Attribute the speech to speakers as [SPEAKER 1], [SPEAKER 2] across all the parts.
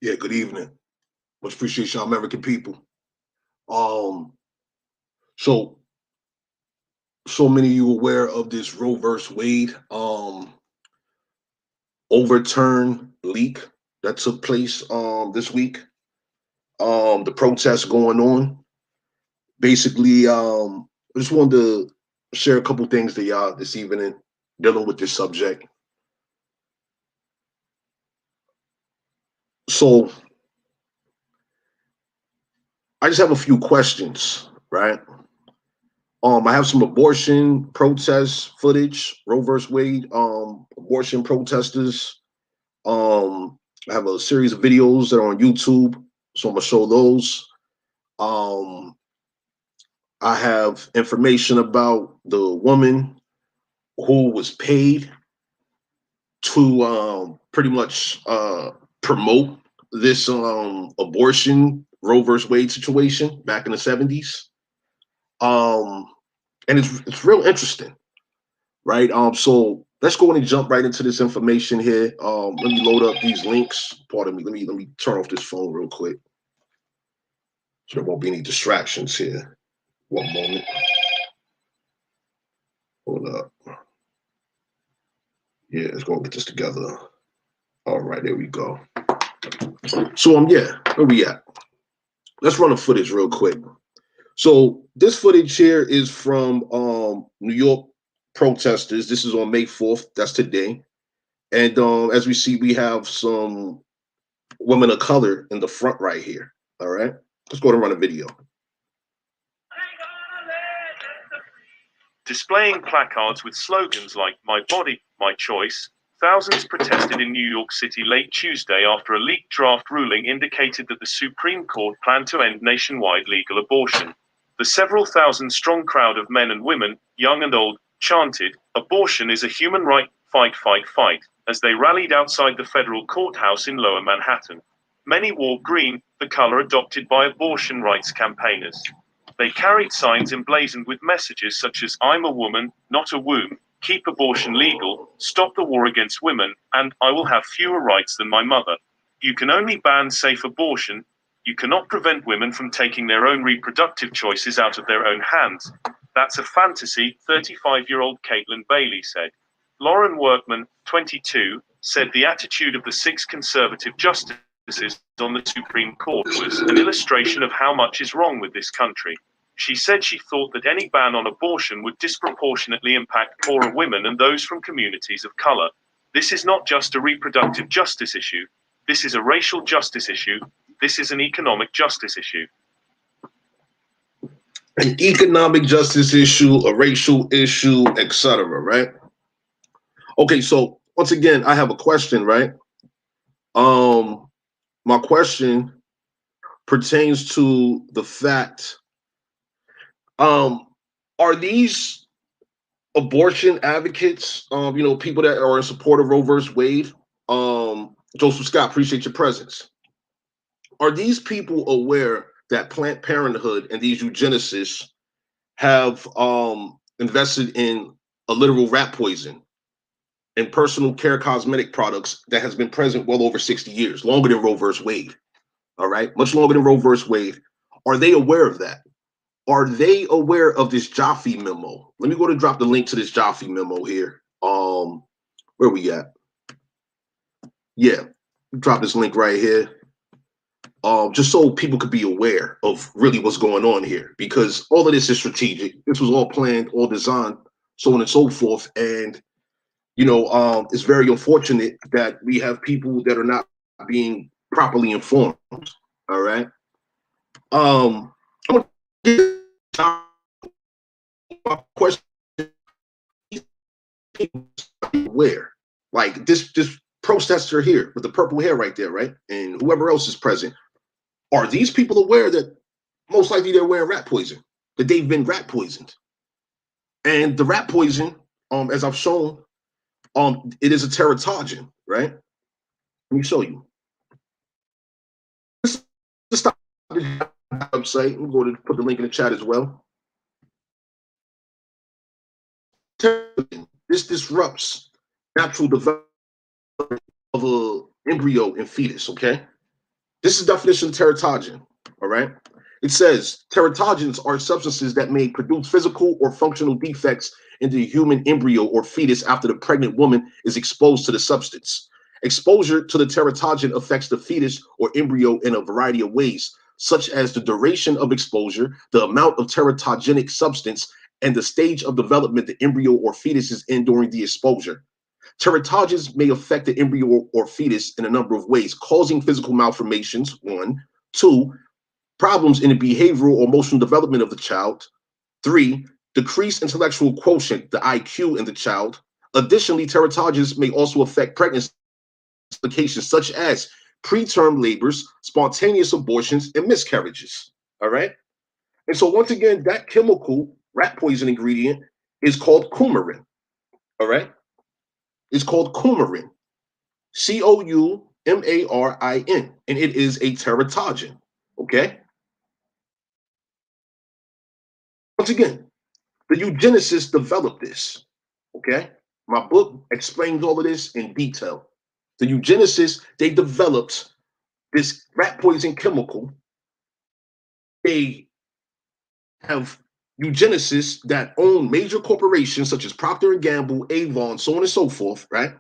[SPEAKER 1] Yeah, good evening. Much appreciate y'all American people. Um, so so many of you aware of this Roe versus Wade overturn leak that took place this week. The protests going on. Basically, I just wanted to share a couple things to y'all this evening dealing with this subject. So I just have a few questions, right? I have some abortion protest footage, Roe versus Wade, abortion protesters. I have a series of videos that are on YouTube, so I'm gonna show those. Um, I have information about the woman who was paid to pretty much promote this abortion Roe versus Wade situation back in the 70s. Um, and it's real interesting, right? So let's go in and jump right into this information here. Let me load up these links. Pardon me. Let me turn off this phone real quick, so there won't be any distractions here. One moment. Hold up. Yeah, let's go get this together. All right, there we go. So yeah, where we at? Let's run the footage real quick. So this footage here is from New York protesters. This is on May 4th. That's today. And as we see, we have some women of color in the front right here. All right, let's go and run a video.
[SPEAKER 2] Displaying placards with slogans like "My Body, My Choice," thousands protested in New York City late Tuesday after a leaked draft ruling indicated that the Supreme Court planned to end nationwide legal abortion. The several thousand strong crowd of men and women, young and old, chanted, "Abortion is a human right, fight, fight, fight," as they rallied outside the federal courthouse in Lower Manhattan. Many wore green, the color adopted by abortion rights campaigners. They carried signs emblazoned with messages such as "I'm a woman, not a womb," "Keep abortion legal," "Stop the war against women," and "I will have fewer rights than my mother." You can only ban safe abortion. You cannot prevent women from taking their own reproductive choices out of their own hands. That's a fantasy, 35-year-old Caitlin Bailey said. Lauren Workman, 22, said the attitude of the 6 conservative justices on the Supreme Court was an illustration of how much is wrong with this country. She said she thought that any ban on abortion would disproportionately impact poorer women and those from communities of color. This is not just a reproductive justice issue. This is a racial justice issue. This is an economic justice issue.
[SPEAKER 1] An economic justice issue, a racial issue, etc. Right? Okay, so once again, I have a question, right? My question pertains to the fact, are these abortion advocates, people that are in support of Roe versus Wade? Joseph Scott, appreciate your presence. Are these people aware that Planned Parenthood and these eugenicists have invested in a literal rat poison and personal care cosmetic products that has been present well over 60 years, longer than Roe versus Wade? All right, much longer than Roe versus Wade. Are they aware of that? Are they aware of this Jaffe memo? Let me go to drop the link to this Jaffe memo here. Where we at? Yeah, drop this link right here. Just so people could be aware of really what's going on here, because all of this is strategic. This was all planned, all designed, so on and so forth. And it's very unfortunate that we have people that are not being properly informed. All right. I'm gonna get my question: where, like this protester here with the purple hair right there, right, and whoever else is present, are these people aware that most likely they're wearing rat poison, that they've been rat poisoned? And the rat poison, as I've shown, it is a teratogen, right? Let me show you. This is the website. I'm going to put the link in the chat as well. This disrupts natural development of an embryo and fetus, okay? This is definition of teratogen. All right. It says teratogens are substances that may produce physical or functional defects in the human embryo or fetus after the pregnant woman is exposed to the substance. Exposure to the teratogen affects the fetus or embryo in a variety of ways, such as the duration of exposure, the amount of teratogenic substance, and the stage of development the embryo or fetus is in during the exposure. Teratogens may affect the embryo or fetus in a number of ways, causing physical malformations, one. Two, problems in the behavioral or emotional development of the child. Three, decreased intellectual quotient, the IQ in the child. Additionally, teratogens may also affect pregnancy complications such as preterm labors, spontaneous abortions, and miscarriages. All right. And so, once again, that chemical rat poison ingredient is called coumarin. All right. It's called coumarin. Coumarin, and it is a teratogen. Okay. Once again, the eugenicists developed this. Okay. My book explains all of this in detail. The eugenicists, they developed this rat poison chemical. They have eugenicists that own major corporations such as Procter and Gamble, Avon, so on and so forth, right?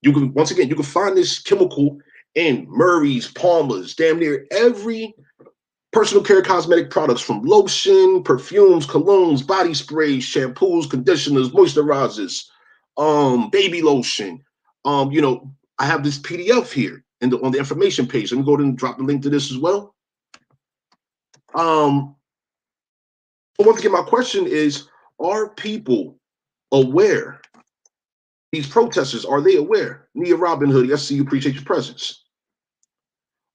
[SPEAKER 1] You can, once again, you can find this chemical in Murray's, Palmer's, damn near every personal care cosmetic products, from lotion, perfumes, colognes, body sprays, shampoos, conditioners, moisturizers, baby lotion. I have this PDF here on the information page. Let me go ahead and drop the link to this as well. Once again, my question is: are people aware? These protesters, are they aware? Nia Robin Hood, I see you. Appreciate your presence.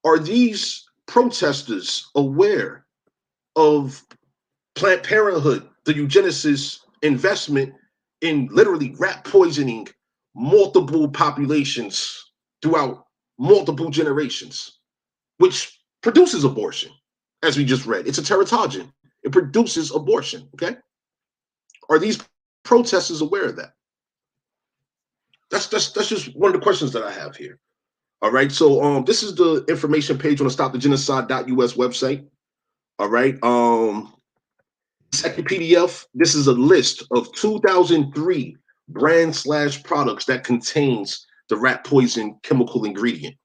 [SPEAKER 1] Are these protesters aware of Planned Parenthood, the eugenicist investment in literally rat poisoning multiple populations throughout multiple generations, which produces abortion, as we just read? It's a teratogen. It produces abortion. Okay. Are these protesters aware of that? That's just one of the questions that I have here. All right. So this is the information page on the stopthegenocide.us website. All right. Second PDF, this is a list of 2003 brand/products that contains the rat poison chemical ingredient,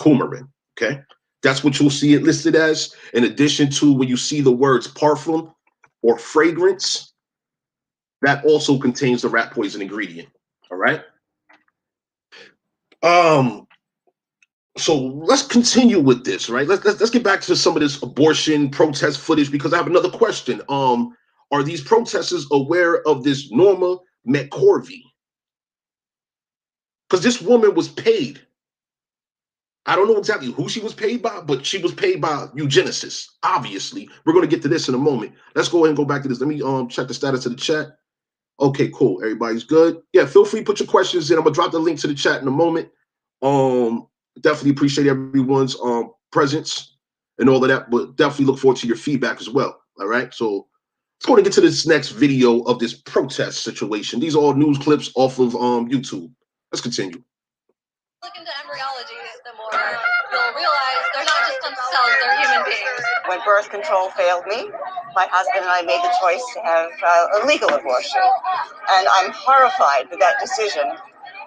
[SPEAKER 1] coumarin. Okay. That's what you'll see it listed as. In addition to when you see the words parfum or fragrance, that also contains the rat poison ingredient. All right. So let's continue with this, right? Let's get back to some of this abortion protest footage, because I have another question. Are these protesters aware of this Norma McCorvey? Because this woman was paid. I don't know exactly who she was paid by, but she was paid by eugenicists. Obviously, we're going to get to this in a moment. Let's go ahead and go back to this. Let me check the status of the chat. Okay, cool. Everybody's good. Yeah, feel free to put your questions in. I'm gonna drop the link to the chat in a moment. Definitely appreciate everyone's presence and all of that, but definitely look forward to your feedback as well. All right. So let's go and get to this next video of this protest situation. These are all news clips off of YouTube. Let's continue.
[SPEAKER 3] Look into embryology, the more you'll realize they're not just cells, they're human beings.
[SPEAKER 4] When birth control failed me, my husband and I made the choice to have a legal abortion. And I'm horrified that that decision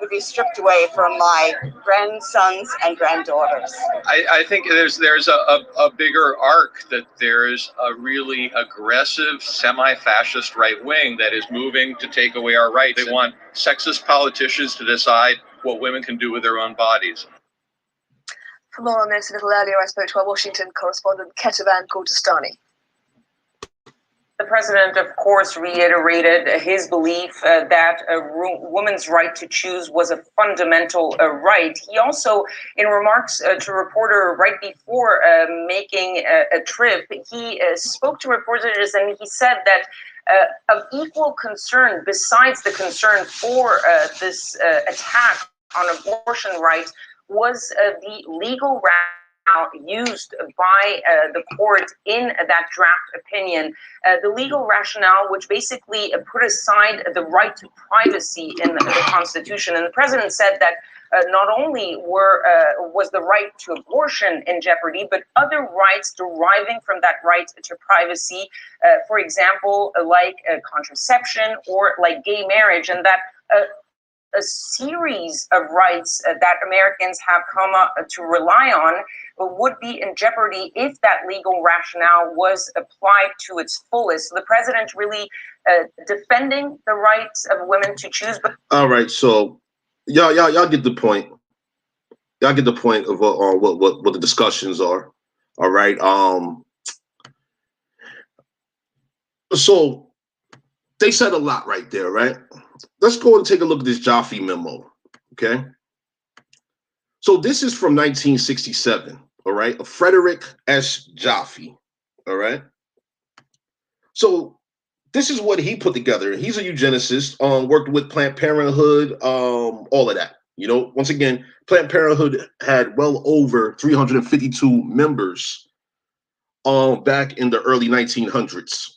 [SPEAKER 4] would be stripped away from my grandsons and granddaughters.
[SPEAKER 5] I think there's a bigger arc, that there is a really aggressive semi-fascist right wing that is moving to take away our rights. They want sexist politicians to decide what women can do with their own bodies.
[SPEAKER 3] For more on this, a little earlier I spoke to our Washington correspondent, Ketaban Kultustani.
[SPEAKER 6] The president, of course, reiterated his belief that a woman's right to choose was a fundamental right. He also, in remarks to a reporter right before making a trip, he spoke to reporters and he said that of equal concern, besides the concern for this attack on abortion rights, was the legal rationale used by the court in that draft opinion. The legal rationale, which basically put aside the right to privacy in the Constitution. And the president said that not only was the right to abortion in jeopardy, but other rights deriving from that right to privacy, for example, like contraception or like gay marriage, and that a series of rights that Americans have come to rely on would be in jeopardy if that legal rationale was applied to its fullest. So the president really defending the rights of women to choose. But
[SPEAKER 1] all right, so y'all get the point. Y'all get the point of what the discussions are. All right. So they said a lot right there, right? Let's go and take a look at this Jaffe memo. Okay. So this is from 1967. All right. A Frederick S Jaffe. All right. So this is what he put together. He's a eugenicist, worked with Planned Parenthood, all of that. You know, once again, Planned Parenthood had well over 352 members back in the early 1900s.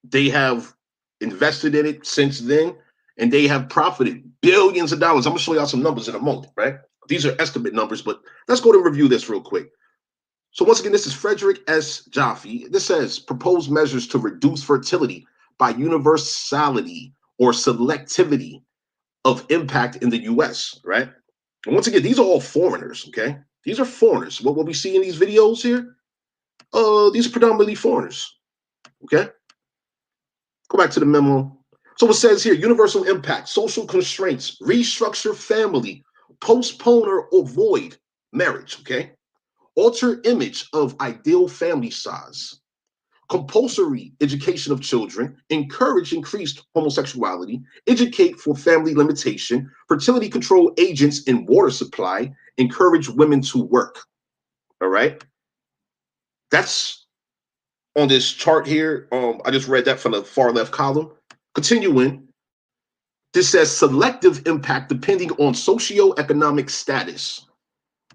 [SPEAKER 1] They have invested in it since then, and they have profited billions of dollars. I'm going to show y'all some numbers in a moment, right? These are estimate numbers, but let's go to review this real quick. So once again, this is Frederick S Jaffe. This says proposed measures to reduce fertility by universality or selectivity of impact in the U.S., right? And once again, these are all foreigners, okay? These are foreigners. What we see in these videos here, these are predominantly foreigners, okay? Go back to the memo. So it says here, universal impact, social constraints, restructure family, postpone or avoid marriage, okay? Alter image of ideal family size, compulsory education of children, encourage increased homosexuality, educate for family limitation, fertility control agents in water supply, encourage women to work. All right. That's on this chart here. I just read that from the far left column. Continuing, this says selective impact depending on socioeconomic status.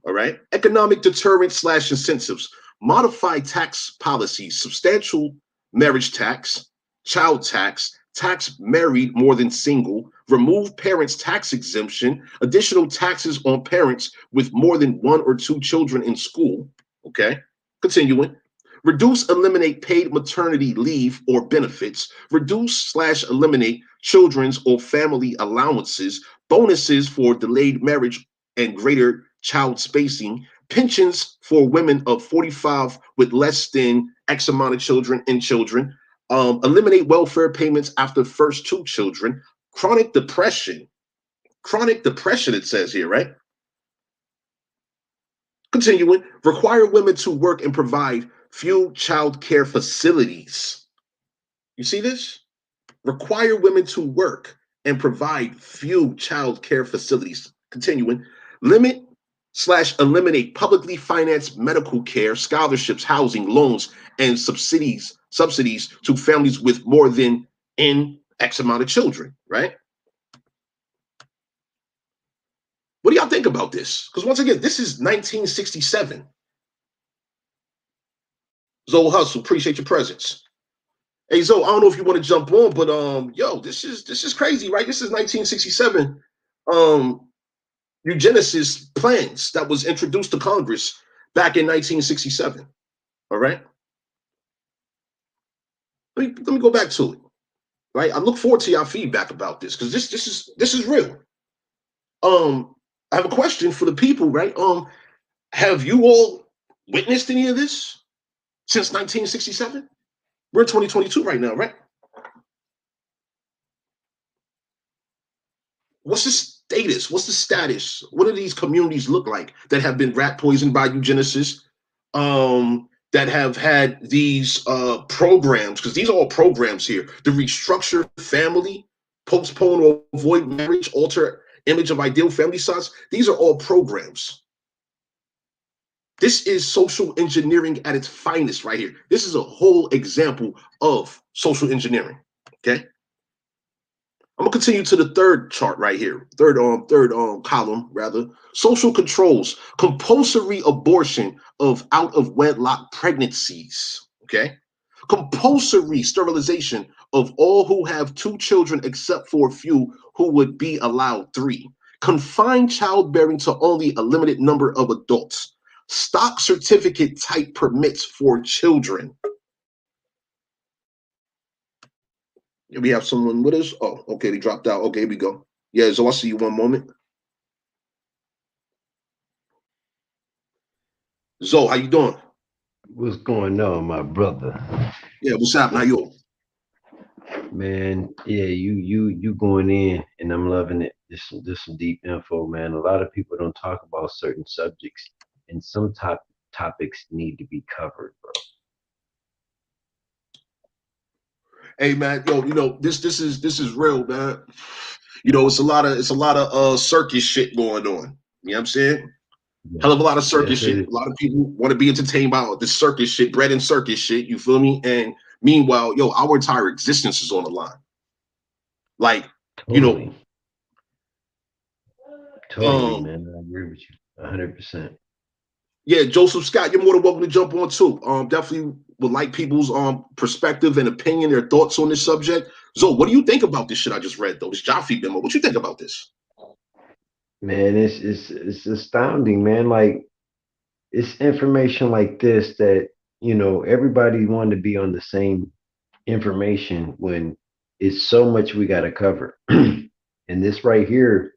[SPEAKER 1] All right. Economic deterrent / incentives. Modify tax policies, substantial marriage tax, child tax, tax married more than single, remove parents' tax exemption, additional taxes on parents with more than 1 or 2 children in school. Okay, continuing. Reduce, eliminate paid maternity leave or benefits, reduce / eliminate children's or family allowances, bonuses for delayed marriage and greater child spacing, pensions for women of 45 with less than X amount of children, eliminate welfare payments after first 2 children, chronic depression, it says here, right? Continuing, require women to work and provide few child care facilities. You see this? Require women to work and provide few child care facilities. Continuing, limit / eliminate publicly financed medical care, scholarships, housing, loans, and subsidies to families with more than X amount of children, right? What do y'all think about this? Because once again, this is 1967. Zoe Hustle, appreciate your presence. Hey Zoe, I don't know if you want to jump on, but yo, this is crazy, right? This is 1967. Eugenicist plans that was introduced to Congress back in 1967. All right. Let me go back to it. Right. I look forward to y'all feedback about this because this is real. I have a question for the people, right? Have you all witnessed any of this since 1967? We're in 2022 right now, right? What's the status? What's the status? What do these communities look like that have been rat poisoned by eugenicists, that have had these programs, because these are all programs here, to restructure family, postpone or avoid marriage, alter image of ideal family size. These are all programs. This is social engineering at its finest right here. This is a whole example of social engineering, okay? I'm gonna continue to the third chart right here, third column rather. Social controls, compulsory abortion of out of wedlock pregnancies. Okay, compulsory sterilization of all who have 2 children except for a few who would be allowed 3. confine childbearing to only a limited number of adults, stock certificate type permits for children. We have someone with us. Oh, okay, they dropped out. Okay, here we go. Yeah, so I'll see you one moment. Zoe, how you doing?
[SPEAKER 7] What's going on, my brother?
[SPEAKER 1] Yeah, what's happening? How you?
[SPEAKER 7] Man, yeah, you going in, and I'm loving it. This some deep info, man. A lot of people don't talk about certain subjects, and some topics need to be covered, bro.
[SPEAKER 1] Hey man, yo, this is real, man. It's a lot of circus shit going on. You know what I'm saying?
[SPEAKER 7] Yeah.
[SPEAKER 1] Hell of a lot of circus
[SPEAKER 7] Yes,
[SPEAKER 1] shit. A lot of people want to be entertained by this circus shit, bread and circus shit. You feel me? And meanwhile, our entire existence is on the line. Like,
[SPEAKER 7] totally, totally,
[SPEAKER 1] um,
[SPEAKER 7] man. I agree with you 100%.
[SPEAKER 1] yeah, Joseph Scott, you're more than welcome to jump on too. Definitely would like people's perspective and opinion, their thoughts on this subject. Zoe, what do you think about this shit I just read though? This Jaffe memo. What you think about this?
[SPEAKER 7] Man, it's astounding, man. Like, it's information like this that everybody wanted to be on the same information when it's so much we got to cover. And this right here,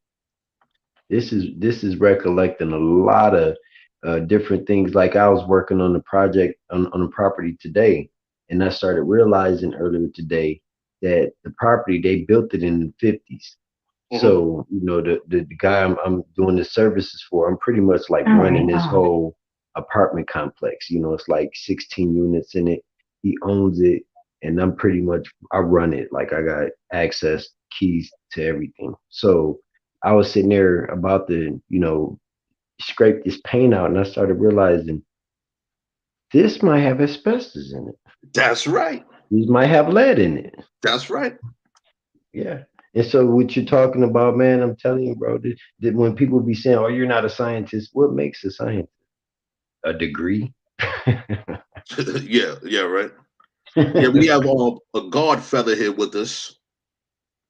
[SPEAKER 7] this is recollecting a lot of different things. Like, I was working on the project on a property today, and I started realizing earlier today that the property, they built it in the 50s. So, the guy I'm doing the services for, I'm pretty much like running this whole apartment complex. It's like 16 units in it. He owns it, and I run it. Like, I got access, keys to everything. So I was sitting there about to, scrape this paint out, and I started realizing this might have asbestos in it.
[SPEAKER 1] That's right.
[SPEAKER 7] These might have lead in it.
[SPEAKER 1] That's right.
[SPEAKER 7] Yeah. And so what you're talking about, man, I'm telling you, bro, that when people be saying, "Oh, you're not a scientist," what makes a scientist? A degree?
[SPEAKER 1] yeah, right. Yeah, we have a guard feather here with us.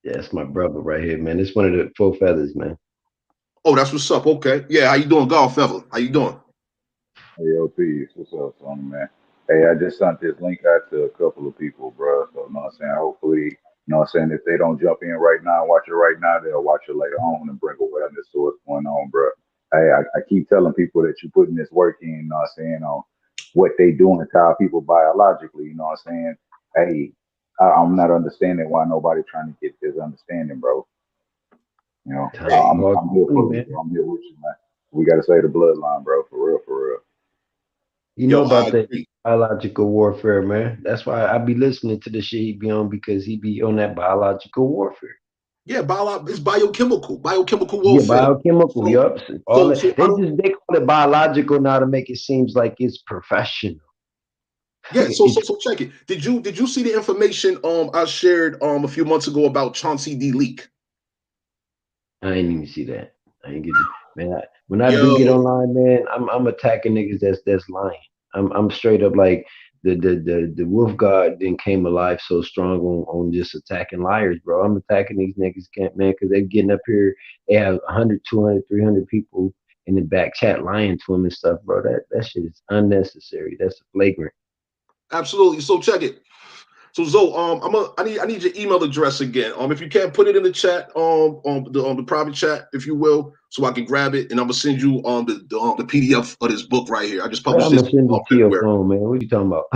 [SPEAKER 7] Yeah, that's my brother right here, man. It's one of the four feathers, man.
[SPEAKER 1] Oh, that's what's up. Okay. Yeah, how you doing, guard feather? How you doing?
[SPEAKER 8] Hey, yo, peace. What's up, Tony, man? Hey, I just sent this link out to a couple of people, bro. So, you know what I'm saying? Hopefully, you know what I'm saying, if they don't jump in right now, watch it right now, they'll watch it later on and bring awareness to what's going on, bro. Hey, I keep telling people that you're putting this work in, you know what I'm saying, on what they doing to our people biologically, you know what I'm saying? Hey, I'm not understanding why nobody trying to get this understanding, bro. You know, I'm here for you, bro. I'm here with you, man. We got to say the bloodline, bro, for real, for real.
[SPEAKER 7] You know about the biological warfare, man. That's why I be listening to the shit he be on, because he be on that biological warfare.
[SPEAKER 1] Yeah, it's biochemical warfare.
[SPEAKER 7] Yeah, biochemical. Yup. They call it biological now to make it seems like it's professional.
[SPEAKER 1] Yeah, so check it. Did you see the information I shared a few months ago about Chauncey D. Leak?
[SPEAKER 7] I didn't even see that. I ain't get it, man. When I do get online, man, I'm attacking niggas that's lying. I'm straight up like the wolf god then came alive so strong on just attacking liars, bro. I'm attacking these niggas, man, because they're getting up here. They have 100, 200, 300 people in the back chat lying to them and stuff, bro. That shit is unnecessary. That's flagrant.
[SPEAKER 1] Absolutely. So check it. So Zoe, I need your email address again. If you can, put it in the chat, on the private chat, if you will, so I can grab it, and I'm gonna send you the PDF of this book right here. I just published
[SPEAKER 7] I'm
[SPEAKER 1] this.
[SPEAKER 7] gonna send it to your phone, man. What are you talking about?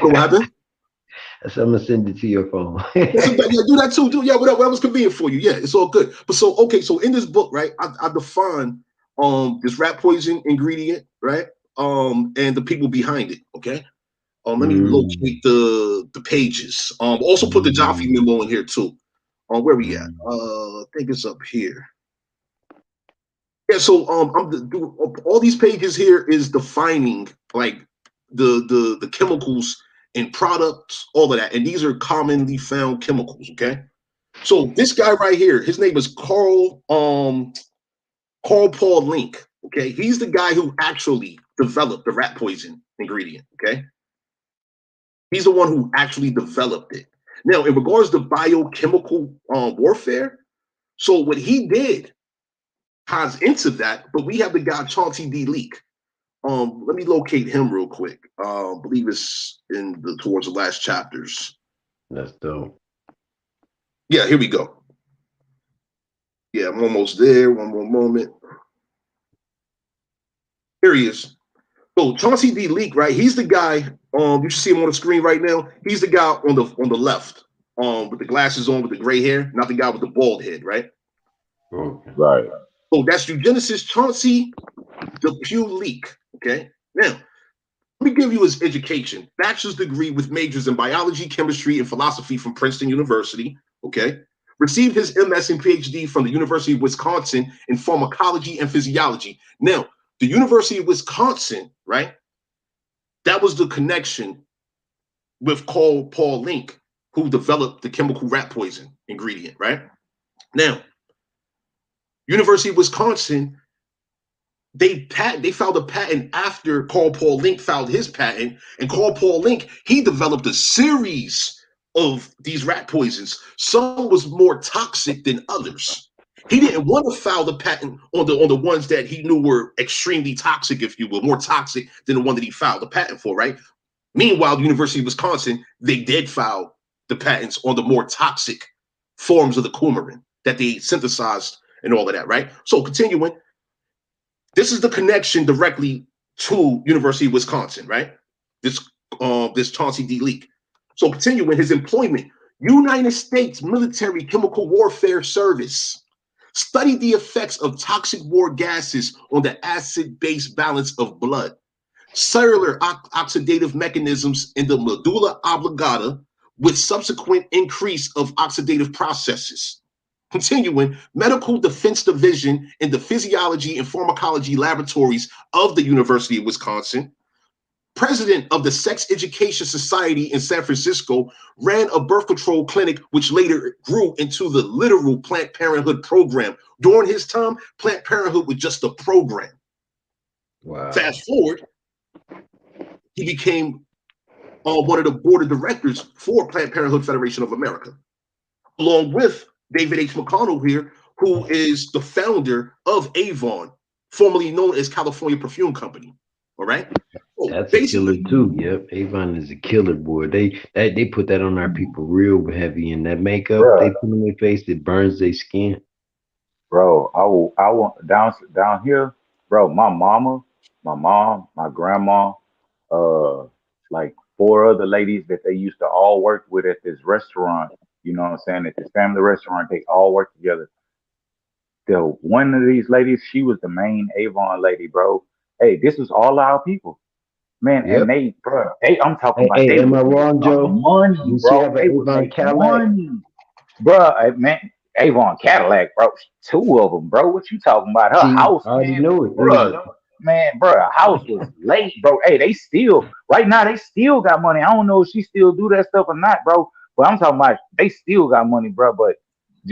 [SPEAKER 1] What happened?
[SPEAKER 7] I'm gonna send it to your phone.
[SPEAKER 1] Yeah, do that too. Whatever's convenient for you. Yeah, it's all good. But so in this book, right, I define this rat poison ingredient, right? And the people behind it. Okay. Let me locate the pages. Also put the Jaffe memo in here too. Where we at? I think it's up here. Yeah, so all these pages here is defining like the chemicals in products, all of that, and these are commonly found chemicals. Okay, so this guy right here, his name is Carl Paul Link. Okay, he's the guy who actually developed the rat poison ingredient. Okay. He's the one who actually developed it. Now, in regards to biochemical warfare, so what he did ties into that, but we have the guy Chauncey D. Leak. Let me locate him real quick. I believe it's in the towards the last chapters.
[SPEAKER 7] That's dope.
[SPEAKER 1] Yeah, here we go. Yeah, I'm almost there. One more moment. Here he is. So Chauncey D. Leak, right? He's the guy. You should see him on the screen right now. He's the guy on the left, with the glasses on, with the gray hair, not the guy with the bald head, right?
[SPEAKER 7] Okay.
[SPEAKER 8] Right.
[SPEAKER 1] So that's eugenicist Chauncey Depew Leak. Okay. Now, let me give you his education. Bachelor's degree with majors in biology, chemistry, and philosophy from Princeton University. Okay. Received his MS and PhD from the University of Wisconsin in pharmacology and physiology. Now, the University of Wisconsin, right? That was the connection with Paul Link, who developed the chemical rat poison ingredient, right? Now, University of Wisconsin, they filed a patent after Paul Link filed his patent, and Paul Link, he developed a series of these rat poisons. Some was more toxic than others. He didn't want to file the patent on the ones that he knew were extremely toxic, if you will, more toxic than the one that he filed the patent for, right? Meanwhile, the University of Wisconsin, they did file the patents on the more toxic forms of the coumarin that they synthesized and all of that, right? So continuing, this is the connection directly to University of Wisconsin, right? This Chauncey D. Leak. So continuing his employment, United States Military Chemical Warfare Service studied the effects of toxic war gases on the acid-base balance of blood, cellular oxidative mechanisms in the medulla oblongata with subsequent increase of oxidative processes. Continuing, Medical Defense Division in the Physiology and Pharmacology Laboratories of the University of Wisconsin. President of the Sex Education Society in San Francisco, ran a birth control clinic, which later grew into the literal Planned Parenthood program. During his time, Planned Parenthood was just a program.
[SPEAKER 7] Wow.
[SPEAKER 1] Fast forward, he became one of the board of directors for Planned Parenthood Federation of America, along with David H. McConnell here, who is the founder of Avon, formerly known as California Perfume Company. All right. So
[SPEAKER 7] that's a killer too. Yep, Avon is a killer, boy. They put that on our people real heavy, and that makeup
[SPEAKER 8] Bruh.
[SPEAKER 7] they put on their face, it burns their skin.
[SPEAKER 8] Bro, I want down here, bro. My mom, my grandma, uh, like four other ladies that they used to all work with at this restaurant. You know what I'm saying? At this family restaurant, they all work together. The one of these ladies, she was the main Avon lady, bro. Hey, this was all our people, man.
[SPEAKER 7] Yep.
[SPEAKER 8] And they, bro, I'm talking
[SPEAKER 7] Hey,
[SPEAKER 8] about
[SPEAKER 7] hey,
[SPEAKER 8] they
[SPEAKER 7] am
[SPEAKER 8] would
[SPEAKER 7] I
[SPEAKER 8] make
[SPEAKER 7] wrong,
[SPEAKER 8] some
[SPEAKER 7] Joe?
[SPEAKER 8] money,
[SPEAKER 7] You see,
[SPEAKER 8] bro.
[SPEAKER 7] have
[SPEAKER 8] They
[SPEAKER 7] an
[SPEAKER 8] would
[SPEAKER 7] Avon
[SPEAKER 8] make
[SPEAKER 7] Cadillac?
[SPEAKER 8] money. Bro, man, Avon Cadillac, bro. Two of them, bro. What you talking about? Her
[SPEAKER 7] See,
[SPEAKER 8] house,
[SPEAKER 7] I already
[SPEAKER 8] man,
[SPEAKER 7] knew it.
[SPEAKER 8] bro. Man, bro, her house was late, bro. Hey, they still right now. They still got money. I don't know if she still do that stuff or not, bro. But I'm talking about they still got money, bro. But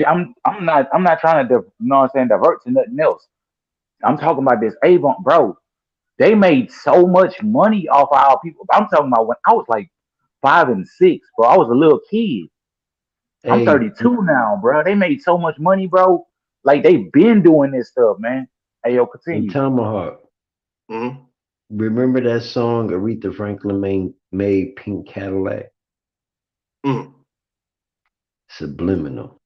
[SPEAKER 8] I'm not trying to you know what I'm saying, divert to nothing else. I'm talking about this Avon, bro. They made so much money off of our people. I'm talking about when I was like 5 and 6, bro. I was a little kid. I'm
[SPEAKER 7] Hey,
[SPEAKER 8] 32 now, bro. They made so much money, bro. Like they been doing this stuff, man. Hey, yo,
[SPEAKER 7] and
[SPEAKER 8] continue.
[SPEAKER 7] Tomahawk.
[SPEAKER 1] Mhm.
[SPEAKER 7] Remember that song Aretha Franklin made Pink Cadillac?
[SPEAKER 1] Mhm.
[SPEAKER 7] Subliminal.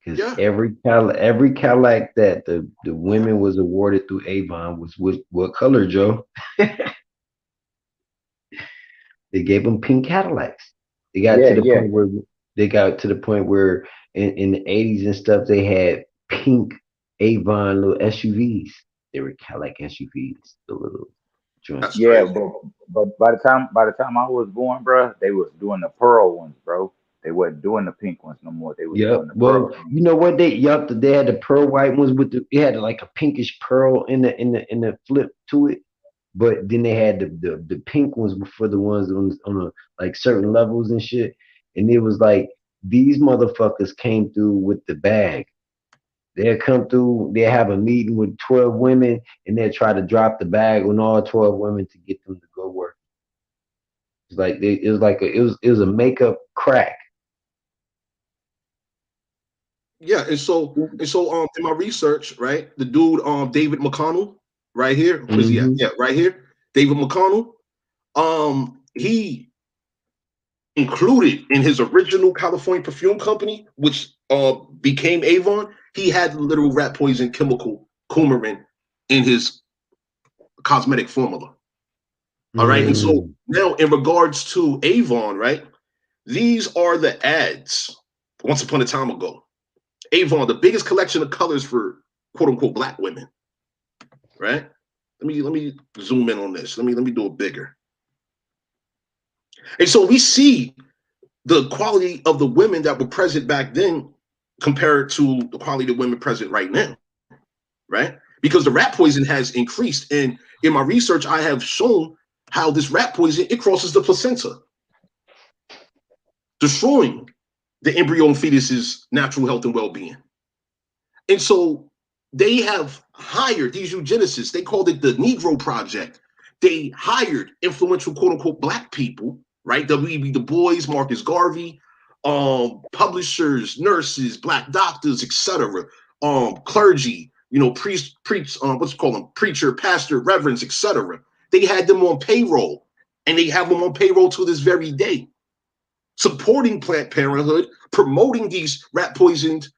[SPEAKER 7] Because
[SPEAKER 1] Yeah.
[SPEAKER 7] every Cadillac that the women was awarded through Avon was what color, Joe? They gave them pink Cadillacs. They got
[SPEAKER 8] Yeah,
[SPEAKER 7] to the
[SPEAKER 8] yeah.
[SPEAKER 7] point where in the 80s and stuff they had pink Avon little SUVs. They were Cadillac SUVs, the little joints.
[SPEAKER 1] That's
[SPEAKER 8] Yeah,
[SPEAKER 1] crazy.
[SPEAKER 8] but by the time I was born, bro, they was doing the pearl ones, bro. They wasn't doing the pink ones no more. They was
[SPEAKER 7] Yep.
[SPEAKER 8] doing the
[SPEAKER 7] Well,
[SPEAKER 8] pearl ones.
[SPEAKER 7] you know what they had the pearl white ones with it had like a pinkish pearl in the flip to it. But then they had the pink ones for the ones on like certain levels and shit. And it was like these motherfuckers came through with the bag. They'll come through, they'll have a meeting with 12 women and they'll try to drop the bag on all 12 women to get them to go work. It's like it was a makeup crack.
[SPEAKER 1] Yeah, and so in my research, right, the dude David McConnell, right here, where's he at?
[SPEAKER 7] Mm-hmm.
[SPEAKER 1] Yeah, right here, David McConnell. He included in his original California perfume company, which became Avon. He had the literal rat poison chemical coumarin in his cosmetic formula. All right, and so
[SPEAKER 7] Mm.
[SPEAKER 1] now in regards to Avon, right, these are the ads. Once upon a time ago, Avon, the biggest collection of colors for quote unquote black women, right? Let me zoom in on this. Let me do it bigger. And so we see the quality of the women that were present back then compared to the quality of women present right now, right? Because the rat poison has increased. And in my research, I have shown how this rat poison, it crosses the placenta, destroying the embryo and fetus's natural health and well-being. And so they have hired these eugenicists. They called it the Negro Project. They hired influential quote unquote black people, right? W.E.B. Du Bois, Marcus Garvey, publishers, nurses, black doctors, etc., clergy, what's it called them, preacher, pastor, reverends, etc. They had them on payroll, and they have them on payroll to this very day, supporting Planned Parenthood, promoting these rat poisoned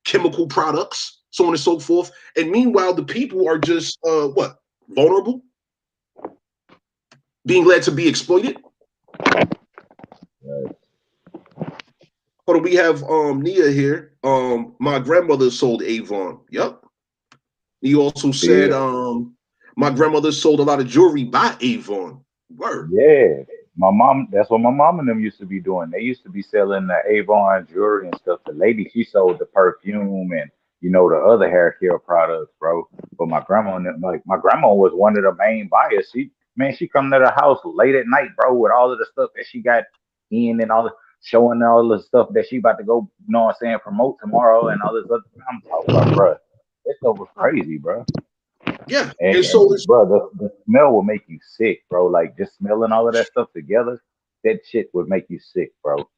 [SPEAKER 1] chemical products, so on and so forth. And meanwhile, the people are just what? Vulnerable, being led to be exploited.
[SPEAKER 8] Right.
[SPEAKER 1] Hold on, we have Nia here. My grandmother sold Avon. Yep. He also said
[SPEAKER 8] Yeah.
[SPEAKER 1] my grandmother sold a lot of jewelry by Avon. Word.
[SPEAKER 8] Yeah. My mom, that's what my mom and them used to be doing. They used to be selling the Avon jewelry and stuff. The lady, she sold the perfume and the other hair care products, bro. But my grandma, and like my grandma was one of the main buyers. She come to the house late at night, bro, with all of the stuff that she got in and all the showing all the stuff that she about to go, what I'm saying, promote tomorrow and all this other. I'm talking about, bro. This stuff was crazy, bro.
[SPEAKER 1] Yeah.
[SPEAKER 8] And,
[SPEAKER 1] And so
[SPEAKER 8] and
[SPEAKER 1] it's
[SPEAKER 8] bro, the smell will make you sick, bro. Like just smelling all of that stuff together, that shit would make you sick, bro.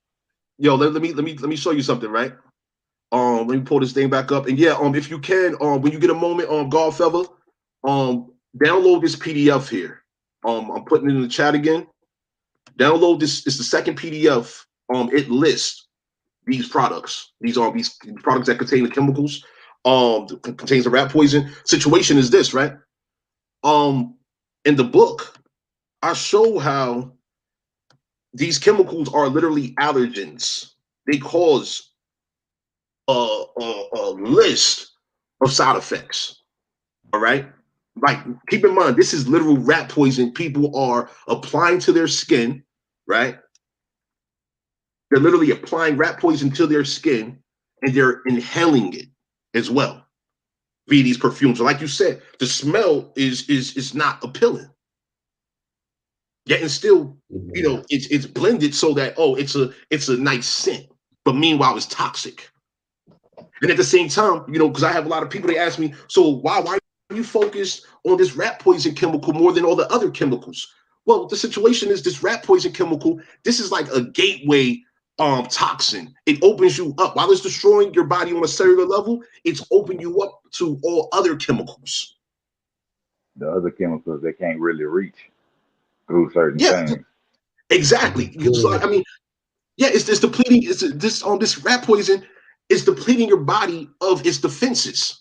[SPEAKER 1] yo, let me show you something, right? Let me pull this thing back up. And yeah, if you can, when you get a moment, Godfella, download this PDF here. I'm putting it in the chat again. Download this. It's the second PDF. It lists these products. These are these products that contain the chemicals. Contains the rat poison. Situation is this, right? In the book, I show how these chemicals are literally allergens. They cause a list of side effects. All right. Like, keep in mind, this is literal rat poison people are applying to their skin, right? They're literally applying rat poison to their skin and they're inhaling it as well via these perfumes. So like you said, the smell is not appealing. Yet and still,
[SPEAKER 7] Yeah.
[SPEAKER 1] it's blended so that it's a nice scent, but meanwhile it's toxic. And at the same time, because I have a lot of people, they ask me, so why are you focused on this rat poison chemical more than all the other chemicals? Well, the situation is this rat poison chemical, this is like a gateway toxin. It opens you up. While it's destroying your body on a cellular level, it's opening you up to all other chemicals.
[SPEAKER 8] The other chemicals they can't really reach through certain
[SPEAKER 1] Yeah,
[SPEAKER 8] things.
[SPEAKER 1] exactly. So, I mean, yeah, it's depleting. This rat poison is depleting your body of its defenses.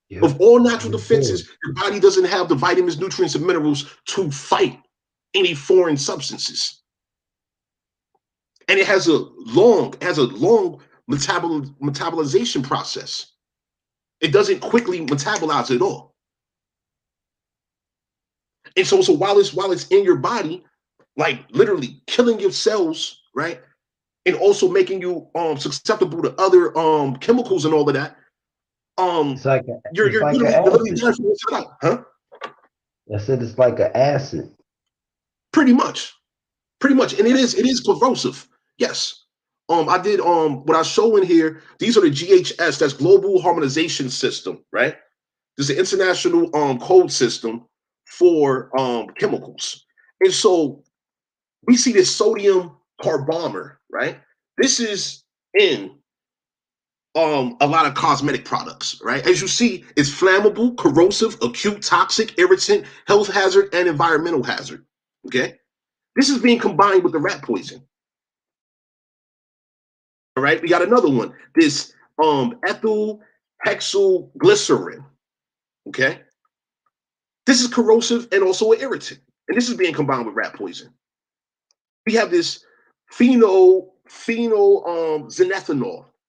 [SPEAKER 7] Yep.
[SPEAKER 1] Of all natural
[SPEAKER 7] Good.
[SPEAKER 1] defenses, your body doesn't have the vitamins, nutrients, and minerals to fight any foreign substances. And it has a long metabolization process. It doesn't quickly metabolize at all. And so while it's in your body, like literally killing your cells, right? And also making you susceptible to other chemicals and all of that.
[SPEAKER 7] It's like
[SPEAKER 1] You're
[SPEAKER 7] it's
[SPEAKER 1] you're
[SPEAKER 7] like an
[SPEAKER 1] literally
[SPEAKER 7] acid.
[SPEAKER 1] dying from the inside out, huh?
[SPEAKER 7] I said it's like an acid.
[SPEAKER 1] Pretty much. Pretty much. And it is corrosive. Yes. I did what I show in here, these are the GHS, that's Global Harmonization System, right? This is an international code system for chemicals. And so we see this sodium carbomer, right? This is in a lot of cosmetic products, right? As you see, it's flammable, corrosive, acute, toxic, irritant, health hazard, and environmental hazard. Okay, this is being combined with the rat poison. All right, we got another one. This ethyl hexyl glycerin. Okay, this is corrosive and also an irritant, and this is being combined with rat poison. We have this xenethanol,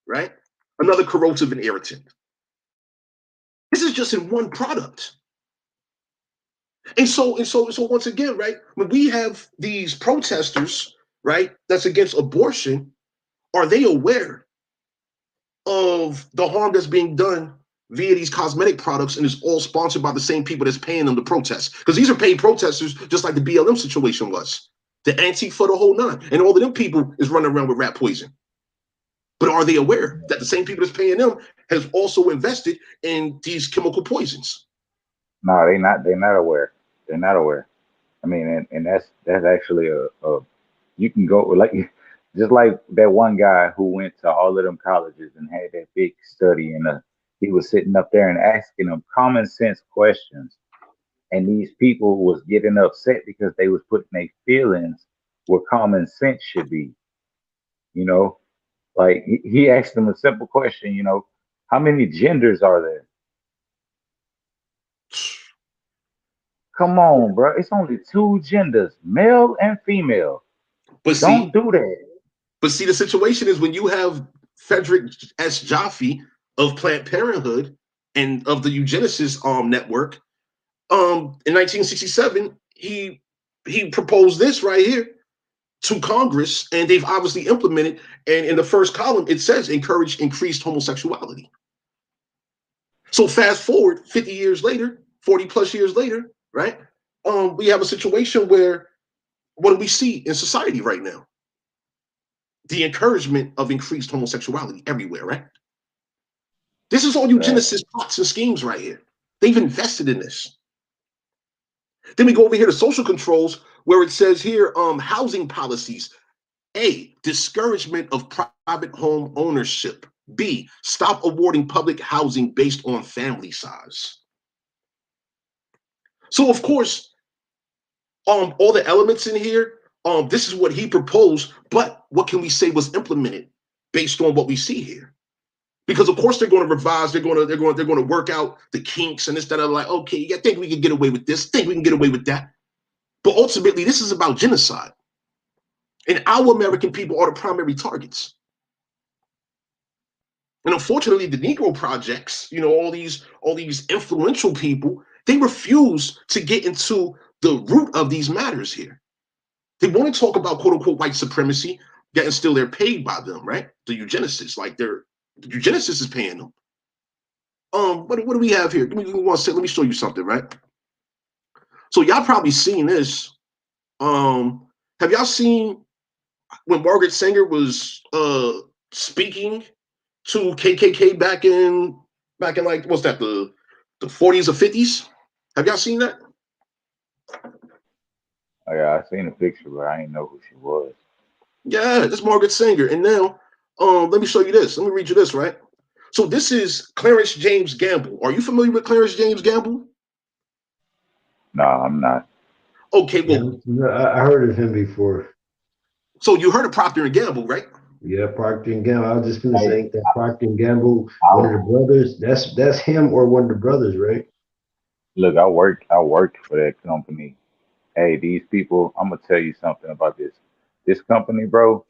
[SPEAKER 1] right? Another corrosive and irritant. This is just in one product. And so once again, right, when we have these protesters, right, that's against abortion, are they aware of the harm that's being done via these cosmetic products, and it's all sponsored by the same people that's paying them to protest? Because these are paid protesters, just like the BLM situation was. The Antifa, the whole nine. And all of them people is running around with rat poison. But are they aware that the same people that's paying them has also invested in these chemical poisons?
[SPEAKER 8] No, they not. They're not aware. They're not aware. I mean, and that's actually a you can go like just like that one guy who went to all of them colleges and had that big study and he was sitting up there and asking them common sense questions, and these people was getting upset because they was putting their feelings where common sense should be. You know, like he asked them a simple question. You know, how many genders are there? Come on, bro. It's only two genders, male and female.
[SPEAKER 1] But
[SPEAKER 8] Don't do that.
[SPEAKER 1] the situation is when you have Frederick S Jaffe of Planned Parenthood and of the eugenicist network, in 1967, he proposed this right here to Congress, and they've obviously implemented. And in the first column, it says encourage increased homosexuality. So fast forward 50 years later, 40 plus years later, right? We have a situation where what do we see in society right now? The encouragement of increased homosexuality everywhere, right? This is all eugenicist plots and schemes right here. They've invested in this. Then we go over here to social controls, where it says here, housing policies. A, discouragement of private home ownership. B, stop awarding public housing based on family size. So of course, all the elements in here, this is what he proposed, but what can we say was implemented based on what we see here? Because of course they're going to revise, they're going to work out the kinks and this, that, like, okay, I think we can get away with this, think we can get away with that. But ultimately, this is about genocide. And our American people are the primary targets. And unfortunately, the Negro projects, you know, all these influential people, they refuse to get into the root of these matters here. They want to talk about quote unquote white supremacy, yet still they're paid by them, right? The eugenicists, like the eugenicist is paying them. What do we have here? Let me show you something, right? So y'all probably seen this. Have y'all seen when Margaret Sanger was speaking to KKK back in like what's that, the 40s or 50s? Have y'all seen that?
[SPEAKER 8] Oh, yeah, I seen a picture, but I didn't know who she was.
[SPEAKER 1] Yeah, that's Margaret Sanger. And now, let me show you this. Let me read you this, right? So this is Clarence James Gamble. Are you familiar with Clarence James Gamble?
[SPEAKER 8] No, I'm not.
[SPEAKER 1] Okay, well,
[SPEAKER 7] yeah, I heard of him before.
[SPEAKER 1] So you heard of Procter and Gamble, right?
[SPEAKER 7] Yeah, Procter and Gamble. I was just gonna say that Procter and Gamble, one of the brothers. That's him or one of the brothers, right?
[SPEAKER 8] Look, I worked for that company. Hey, these people, I'm gonna tell you something about this. This company, bro,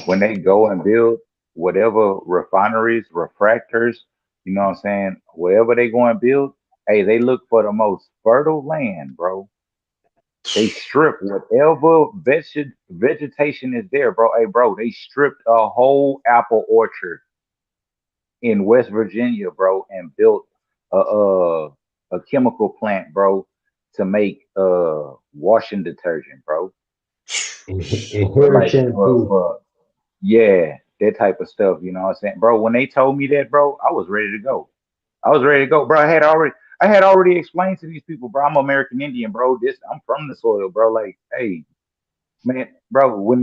[SPEAKER 8] when they go and build whatever refineries, refractors, you know what I'm saying, wherever they go and build, hey, they look for the most fertile land, bro. They strip whatever vegetation is there, bro. Hey, bro, they stripped a whole apple orchard in West Virginia, bro, and built a chemical plant, bro, to make washing detergent, bro.
[SPEAKER 7] And hair
[SPEAKER 8] Like
[SPEAKER 7] shampoo.
[SPEAKER 8] yeah, that type of stuff, you know what I'm saying? Bro, when they told me that, bro, I was ready to go. I was ready to go, bro. I had already explained to these people, bro, I'm American Indian, bro. I'm from the soil, bro. Like, hey, man, bro, when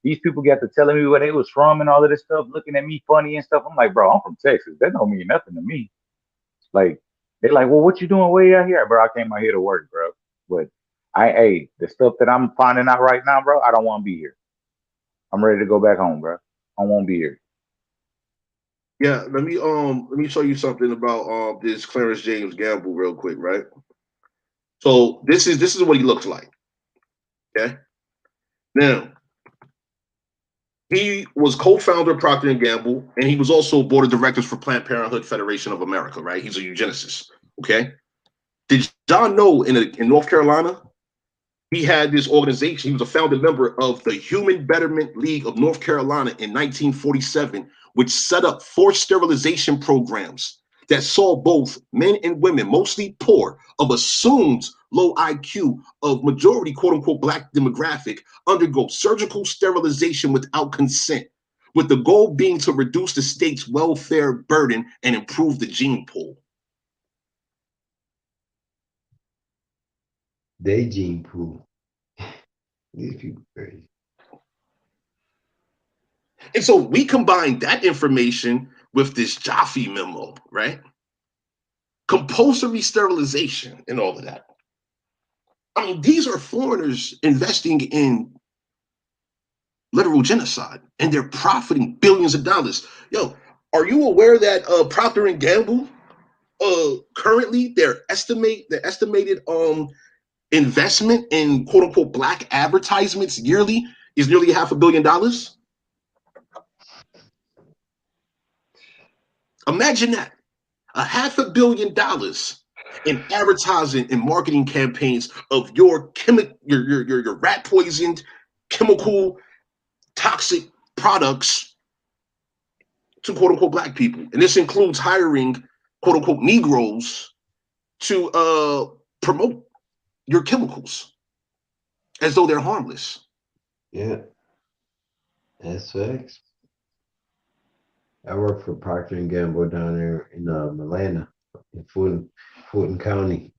[SPEAKER 9] these people got to telling me where they was from and all of this stuff, looking at me funny and stuff. I'm like, bro, I'm from Texas. That don't mean nothing to me. Like, they're like, well, what you doing way out here, bro? I came out here to work, bro. But the stuff that I'm finding out right now, bro, I don't want to be here. I'm ready to go back home, bro. I won't be here.
[SPEAKER 1] Yeah, let me show you something about this Clarence James Gamble real quick, right? So this is what he looks like. Okay. Now, he was co-founder of Procter & Gamble, and he was also board of directors for Planned Parenthood Federation of America, right? He's a eugenicist, okay? Did John know in North Carolina, he had this organization. He was a founding member of the Human Betterment League of North Carolina in 1947, which set up forced sterilization programs that saw both men and women, mostly poor, of assumed low IQ, of majority quote-unquote black demographic, undergo surgical sterilization without consent, with the goal being to reduce the state's welfare burden and improve the gene pool.
[SPEAKER 7] They gene pool. These people crazy.
[SPEAKER 1] And so we combine that information with this Jaffe memo, right? Compulsory sterilization and all of that. I mean, these are foreigners investing in literal genocide, and they're profiting billions of dollars. Yo, are you aware that Procter and Gamble currently their estimated investment in quote unquote black advertisements yearly is nearly $500 million? Imagine that. $500 million in advertising and marketing campaigns of your rat poisoned, chemical, toxic products to quote unquote black people. And this includes hiring quote unquote Negroes to promote your chemicals as though they're harmless.
[SPEAKER 7] Yeah, that's facts. I work for Procter and Gamble down there in Atlanta, in Fulton County.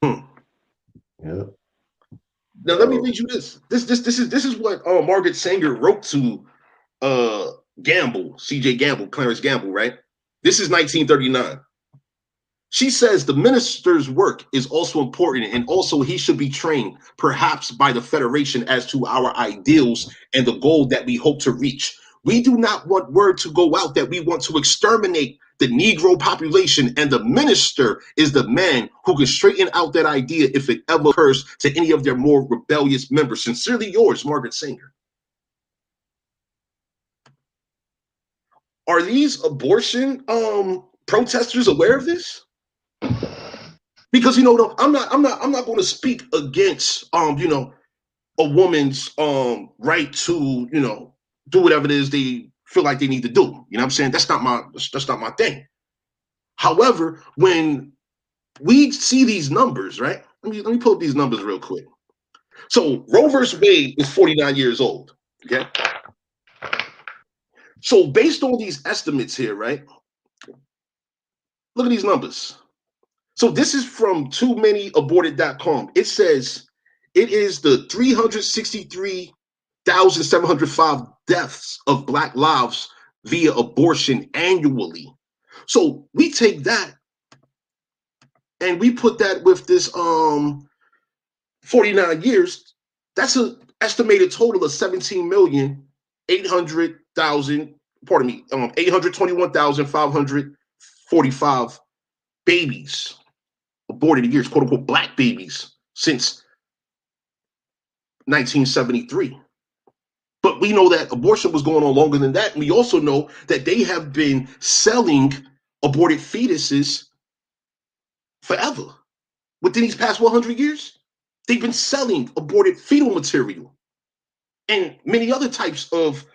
[SPEAKER 1] Yeah. Now let me read you this. This is what Margaret Sanger wrote to Gamble, C.J. Gamble, Clarence Gamble, right? This is 1939. She says the minister's work is also important, and also he should be trained, perhaps by the Federation, as to our ideals and the goal that we hope to reach. We do not want word to go out that we want to exterminate the Negro population, and the minister is the man who can straighten out that idea if it ever occurs to any of their more rebellious members. Sincerely yours, Margaret Sanger. Are these abortion protesters aware of this? Because I'm not going to speak against a woman's right to do whatever it is they feel like they need to do. You know what I'm saying? That's not my thing. However, when we see these numbers, right? Let me pull up these numbers real quick. So Roe versus Wade is 49 years old. Okay. So based on these estimates here, right? Look at these numbers. So this is from TooManyAborted.com. It says it is the 363,705 deaths of Black lives via abortion annually. So we take that and we put that with this 49 years. That's an estimated total of 821,545 babies aborted a year, quote unquote, black babies since 1973. But we know that abortion was going on longer than that. And we also know that they have been selling aborted fetuses forever. Within these past 100 years, they've been selling aborted fetal material and many other types of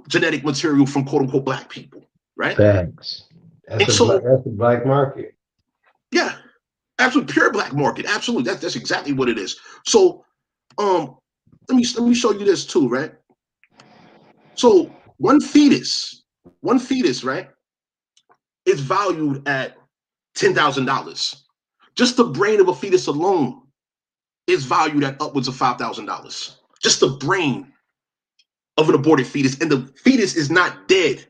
[SPEAKER 1] genetic material from quote unquote black people, right?
[SPEAKER 7] Facts. That's a black market.
[SPEAKER 1] Yeah. Absolutely, pure black market. Absolutely, that's exactly what it is. So, let me show you this too, right? So one fetus, right, is valued at $10,000. Just the brain of a fetus alone is valued at upwards of $5,000. Just the brain of an aborted fetus, and the fetus is not dead.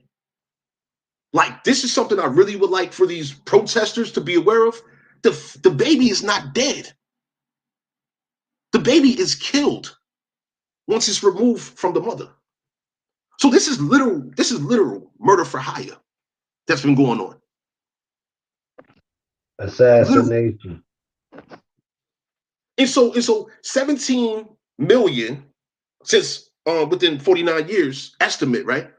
[SPEAKER 1] Like, this is something I really would like for these protesters to be aware of. The baby is not dead. The baby is killed once it's removed from the mother. So this is literal murder for hire that's been going on.
[SPEAKER 7] Assassination.
[SPEAKER 1] And so 17 million since within 49 years estimate, right?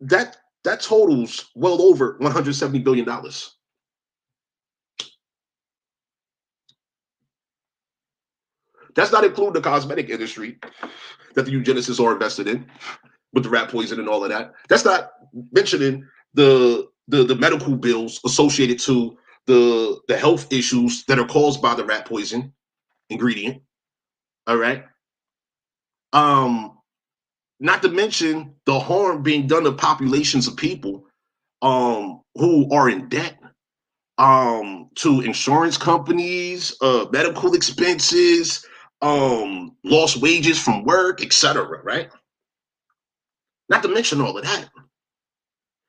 [SPEAKER 1] That totals well over $170 billion. That's not including the cosmetic industry that the eugenicists are invested in with the rat poison and all of that. That's not mentioning the medical bills associated to the health issues that are caused by the rat poison ingredient. All right. Not to mention the harm being done to populations of people who are in debt to insurance companies, medical expenses, lost wages from work, etc. Right? Not to mention all of that.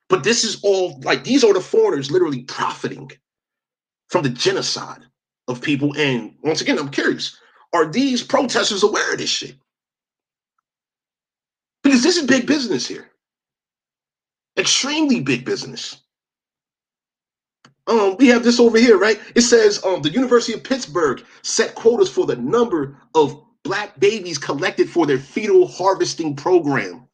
[SPEAKER 1] But this is all, like, these are the foreigners literally profiting from the genocide of people. And once again, I'm curious, are these protesters aware of this shit? Because this is big business here. Extremely big business. We have this over here, right? It says the University of Pittsburgh set quotas for the number of Black babies collected for their fetal harvesting program.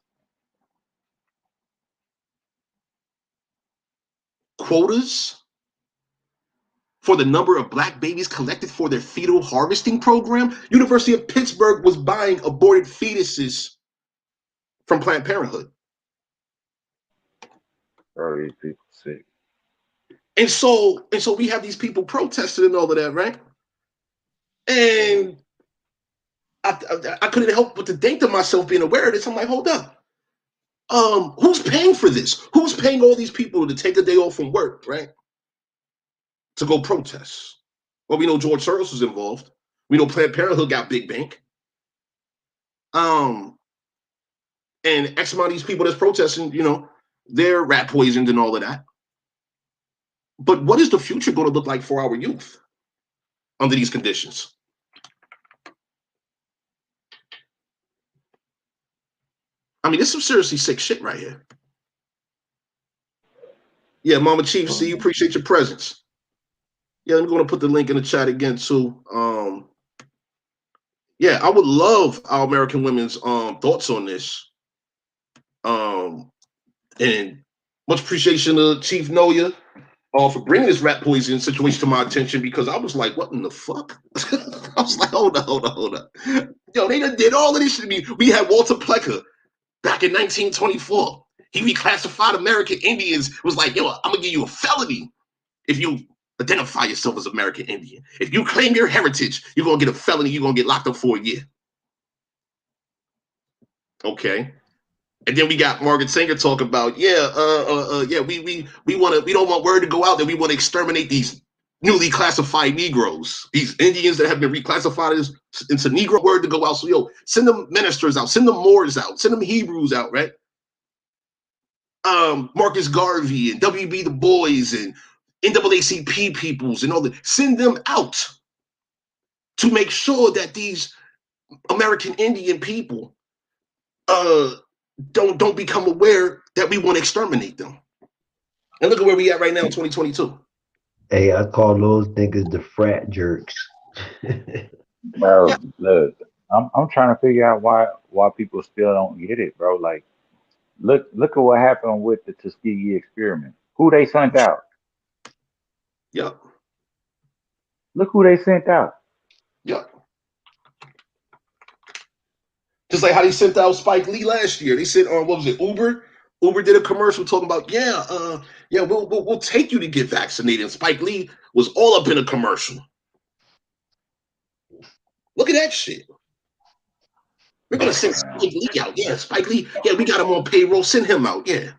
[SPEAKER 1] Quotas for the number of Black babies collected for their fetal harvesting program. University of Pittsburgh was buying aborted fetuses from Planned Parenthood.
[SPEAKER 9] Bro, these people sick.
[SPEAKER 1] And so we have these people protesting and all of that, right? And I couldn't help but to think to myself, being aware of this, I'm like, hold up. Who's paying for this? Who's paying all these people to take a day off from work, right? To go protest? Well, we know George Soros was involved. We know Planned Parenthood got big bank. And X amount of these people that's protesting, you know, they're rat poisoned and all of that. But what is the future going to look like for our youth under these conditions? I mean, this is some seriously sick shit right here. Yeah, Mama Chief, see, you appreciate your presence. Yeah, I'm going to put the link in the chat again too. Yeah, I would love our American women's thoughts on this. And much appreciation to Chief Noya for bringing this rat poison situation to my attention, because I was like, what in the fuck? I was like, hold up. Yo, they done did all of this shit to me. We had Walter Plecker back in 1924. He reclassified American Indians, was like, yo, I'm going to give you a felony if you identify yourself as American Indian. If you claim your heritage, you're going to get a felony. You're going to get locked up for a year. Okay. And then we got Margaret Sanger talk about, we don't want word to go out that we want to exterminate these newly classified Negroes, these Indians that have been reclassified into Negro. Word to go out. So, yo, send them ministers out, send them Moors out, send them Hebrews out, right? Marcus Garvey and W.B. Du Bois and NAACP peoples and all that, send them out to make sure that these American Indian people don't become aware that we want to exterminate them. And look at where we at right now in 2022.
[SPEAKER 7] Hey, I call those niggas the frat jerks.
[SPEAKER 9] Bro, look, I'm trying to figure out why people still don't get it, bro. Like, look at what happened with the Tuskegee Experiment. Who they sent out?
[SPEAKER 1] Yep.
[SPEAKER 9] Look who they sent out.
[SPEAKER 1] Yep. Just like how they sent out Spike Lee last year. They said, what was it, Uber? Uber did a commercial talking about, we'll take you to get vaccinated. And Spike Lee was all up in a commercial. Look at that shit. We're going to send Spike Lee out. Yeah, Spike Lee. Yeah, we got him on payroll. Send him out. Yeah.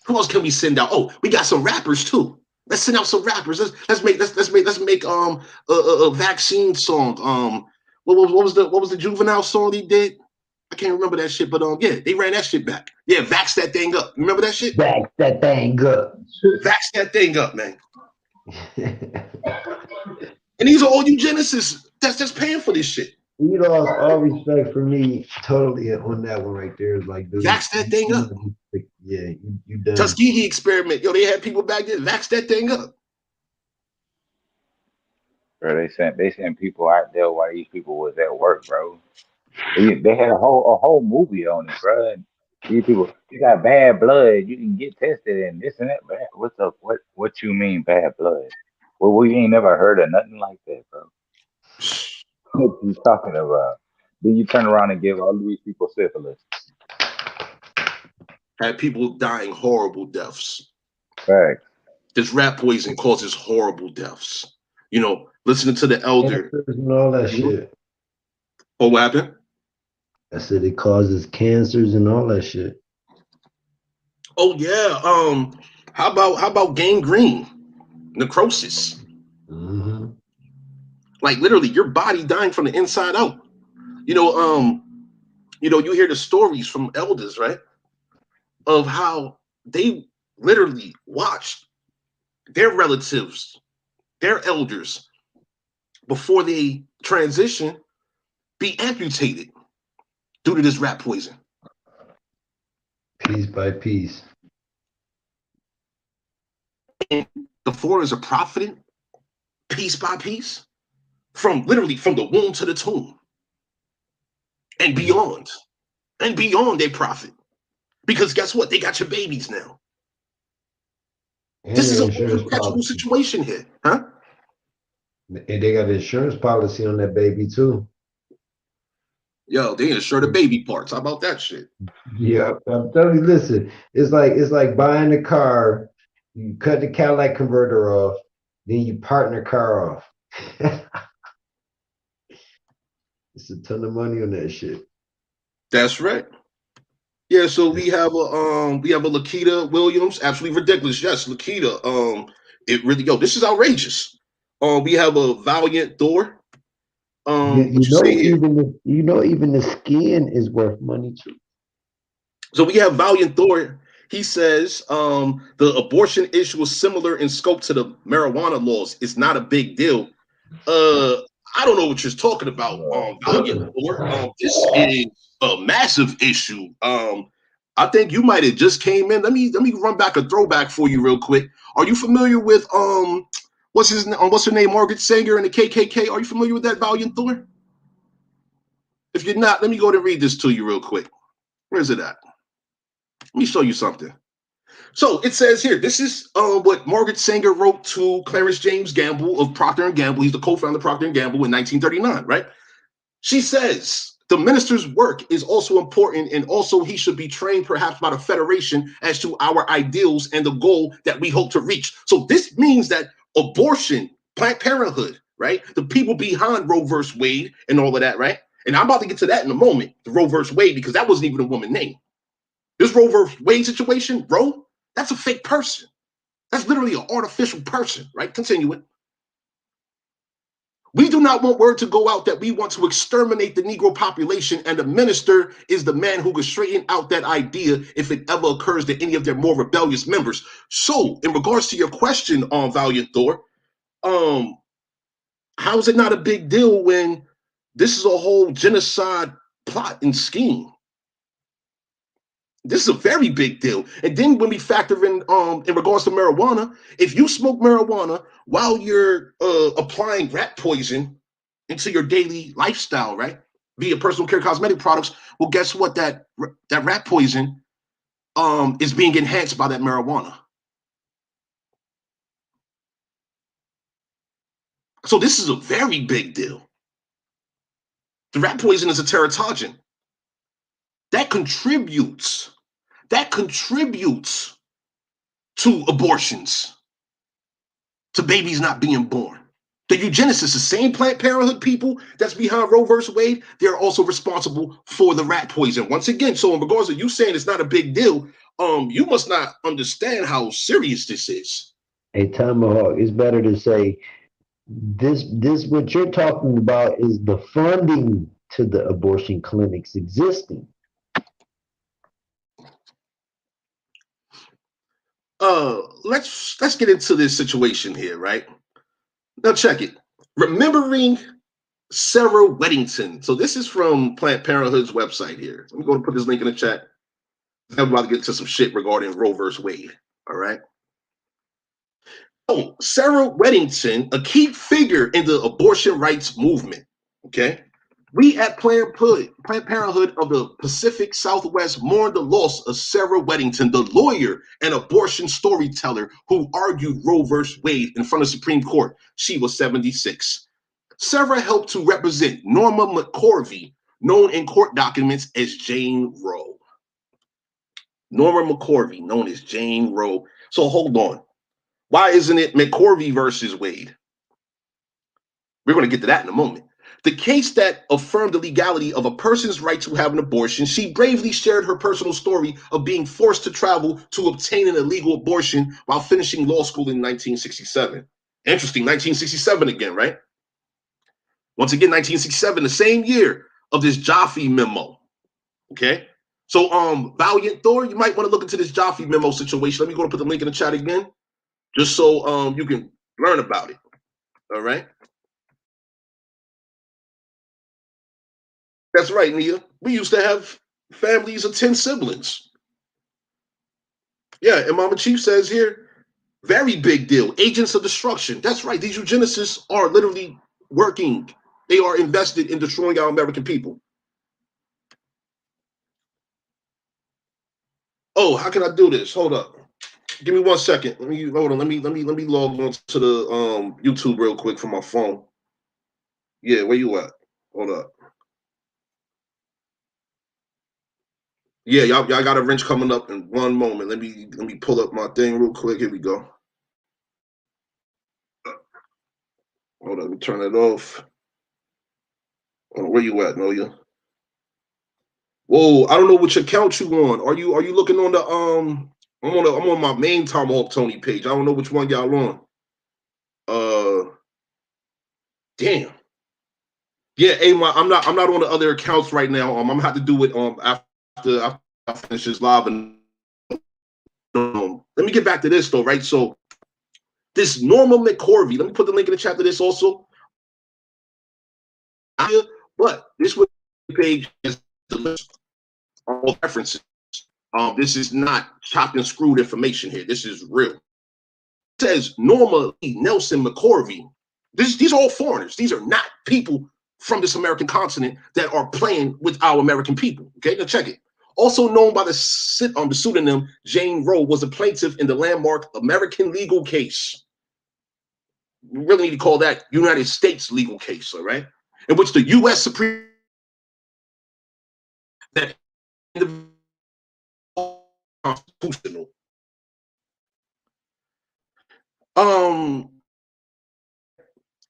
[SPEAKER 1] Who else can we send out? Oh, we got some rappers too. Let's send out some rappers. Let's make a vaccine song. What was the Juvenile song he did? I can't remember that shit, but yeah, they ran that shit back. Yeah, vax that thing up. Remember that shit?
[SPEAKER 7] Back that thing up.
[SPEAKER 1] Vax that thing up, man. And these are all eugenicists that's just paying for this shit.
[SPEAKER 7] You lost all respect for me totally on that one right there. It's like, dude,
[SPEAKER 1] Vax that thing up.
[SPEAKER 7] Yeah, you done.
[SPEAKER 1] Tuskegee Experiment. Yo, they had people back there. Vax that thing up.
[SPEAKER 9] Bro, they sent people out there while these people was at work, bro. They had a whole movie on it, bro. And these people, you got bad blood, you can get tested and this and that. But what's up? What you mean bad blood? Well, we ain't never heard of nothing like that, bro. What you talking about? Then you turn around and give all these people syphilis.
[SPEAKER 1] Had people dying horrible deaths.
[SPEAKER 9] Right.
[SPEAKER 1] This rat poison causes horrible deaths. You know, listening to the elder
[SPEAKER 7] and all that shit.
[SPEAKER 1] Oh, what happened?
[SPEAKER 7] I said it causes cancers and all that shit.
[SPEAKER 1] Oh yeah. How about gangrene, necrosis?
[SPEAKER 7] Mm-hmm.
[SPEAKER 1] Like literally, your body dying from the inside out. You know, you hear the stories from elders, right? Of how they literally watched their relatives, their elders, before they transition, be amputated due to this rat poison.
[SPEAKER 7] Piece by piece.
[SPEAKER 1] And the foreigners are profiting piece by piece from literally from the womb to the tomb and beyond. And beyond they profit. Because guess what? They got your babies now.
[SPEAKER 7] And
[SPEAKER 1] this is a perpetual
[SPEAKER 7] policy.
[SPEAKER 1] situation here, huh?
[SPEAKER 7] And they got an insurance policy on that baby too.
[SPEAKER 1] Yo, they insure the baby parts. How about that shit?
[SPEAKER 7] Yeah, I'm telling you, listen, it's like buying a car, you cut the Cadillac converter off, then you partner car off. It's a ton of money on that shit.
[SPEAKER 1] That's right. Yeah, so we have a Lakita Williams, absolutely ridiculous. Yes, Lakita. It really this is outrageous. We have a Valiant Thor.
[SPEAKER 7] Even the skin is worth money too.
[SPEAKER 1] So we have Valiant Thor. He says the abortion issue is similar in scope to the marijuana laws. It's not a big deal. I don't know what you're talking about, Valiant Thor. This is a massive issue. I think you might have just came in. Let me run back a throwback for you real quick. Are you familiar with what's her name, Margaret Sanger and the KKK? Are you familiar with that, Valiant Thor? If you're not, let me go to read this to you real quick. Where's it at? Let me show you something. So it says here, this is what Margaret Sanger wrote to Clarence James Gamble of Procter & Gamble. He's the co-founder of Procter & Gamble in 1939, right? She says, the minister's work is also important, and also he should be trained perhaps by the Federation as to our ideals and the goal that we hope to reach. So this means that abortion, Planned Parenthood, right? The people behind Roe versus Wade and all of that, right? And I'm about to get to that in a moment, the Roe versus Wade, because that wasn't even a woman name. This Roe versus Wade situation, Roe, that's a fake person. That's literally an artificial person, right? Continuing. We do not want word to go out that we want to exterminate the Negro population, and the minister is the man who will straighten out that idea if it ever occurs to any of their more rebellious members. So, in regards to your question on Valiant Thor, how is it not a big deal when this is a whole genocide plot and scheme? This is a very big deal. And then when we factor in regards to marijuana, if you smoke marijuana while you're applying rat poison into your daily lifestyle, right? Via personal care cosmetic products, well, guess what? That rat poison is being enhanced by that marijuana. So this is a very big deal. The rat poison is a teratogen. That contributes to abortions, to babies not being born. The eugenicists, the same Planned Parenthood people that's behind Roe versus Wade, they're also responsible for the rat poison. Once again, so in regards to you saying it's not a big deal, you must not understand how serious this is.
[SPEAKER 7] Hey, Tomahawk, it's better to say this what you're talking about is the funding to the abortion clinics existing.
[SPEAKER 1] Let's get into this situation here, right? Now check it. Remembering Sarah Weddington. So this is from Planned Parenthood's website here. Let me go and put this link in the chat. I'm about to get to some shit regarding Roe versus Wade. All right. Oh, Sarah Weddington, a key figure in the abortion rights movement. Okay. We at Planned Parenthood of the Pacific Southwest mourn the loss of Sarah Weddington, the lawyer and abortion storyteller who argued Roe versus Wade in front of the Supreme Court. She was 76. Sarah helped to represent Norma McCorvey, known in court documents as Jane Roe. Norma McCorvey, known as Jane Roe. So hold on. Why isn't it McCorvey versus Wade? We're going to get to that in a moment. The case that affirmed the legality of a person's right to have an abortion, she bravely shared her personal story of being forced to travel to obtain an illegal abortion while finishing law school in 1967. Interesting, 1967 again, right? Once again, 1967, the same year of this Jaffe memo. Okay? So, Valiant Thor, you might want to look into this Jaffe memo situation. Let me go and put the link in the chat again, just so you can learn about it. All right? That's right, Nia. We used to have families of 10 siblings. Yeah, and Mama Chief says here, very big deal. Agents of destruction. That's right. These eugenicists are literally working. They are invested in destroying our American people. Oh, how can I do this? Hold up. Give me 1 second. Let me log on to the YouTube real quick from my phone. Yeah, where you at? Hold up. Yeah, y'all got a wrench coming up in 1 moment. Let me pull up my thing real quick. Here we go. Hold on, let me turn it off. Where you at, Noya? Whoa, I don't know which account you on. Are you looking on the I'm on my main Tomahawk Tony page. I don't know which one y'all on. Damn. Yeah, I'm not on the other accounts right now. I'm gonna have to do it after I finish this live. And let me get back to this though, right? So this Norma McCorvey, let me put the link in the chat to this also. But this page is the list all references. This is not chopped and screwed information here. This is real. It says Norma Nelson McCorvey. These are all foreigners. These are not people from this American continent that are playing with our American people. Okay, now check it. Also known by the pseudonym Jane Roe, was a plaintiff in the landmark American legal case. We really need to call that United States legal case, all right? In which the U.S. Supreme that constitutional.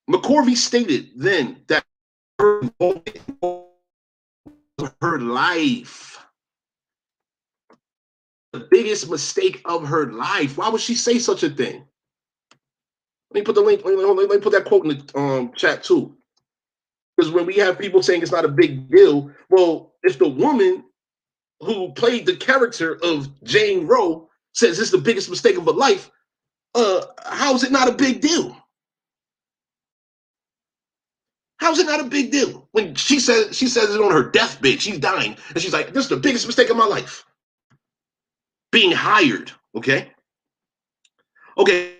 [SPEAKER 1] McCorvey stated then that her life, the biggest mistake of her life. Why would she say such a thing? Let me put the link. Let me put that quote in the chat too. Because when we have people saying it's not a big deal, well, if the woman who played the character of Jane Roe says it's the biggest mistake of her life, how is it not a big deal? How is it not a big deal? When she says it on her deathbed, she's dying, and she's like, this is the biggest mistake of my life. Being hired, okay? Okay.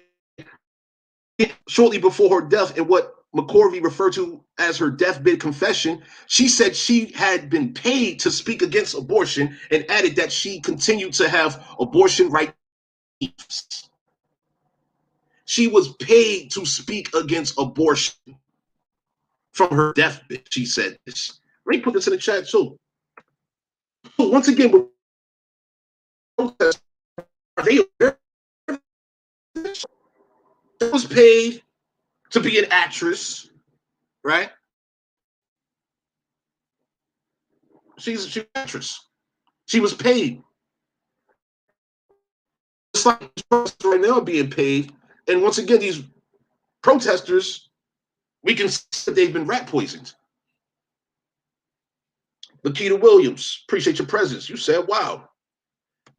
[SPEAKER 1] Shortly before her death, in what McCorvey referred to as her deathbed confession, she said she had been paid to speak against abortion and added that she continued to have abortion rights. She was paid to speak against abortion from her deathbed. She said this. Let me put this in the chat too. So once again, they was paid to be an actress, right? She's an actress. She was paid. It's like right now being paid. And once again, these protesters, we can see that they've been rat poisoned. Lakita Williams, appreciate your presence. You said, wow.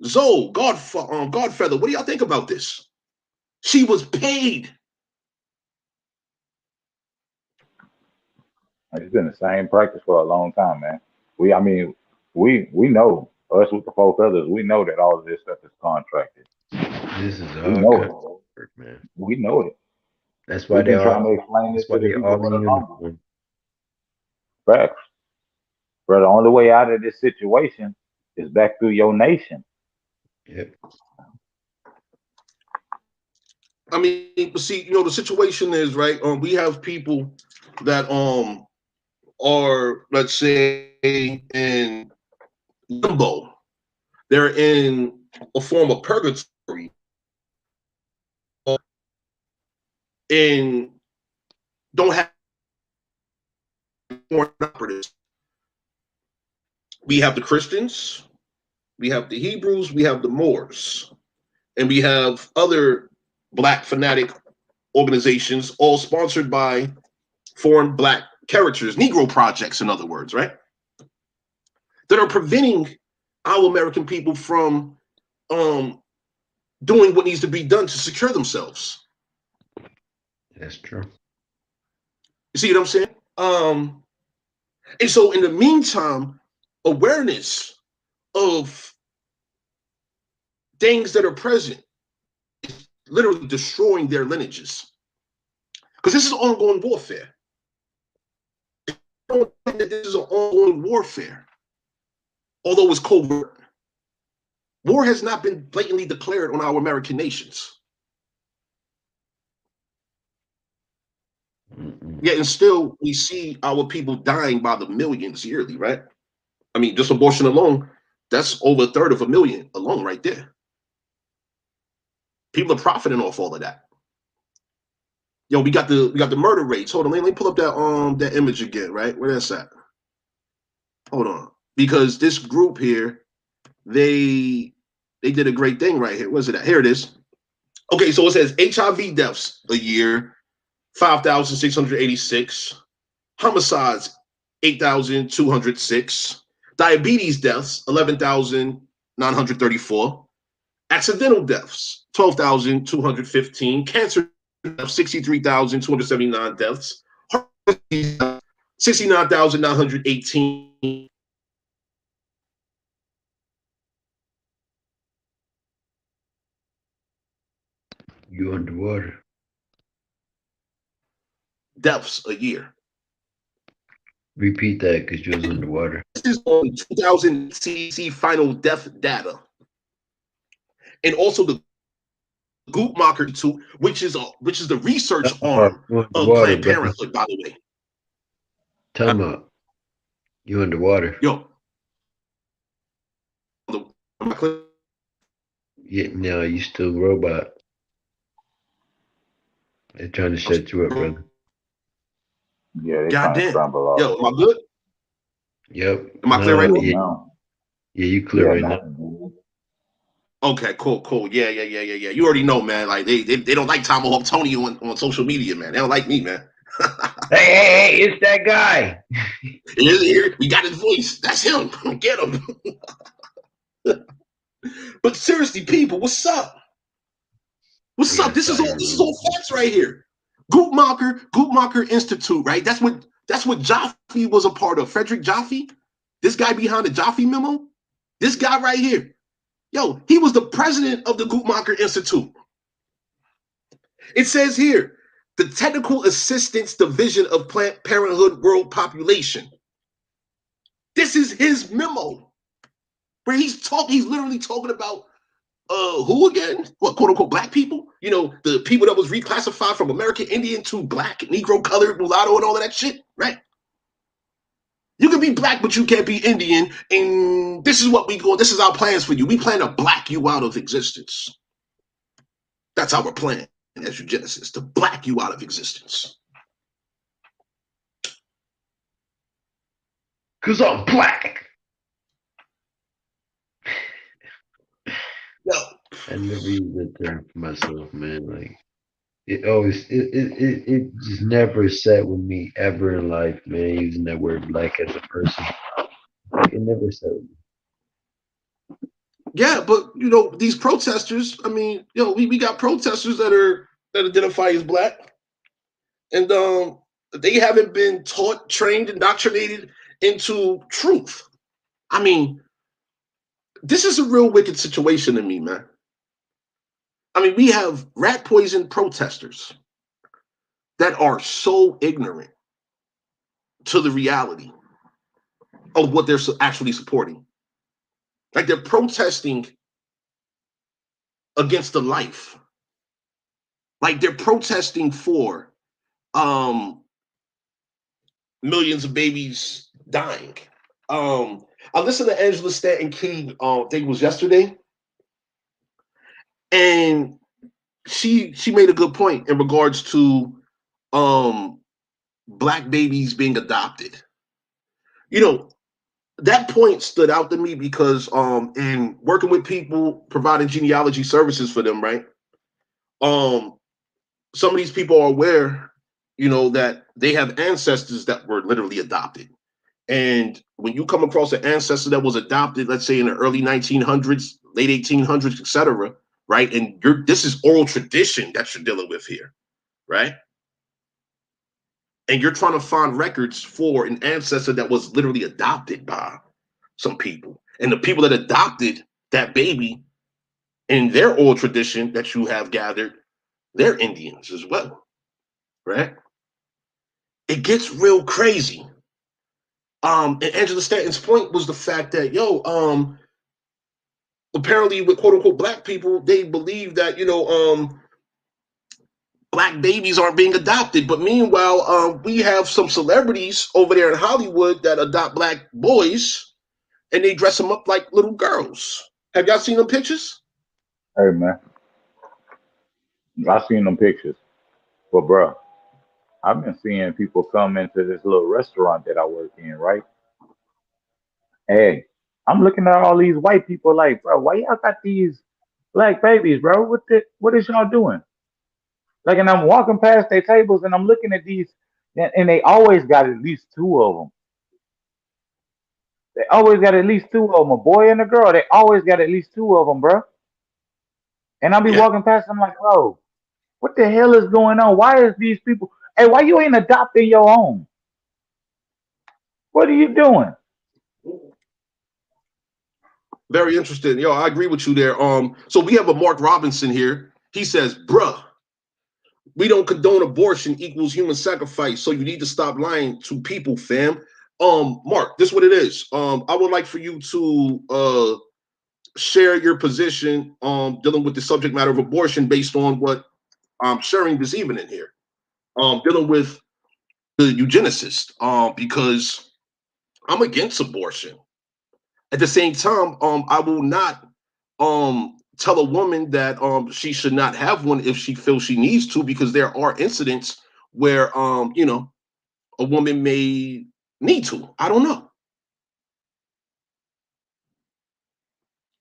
[SPEAKER 1] Zoe, Godfeather, what do y'all think about this? She was paid.
[SPEAKER 9] It's been the same practice for a long time, man. I mean, we know us with the four feathers. We know that all of this stuff is contracted.
[SPEAKER 7] This is
[SPEAKER 9] We
[SPEAKER 7] all
[SPEAKER 9] know
[SPEAKER 7] contract, man.
[SPEAKER 9] it. We know it.
[SPEAKER 7] That's why
[SPEAKER 9] We've
[SPEAKER 7] they
[SPEAKER 9] been trying
[SPEAKER 7] all.
[SPEAKER 9] to explain
[SPEAKER 7] That's
[SPEAKER 9] this
[SPEAKER 7] why
[SPEAKER 9] to the
[SPEAKER 7] they
[SPEAKER 9] people
[SPEAKER 7] all
[SPEAKER 9] for
[SPEAKER 7] in
[SPEAKER 9] the longest.
[SPEAKER 7] uniform.
[SPEAKER 9] Facts. Bro, the only way out of this situation is back through your nation.
[SPEAKER 7] Yep.
[SPEAKER 1] I mean, see, the situation is right. We have people that are, let's say, in limbo. They're in a form of purgatory, and don't have foreign operatives. We have the Christians, we have the Hebrews, we have the Moors, and we have other black fanatic organizations, all sponsored by foreign black characters, Negro projects, in other words, right? That are preventing our American people from doing what needs to be done to secure themselves.
[SPEAKER 7] That's true.
[SPEAKER 1] You see what I'm saying? And so in the meantime, awareness of things that are present is literally destroying their lineages. Because this is ongoing warfare. This is an ongoing warfare, although it's covert. War has not been blatantly declared on our American nations. Yet and still we see our people dying by the millions yearly, right? I mean, just abortion alone, that's over a third of a million alone right there. People are profiting off all of that. Yo, we got the murder rates. Hold on, let me pull up that image again, right? Where that's at? Hold on. Because this group here, they did a great thing right here. Where's it at? Here it is. Okay, so it says HIV deaths a year, 5,686. Homicides, 8,206. Diabetes deaths, 11,934. Accidental deaths, 12,215. Cancer deaths, 63,279 deaths. Heart disease, 69,918.
[SPEAKER 7] You underwater.
[SPEAKER 1] Deaths a year.
[SPEAKER 7] Repeat that because you was underwater.
[SPEAKER 1] This is on 2000 CDC final death data. And also the Guttmacher Institute, which is the research arm
[SPEAKER 7] You
[SPEAKER 1] of
[SPEAKER 7] underwater,
[SPEAKER 1] Planned
[SPEAKER 7] brother.
[SPEAKER 1] Parenthood, by the way.
[SPEAKER 7] Time out. You underwater.
[SPEAKER 1] Yo.
[SPEAKER 7] Yeah, no, you still robot. They're trying to shut you up, brother.
[SPEAKER 9] Yeah, they
[SPEAKER 1] God
[SPEAKER 9] trying to
[SPEAKER 1] damn.
[SPEAKER 9] scramble all
[SPEAKER 1] Yo,
[SPEAKER 9] of
[SPEAKER 1] am I
[SPEAKER 9] it.
[SPEAKER 1] good?
[SPEAKER 7] Yep.
[SPEAKER 1] Am I clear right now?
[SPEAKER 7] Yeah, you clear right now.
[SPEAKER 1] Okay, cool. Yeah. You already know, man. Like they don't like Tomahawk Tony on social media, man. They don't like me, man.
[SPEAKER 7] Hey, it's that guy.
[SPEAKER 1] Here, we got his voice. That's him. Get him. But seriously, people, what's up? What's up? This is all facts right here. Guttmacher Institute, right? That's what Jaffe was a part of. Frederick Jaffe, this guy behind the Jaffe memo, this guy right here. Yo, he was the president of the Guttmacher Institute. It says here, the Technical Assistance Division of Planned Parenthood World Population. This is his memo, where he's literally talking about who again? What, quote unquote black people? The people that was reclassified from American Indian to black, Negro, colored, mulatto, and all of that shit, right? You can be black, but you can't be Indian, and this is our plans for you. We plan to black you out of existence. That's our plan as eugenicists, to black you out of existence.
[SPEAKER 7] Because I'm black.
[SPEAKER 1] Yo.
[SPEAKER 7] I never used that term for myself, man. Like it just never sat with me ever in life, man, using that word black as a person. never sold you.
[SPEAKER 1] Yeah, but these protesters. I mean, we got protesters that identify as black, and they haven't been taught, trained, indoctrinated into truth. I mean, this is a real wicked situation to me, man. I mean, we have rat poison protesters that are so ignorant to the reality of what they're actually supporting. Like they're protesting against the life. Like they're protesting for millions of babies dying. I listened to Angela Stanton King, I think it was yesterday, and she made a good point in regards to black babies being adopted. That point stood out to me because in working with people providing genealogy services for them, right? Some of these people are aware, that they have ancestors that were literally adopted. And when you come across an ancestor that was adopted, let's say in the early 1900s, late 1800s, etc., right? And this is oral tradition that you're dealing with here, right? And you're trying to find records for an ancestor that was literally adopted by some people. And the people that adopted that baby in their oral tradition that you have gathered, they're Indians as well, right? It gets real crazy. And Angela Stanton's point was the fact that, apparently with quote unquote black people, they believe that, black babies aren't being adopted. But meanwhile, we have some celebrities over there in Hollywood that adopt black boys and they dress them up like little girls. Have y'all seen them pictures?
[SPEAKER 9] Hey man, I seen them pictures, but bro, I've been seeing people come into this little restaurant that I work in, right? Hey, I'm looking at all these white people like, bro, why y'all got these black babies, bro? What is y'all doing? Like, and I'm walking past their tables and I'm looking at these, and they always got at least two of them. They always got at least two of them, a boy and a girl. They always got at least two of them, bro. And I'll be
[SPEAKER 1] Yeah.
[SPEAKER 9] walking past, I'm like, bro, what the hell is going on? Why is these people? Hey, why you ain't adopting your own? What are you doing?
[SPEAKER 1] Very interesting. I agree with you there. So we have a Mark Robinson here. He says, bruh, we don't condone abortion equals human sacrifice. So you need to stop lying to people, fam. Mark, this is what it is. I would like for you to share your position dealing with the subject matter of abortion based on what I'm sharing this evening here. Dealing with the eugenicist, because I'm against abortion. At the same time, I will not tell a woman that she should not have one if she feels she needs to, because there are incidents where a woman may need to. I don't know.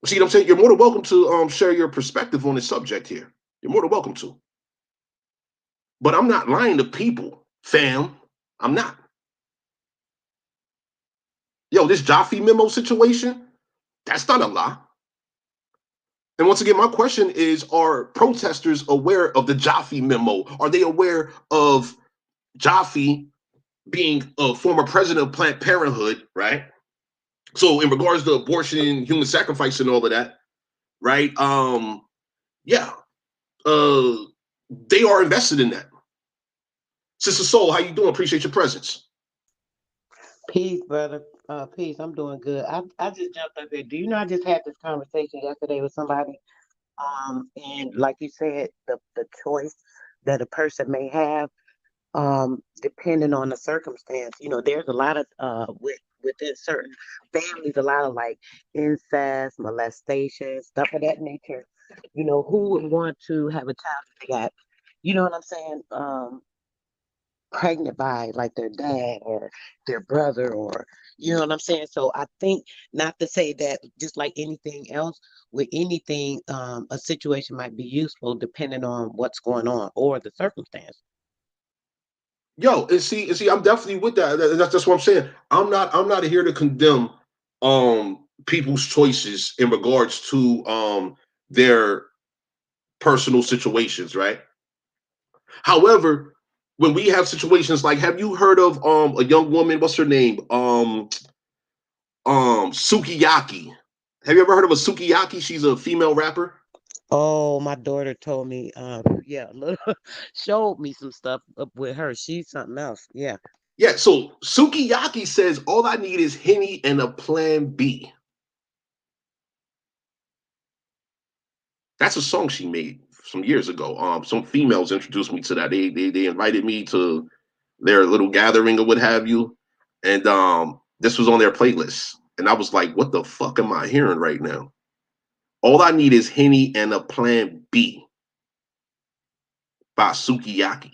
[SPEAKER 1] See what I'm saying? You're more than welcome to share your perspective on this subject here. You're more than welcome to. But I'm not lying to people, fam. I'm not. This Jaffe memo situation, that's not a lie. And once again, my question is, are protesters aware of the Jaffe memo? Are they aware of Jaffe being a former president of Planned Parenthood, right? So in regards to abortion, human sacrifice, and all of that, right? Yeah, they are invested in that. Sister Soul, how you doing? Appreciate your presence.
[SPEAKER 10] Peace, brother. Peace. I'm doing good. I just jumped up here. Do you know I just had this conversation yesterday with somebody? And like you said, the choice that a person may have, depending on the circumstance. There's a lot of within certain families, a lot of like incest, molestation, stuff of that nature. Who would want to have a child that they got, you know what I'm saying? Pregnant by like their dad or their brother, or you know what I'm saying. So I think, not to say that, just like anything else, with anything, a situation might be useful depending on what's going on or the circumstance.
[SPEAKER 1] And see, I'm definitely with that. That's what I'm saying. I'm not here to condemn people's choices in regards to their personal situations, right? However, when we have situations like, have you heard of a young woman, what's her name? Sukiyaki. Have you ever heard of a Sukiyaki? She's a female rapper.
[SPEAKER 10] Oh, my daughter told me, yeah, showed me some stuff up with her. She's something else. Yeah.
[SPEAKER 1] Yeah, so Sukiyaki says all I need is Henny and a plan B. That's a song she made some years ago. Some females introduced me to that. They invited me to their little gathering or what have you, and this was on their playlist, and I was like, "What the fuck am I hearing right now?" All I need is Henny and a plan B by Sukiyaki.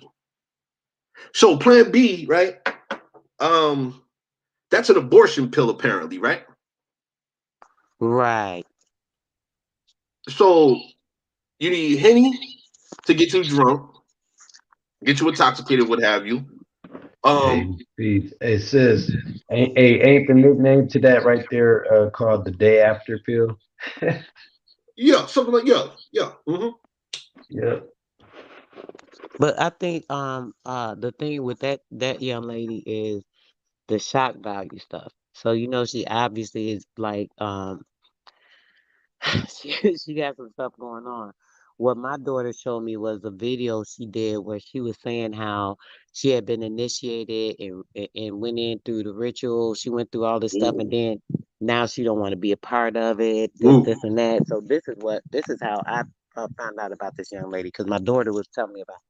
[SPEAKER 1] So plan B, right? Um, that's an abortion pill, apparently, right?
[SPEAKER 10] Right.
[SPEAKER 1] So you need Henny to get you drunk, get you intoxicated, what have you.
[SPEAKER 7] Hey, peace. It says, ain't the nickname to that right there called the day after pill?
[SPEAKER 1] Yeah, something like yeah.
[SPEAKER 7] Yeah.
[SPEAKER 10] But I think the thing with that young lady is the shock value stuff. So she obviously is like she got some stuff going on. What my daughter showed me was a video she did where she was saying how she had been initiated and went in through the ritual. She went through all this stuff, and then now she don't want to be a part of it. This and that. So this is how I found out about this young lady because my daughter was telling me about.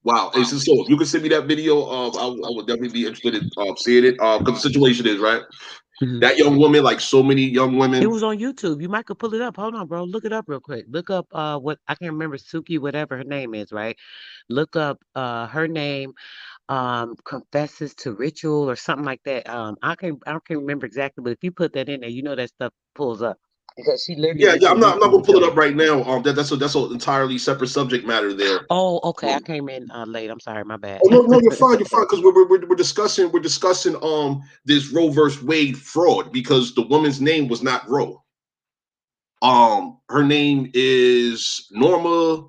[SPEAKER 1] Wow. Hey, so if you can send me that video, I would definitely be interested in seeing it. Because the situation is right. That young woman, like so many young women.
[SPEAKER 10] It was on YouTube. You might could pull it up. Hold on, bro. Look it up real quick. Look up what I can't remember Suki, whatever her name is, right? Look up her name, confesses to ritual or something like that. I can't remember exactly, but if you put that in there, that stuff pulls up. Because she literally
[SPEAKER 1] Yeah,
[SPEAKER 10] went to
[SPEAKER 1] I'm not
[SPEAKER 10] YouTube
[SPEAKER 1] gonna
[SPEAKER 10] and
[SPEAKER 1] pull it
[SPEAKER 10] showed
[SPEAKER 1] up
[SPEAKER 10] me.
[SPEAKER 1] right now. That's an entirely separate subject matter there.
[SPEAKER 10] Oh, okay. I came in late. I'm sorry, my bad.
[SPEAKER 1] Oh no, you're fine, because we're discussing this Roe versus Wade fraud because the woman's name was not Roe. Her name is Norma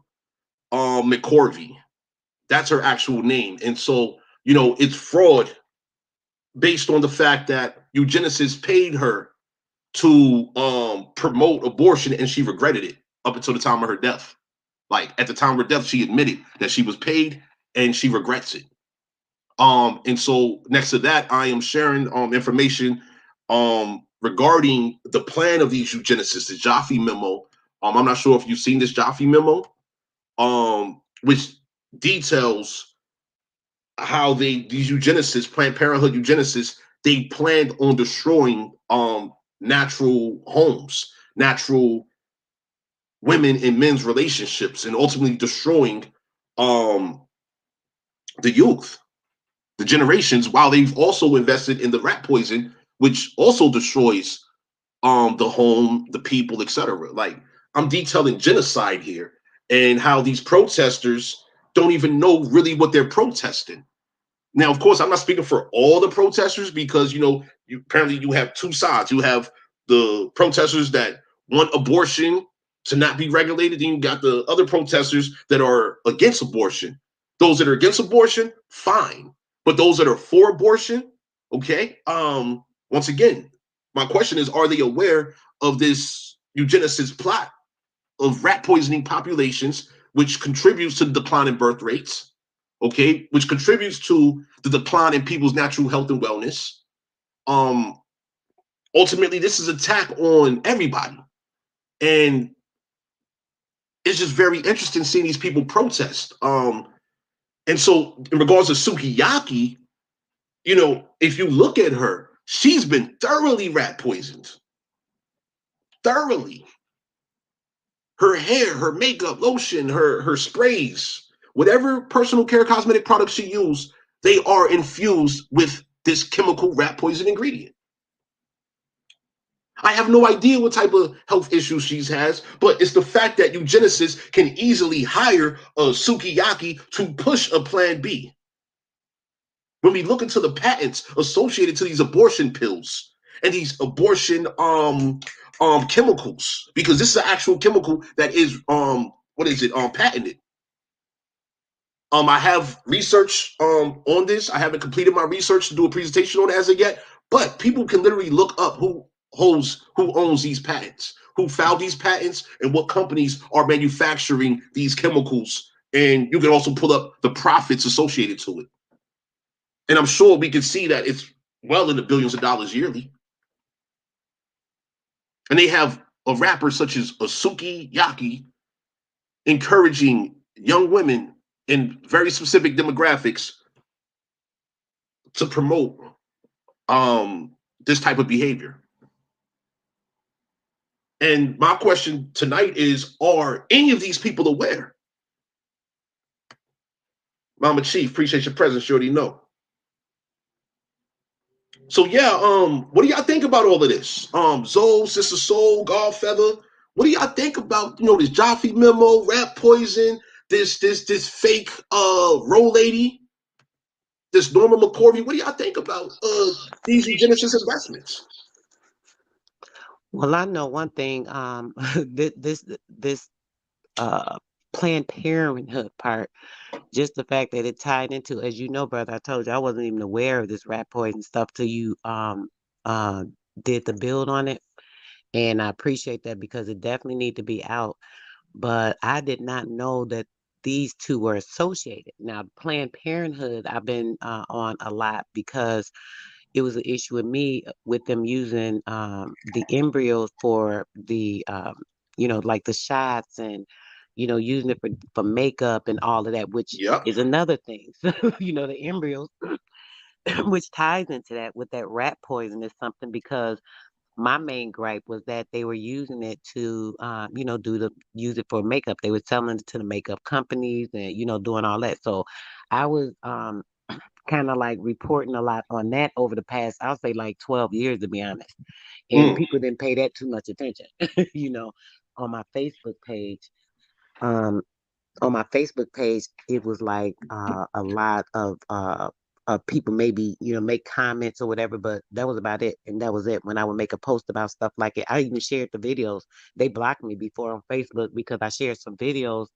[SPEAKER 1] McCorvey. That's her actual name, and so it's fraud based on the fact that eugenicists paid her to promote abortion, and she regretted it up until the time of her death. Like at the time of her death, she admitted that she was paid and she regrets it. And so next to that, I am sharing information regarding the plan of these eugenicists, the Jaffe memo. I'm not sure if you've seen this Jaffe memo, which details how these eugenicists, Planned Parenthood eugenicists, they planned on destroying natural homes, natural women and men's relationships, and ultimately destroying um the youth, the generations, while they've also invested in the rat poison, which also destroys the home, the people, etc. Like I'm detailing genocide here and how these protesters don't even know really what they're protesting. Now, of course, I'm not speaking for all the protesters because apparently you have two sides. You have the protesters that want abortion to not be regulated, then you got the other protesters that are against abortion. Those that are against abortion, fine, but those that are for abortion, okay. Once again, my question is: are they aware of this eugenicist plot of rat poisoning populations, which contributes to the decline in birth rates? Okay, which contributes to the decline in people's natural health and wellness. Um, Ultimately, this is an attack on everybody, and it's just very interesting seeing these people protest. And so, in regards to Sukiyaki, if you look at her, she's been thoroughly rat poisoned, thoroughly. Her hair, her makeup, lotion, her sprays, whatever personal care cosmetic products she used, they are infused with this chemical rat poison ingredient. I have no idea what type of health issues she has, but it's the fact that eugenicists can easily hire a Sukiyaki to push a plan B. when we look into the patents associated to these abortion pills and these abortion chemicals, because this is an actual chemical that is patented. I have research on this. I haven't completed my research to do a presentation on it as of yet, but people can literally look up who owns these patents, who filed these patents, and what companies are manufacturing these chemicals. And you can also pull up the profits associated to it. And I'm sure we can see that it's well in the billions of dollars yearly. And they have a rapper such as Asuki Yaki encouraging young women in very specific demographics to promote this type of behavior. And my question tonight is, are any of these people aware? Mama Chief, appreciate your presence. You already know. So yeah, what do y'all think about all of this? Zoe, Sister Soul, Godfeather, what do y'all think about, this Jaffe memo, rat poison, this fake roll lady, this Norma McCorvey? What do y'all think about these eugenicist investments?
[SPEAKER 10] Well, I know one thing. This Planned Parenthood part, just the fact that it tied into, as you know, brother, I told you I wasn't even aware of this rat poison stuff till you did the build on it, and I appreciate that because it definitely need to be out. But I did not know that these two were associated. Now, Planned Parenthood, I've been on a lot because it was an issue with me with them using the embryos for the like the shots and using it for makeup and all of that, which is another thing. So the embryos, which ties into that with that rat poison is something, because my main gripe was that they were using it to use it for makeup. They were selling it to the makeup companies and doing all that. So I was kind of like reporting a lot on that over the past, I'll say like 12 years, to be honest. And people didn't pay that too much attention, on my Facebook page. On my Facebook page, it was like a lot of people maybe, make comments or whatever, but that was about it. And that was it. When I would make a post about stuff like it, I even shared the videos. They blocked me before on Facebook because I shared some videos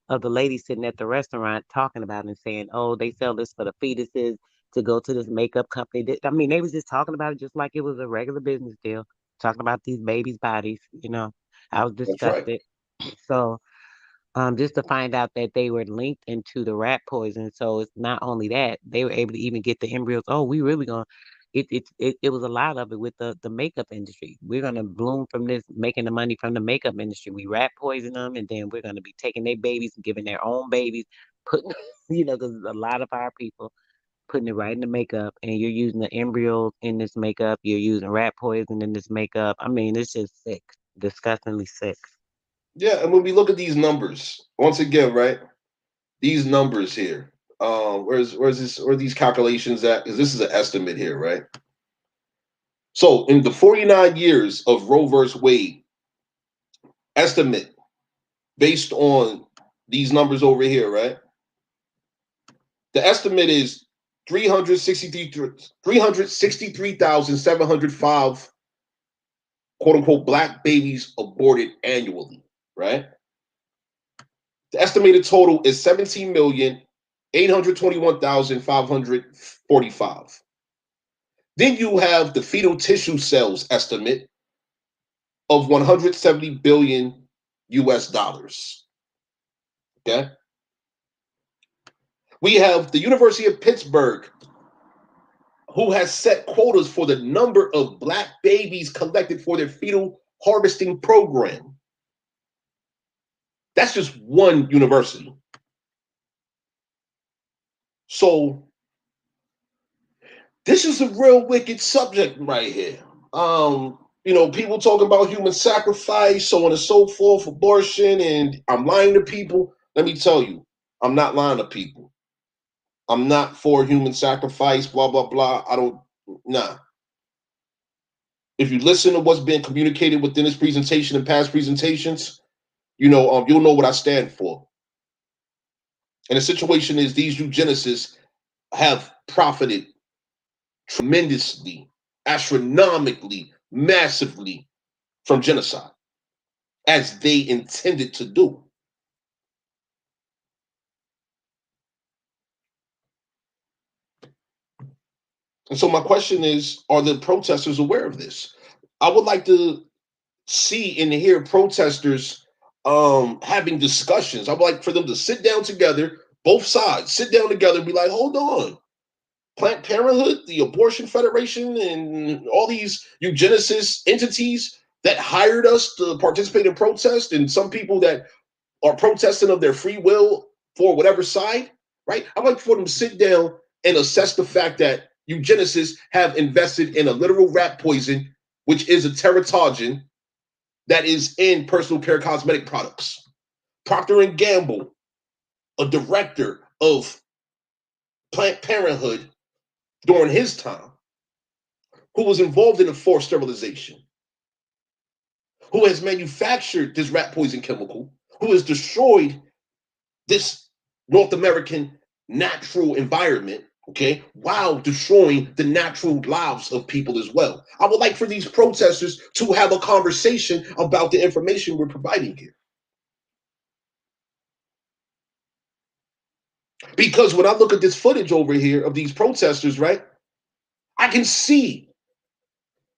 [SPEAKER 10] of the lady sitting at the restaurant talking about it and saying, oh, they sell this for the fetuses to go to this makeup company. I mean, they was just talking about it just like it was a regular business deal, talking about these babies' bodies, I was disgusted. So just to find out that they were linked into the rat poison. So it's not only that, they were able to even get the embryos. Oh, we really gonna it was a lot of it with the makeup industry. We're gonna bloom from this, making the money from the makeup industry. We rat poison them, and then we're gonna be taking their babies and giving their own babies, putting because a lot of our people putting it right in the makeup, and you're using the embryos in this makeup, you're using rat poison in this makeup. I mean, it's just sick, disgustingly sick.
[SPEAKER 1] Yeah, and when we look at these numbers, once again, right? These numbers here, where's this, where are these calculations at? Because this is an estimate here, right? So in the 49 years of Roe versus Wade, estimate based on these numbers over here, right? The estimate is 363,705 quote unquote black babies aborted annually, right? The estimated total is 17,821,545. Then you have the fetal tissue cells estimate of 170 billion US dollars. Okay. We have the University of Pittsburgh, who has set quotas for the number of black babies collected for their fetal harvesting program. That's just one university. So this is a real wicked subject right here. People talking about human sacrifice, so on and so forth, abortion, and I'm lying to people. Let me tell you, I'm not lying to people. I'm not for human sacrifice, blah, blah, blah. Nah. If you listen to what's been communicated within this presentation and past presentations, you'll know what I stand for. And the situation is these eugenicists have profited tremendously, astronomically, massively from genocide, as they intended to do. And so my question is, are the protesters aware of this? I would like to see and hear protesters having discussions. I would like for them to sit down together, both sides, sit down together and be like, hold on. Planned Parenthood, the Abortion Federation, and all these eugenicist entities that hired us to participate in protest, and some people that are protesting of their free will for whatever side, right? I'd like for them to sit down and assess the fact that eugenicists have invested in a literal rat poison, which is a teratogen that is in personal care cosmetic products. Procter and Gamble, a director of Planned Parenthood during his time, who was involved in a forced sterilization, who has manufactured this rat poison chemical, who has destroyed this North American natural environment, okay, while destroying the natural lives of people as well. I would like for these protesters to have a conversation about the information we're providing here. Because when I look at this footage over here of these protesters, right, I can see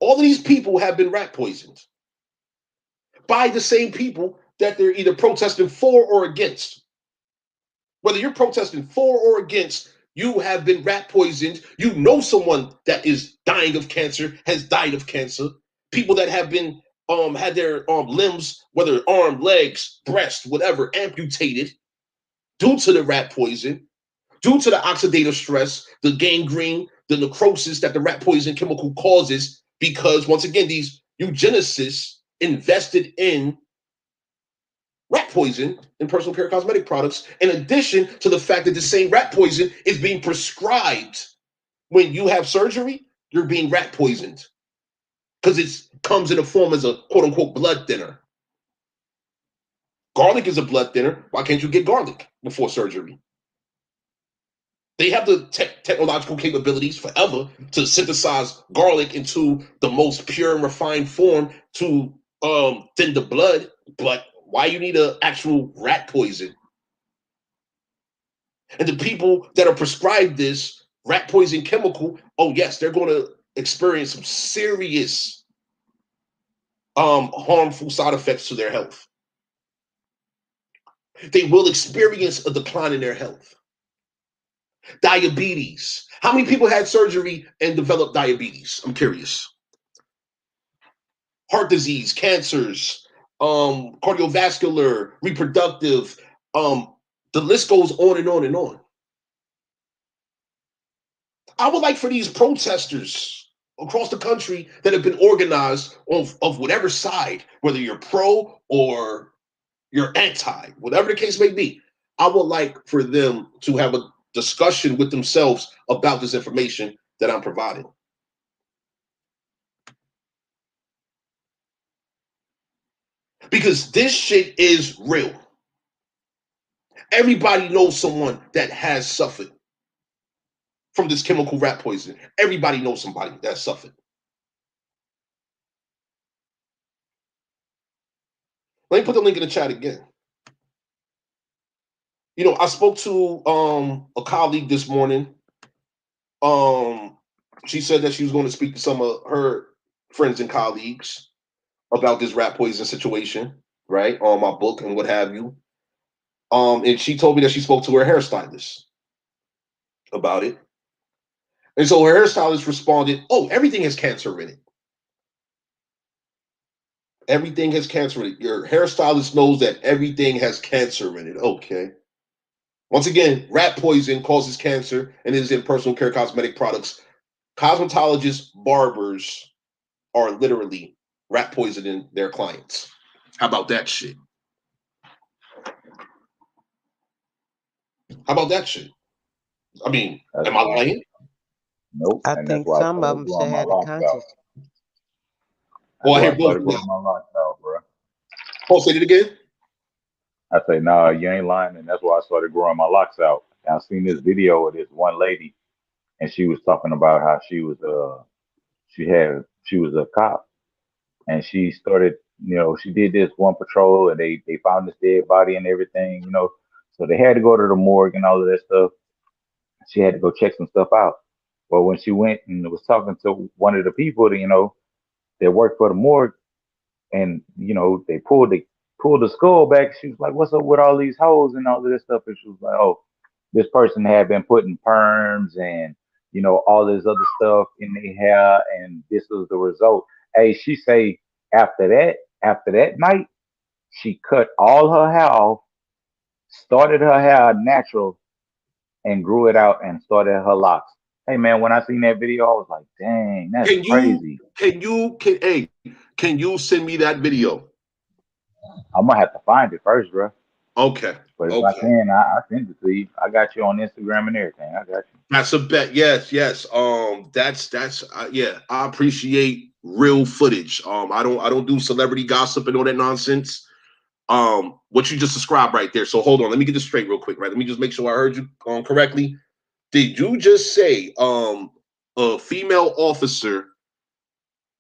[SPEAKER 1] all of these people have been rat poisoned by the same people that they're either protesting for or against. Whether you're protesting for or against, you have been rat poisoned. You know someone that is dying of cancer, has died of cancer. People that have been had their limbs, whether arm, legs, breast, whatever, amputated due to the rat poison, due to the oxidative stress, the gangrene, the necrosis that the rat poison chemical causes, because once again, these eugenicists invested in rat poison in personal care cosmetic products, in addition to the fact that the same rat poison is being prescribed when you have surgery. You're being rat poisoned because it comes in a form as a quote unquote blood thinner. Garlic is a blood thinner. Why can't you get garlic before surgery? They have the technological capabilities forever to synthesize garlic into the most pure and refined form to thin the blood, but why you need an actual rat poison? And the people that are prescribed this rat poison chemical, oh yes, they're going to experience some serious harmful side effects to their health. They will experience a decline in their health. Diabetes. How many people had surgery and developed diabetes? I'm curious. Heart disease, cancers, cardiovascular, reproductive, the list goes on and on and on. I would like for these protesters across the country that have been organized of whatever side, whether you're pro or you're anti, whatever the case may be, I would like for them to have a discussion with themselves about this information that I'm providing. Because this shit is real. Everybody knows someone that has suffered from this chemical rat poison. Everybody knows somebody that suffered. Let me put the link in the chat again. You know, I spoke to a colleague this morning. She said that she was going to speak to some of her friends and colleagues about this rat poison situation, right? On my book and what have you. And she told me that she spoke to her hairstylist about it. And so her hairstylist responded, oh, everything has cancer in it. Everything has cancer in it. Your hairstylist knows that everything has cancer in it. Okay. Once again, rat poison causes cancer and is in personal care cosmetic products. Cosmetologists, barbers are literally rat poisoning their clients. How about that shit? How about that shit? I mean, am I lying?
[SPEAKER 9] Nope.
[SPEAKER 10] I
[SPEAKER 9] And that's
[SPEAKER 10] think
[SPEAKER 9] why I
[SPEAKER 10] some of
[SPEAKER 9] started
[SPEAKER 10] them
[SPEAKER 9] growing
[SPEAKER 10] should
[SPEAKER 9] my
[SPEAKER 10] have the
[SPEAKER 9] locks out.
[SPEAKER 10] conscience.
[SPEAKER 1] Well, I
[SPEAKER 9] That's why
[SPEAKER 1] hear
[SPEAKER 9] I started
[SPEAKER 1] both.
[SPEAKER 9] growing my locks out, bro.
[SPEAKER 1] Paul, say it again.
[SPEAKER 9] I say, nah, you ain't lying, and that's why I started growing my locks out. And I seen this video of this one lady. and she was talking about how she was a cop, and she started, she did this one patrol, and they found this dead body and everything, so they had to go to the morgue and all of that stuff. She had to go check some stuff out. But when she went and was talking to one of the people, that worked for the morgue, and they pulled the skull back. She was like, "What's up with all these holes and all of this stuff?" And she was like, "Oh, this person had been putting perms and all this other stuff in their hair, and this was the result." Hey, she say after that night, she cut all her hair off, started her hair natural, and grew it out and started her locks. Hey man, when I seen that video, I was like, "Dang, that's
[SPEAKER 1] Can you
[SPEAKER 9] crazy."
[SPEAKER 1] can you send me that video?
[SPEAKER 9] I'm gonna have to find it first, bro.
[SPEAKER 1] Okay.
[SPEAKER 9] But if I
[SPEAKER 1] Okay.
[SPEAKER 9] can, I send it to you. I got you on Instagram and everything. I got you.
[SPEAKER 1] That's a bet. Yes, yes. That's yeah. I appreciate real footage. I don't do celebrity gossip and all that nonsense. What you just described right there. So hold on, let me get this straight real quick. Right, let me just make sure I heard you correctly. Did you just say a female officer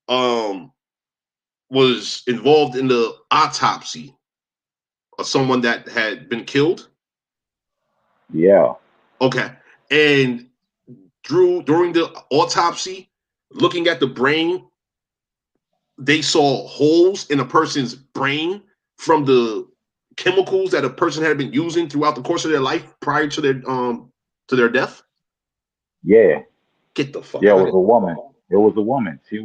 [SPEAKER 1] um was involved in the autopsy of someone that had been killed?
[SPEAKER 9] Yeah,
[SPEAKER 1] Okay, and Drew during the autopsy, looking at the brain, they saw holes in a person's brain from the chemicals that a person had been using throughout the course of their life prior to their death.
[SPEAKER 9] yeah,
[SPEAKER 1] Get the fuck
[SPEAKER 9] yeah. It
[SPEAKER 1] out of
[SPEAKER 9] was
[SPEAKER 1] here.
[SPEAKER 9] a woman. It was a woman. She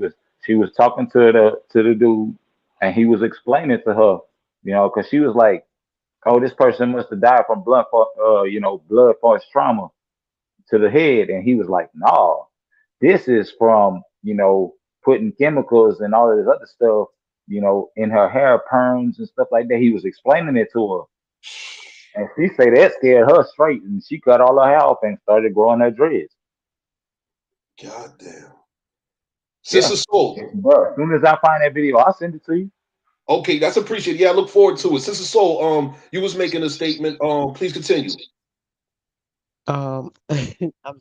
[SPEAKER 9] was talking to the dude, and he was explaining to her, because she was like, "Oh, this person must have died from blood force trauma to the head," and he was like, "No, this is from putting chemicals and all of this other stuff, in her hair, perms and stuff like that." He was explaining it to her. And she say that scared her straight, and she cut all her hair off and started growing her dreads.
[SPEAKER 1] God damn.
[SPEAKER 9] Yeah,
[SPEAKER 1] Sister Soul.
[SPEAKER 9] bro. As soon as I find that video, I'll send it to you.
[SPEAKER 1] Okay, that's appreciated. Yeah, I look forward to it. Sister Soul, you was making a statement. Please continue.
[SPEAKER 10] I'm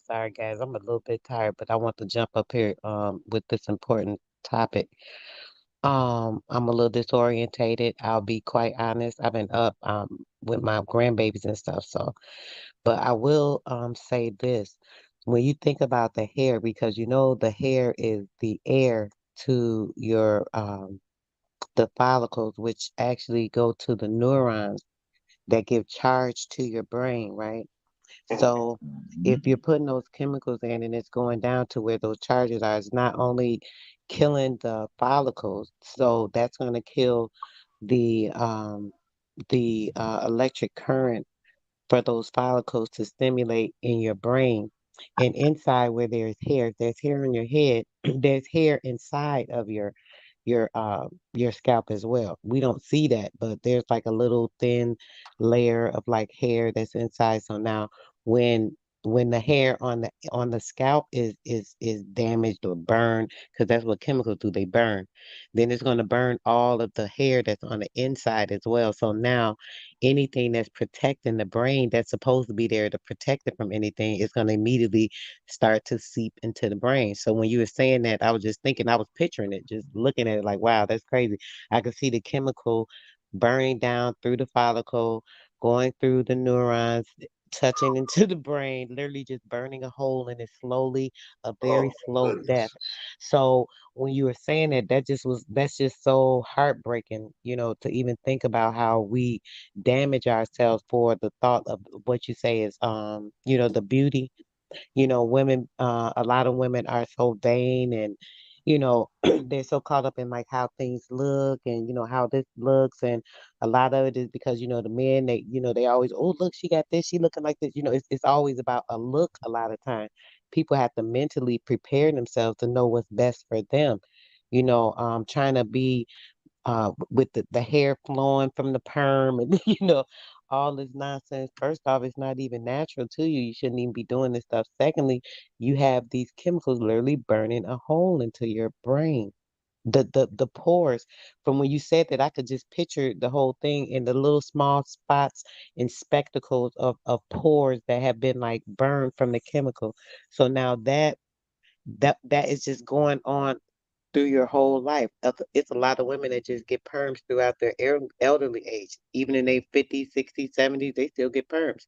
[SPEAKER 10] sorry, guys. I'm a little bit tired, but I want to jump up here with this important topic. I'm a little disorientated. I'll be quite honest. I've been up with my grandbabies and stuff, so but I will say this. When you think about the hair, because the hair is the heir to your the follicles, which actually go to the neurons that give charge to your brain, right? So if
[SPEAKER 9] Mhm.
[SPEAKER 10] you're putting those chemicals in and it's going down to where those charges are, it's not only killing the follicles, so that's going to kill the electric current for those follicles to stimulate in your brain. And inside where there's hair in your head, there's hair inside of your scalp as well. We don't see that, but there's like a little thin layer of like hair that's inside. So now when when the hair on the scalp is damaged or burned, because that's what chemicals do, they burn, then it's going to burn all of the hair that's on the inside as well. So now anything that's protecting the brain that's supposed to be there to protect it from anything is going to immediately start to seep into the brain. So when you were saying that, I was just thinking, I was picturing it, just looking at it like, wow, that's crazy. I could see the chemical burning down through the follicle, going through the neurons, touching into the brain, literally just burning a hole in it slowly, a very
[SPEAKER 1] Oh my
[SPEAKER 10] slow death.
[SPEAKER 1] goodness.
[SPEAKER 10] So when you were saying that, that's just so heartbreaking, to even think about how we damage ourselves for the thought of what you say is the beauty. Women, a lot of women are so vain and, they're so caught up in like how things look and, how this looks. And a lot of it is because, the men, they always, oh, look, she got this, she looking like this. It's always about a look a lot of time. People have to mentally prepare themselves to know what's best for them. Trying to be with the hair flowing from the perm and all this nonsense. First off, it's not even natural to you. You shouldn't even be doing this stuff. Secondly, you have these chemicals literally burning a hole into your brain. The pores. From when you said that, I could just picture the whole thing and the little small spots and spectacles of pores that have been like burned from the chemical. So now that is just going on through your whole life. It's a lot of women that just get perms throughout their elderly age. Even in their 50s, 60s, 70s, they still get perms.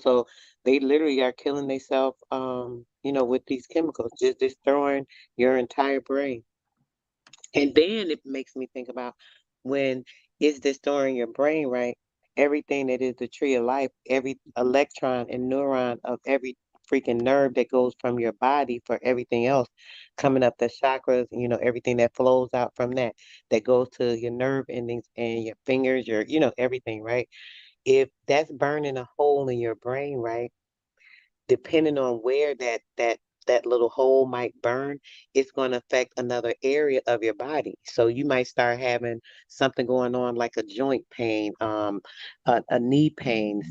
[SPEAKER 10] So they literally are killing themselves, with these chemicals, just destroying your entire brain. And then it makes me think about when it's destroying your brain, right? Everything that is the tree of life, every electron and neuron of every freaking nerve that goes from your body for everything else coming up the chakras, everything that flows out from that goes to your nerve endings and your fingers, everything, right? If that's burning a hole in your brain, right? Depending on where that little hole might burn, it's going to affect another area of your body. So you might start having something going on like a joint pain, a knee pain,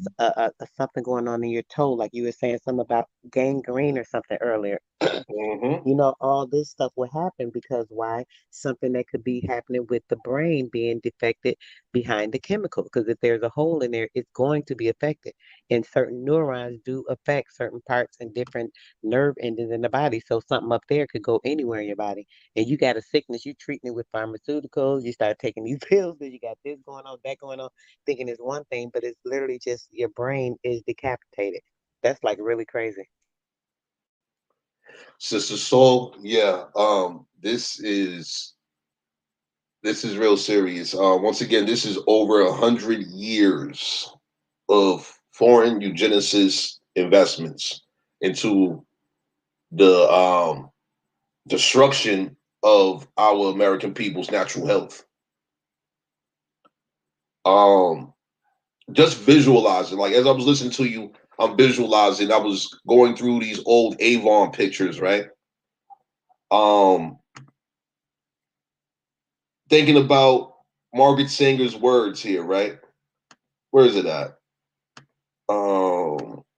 [SPEAKER 10] something going on in your toe, like you were saying something about gangrene or something earlier.
[SPEAKER 1] Mm-hmm.
[SPEAKER 10] All this stuff will happen because why? Something that could be happening with the brain being defected behind the chemical. Because if there's a hole in there, it's going to be affected. And certain neurons do affect certain parts and different nerve endings in the body. So something up there could go anywhere in your body. And you got a sickness, you treating it with pharmaceuticals, you start taking these pills, then you got this going on, that going on, thinking it's one thing, but it's literally just your brain is decapitated. That's like really crazy.
[SPEAKER 1] Sister Soul, yeah. This is real serious. Once again, this is over 100 years of foreign eugenicist investments into the destruction of our American people's natural health. Um, just visualizing, like as I was listening to you, I'm visualizing. I was going through these old Avon pictures, right? Um, Thinking about Margaret Sanger's words here, right? Where is it at?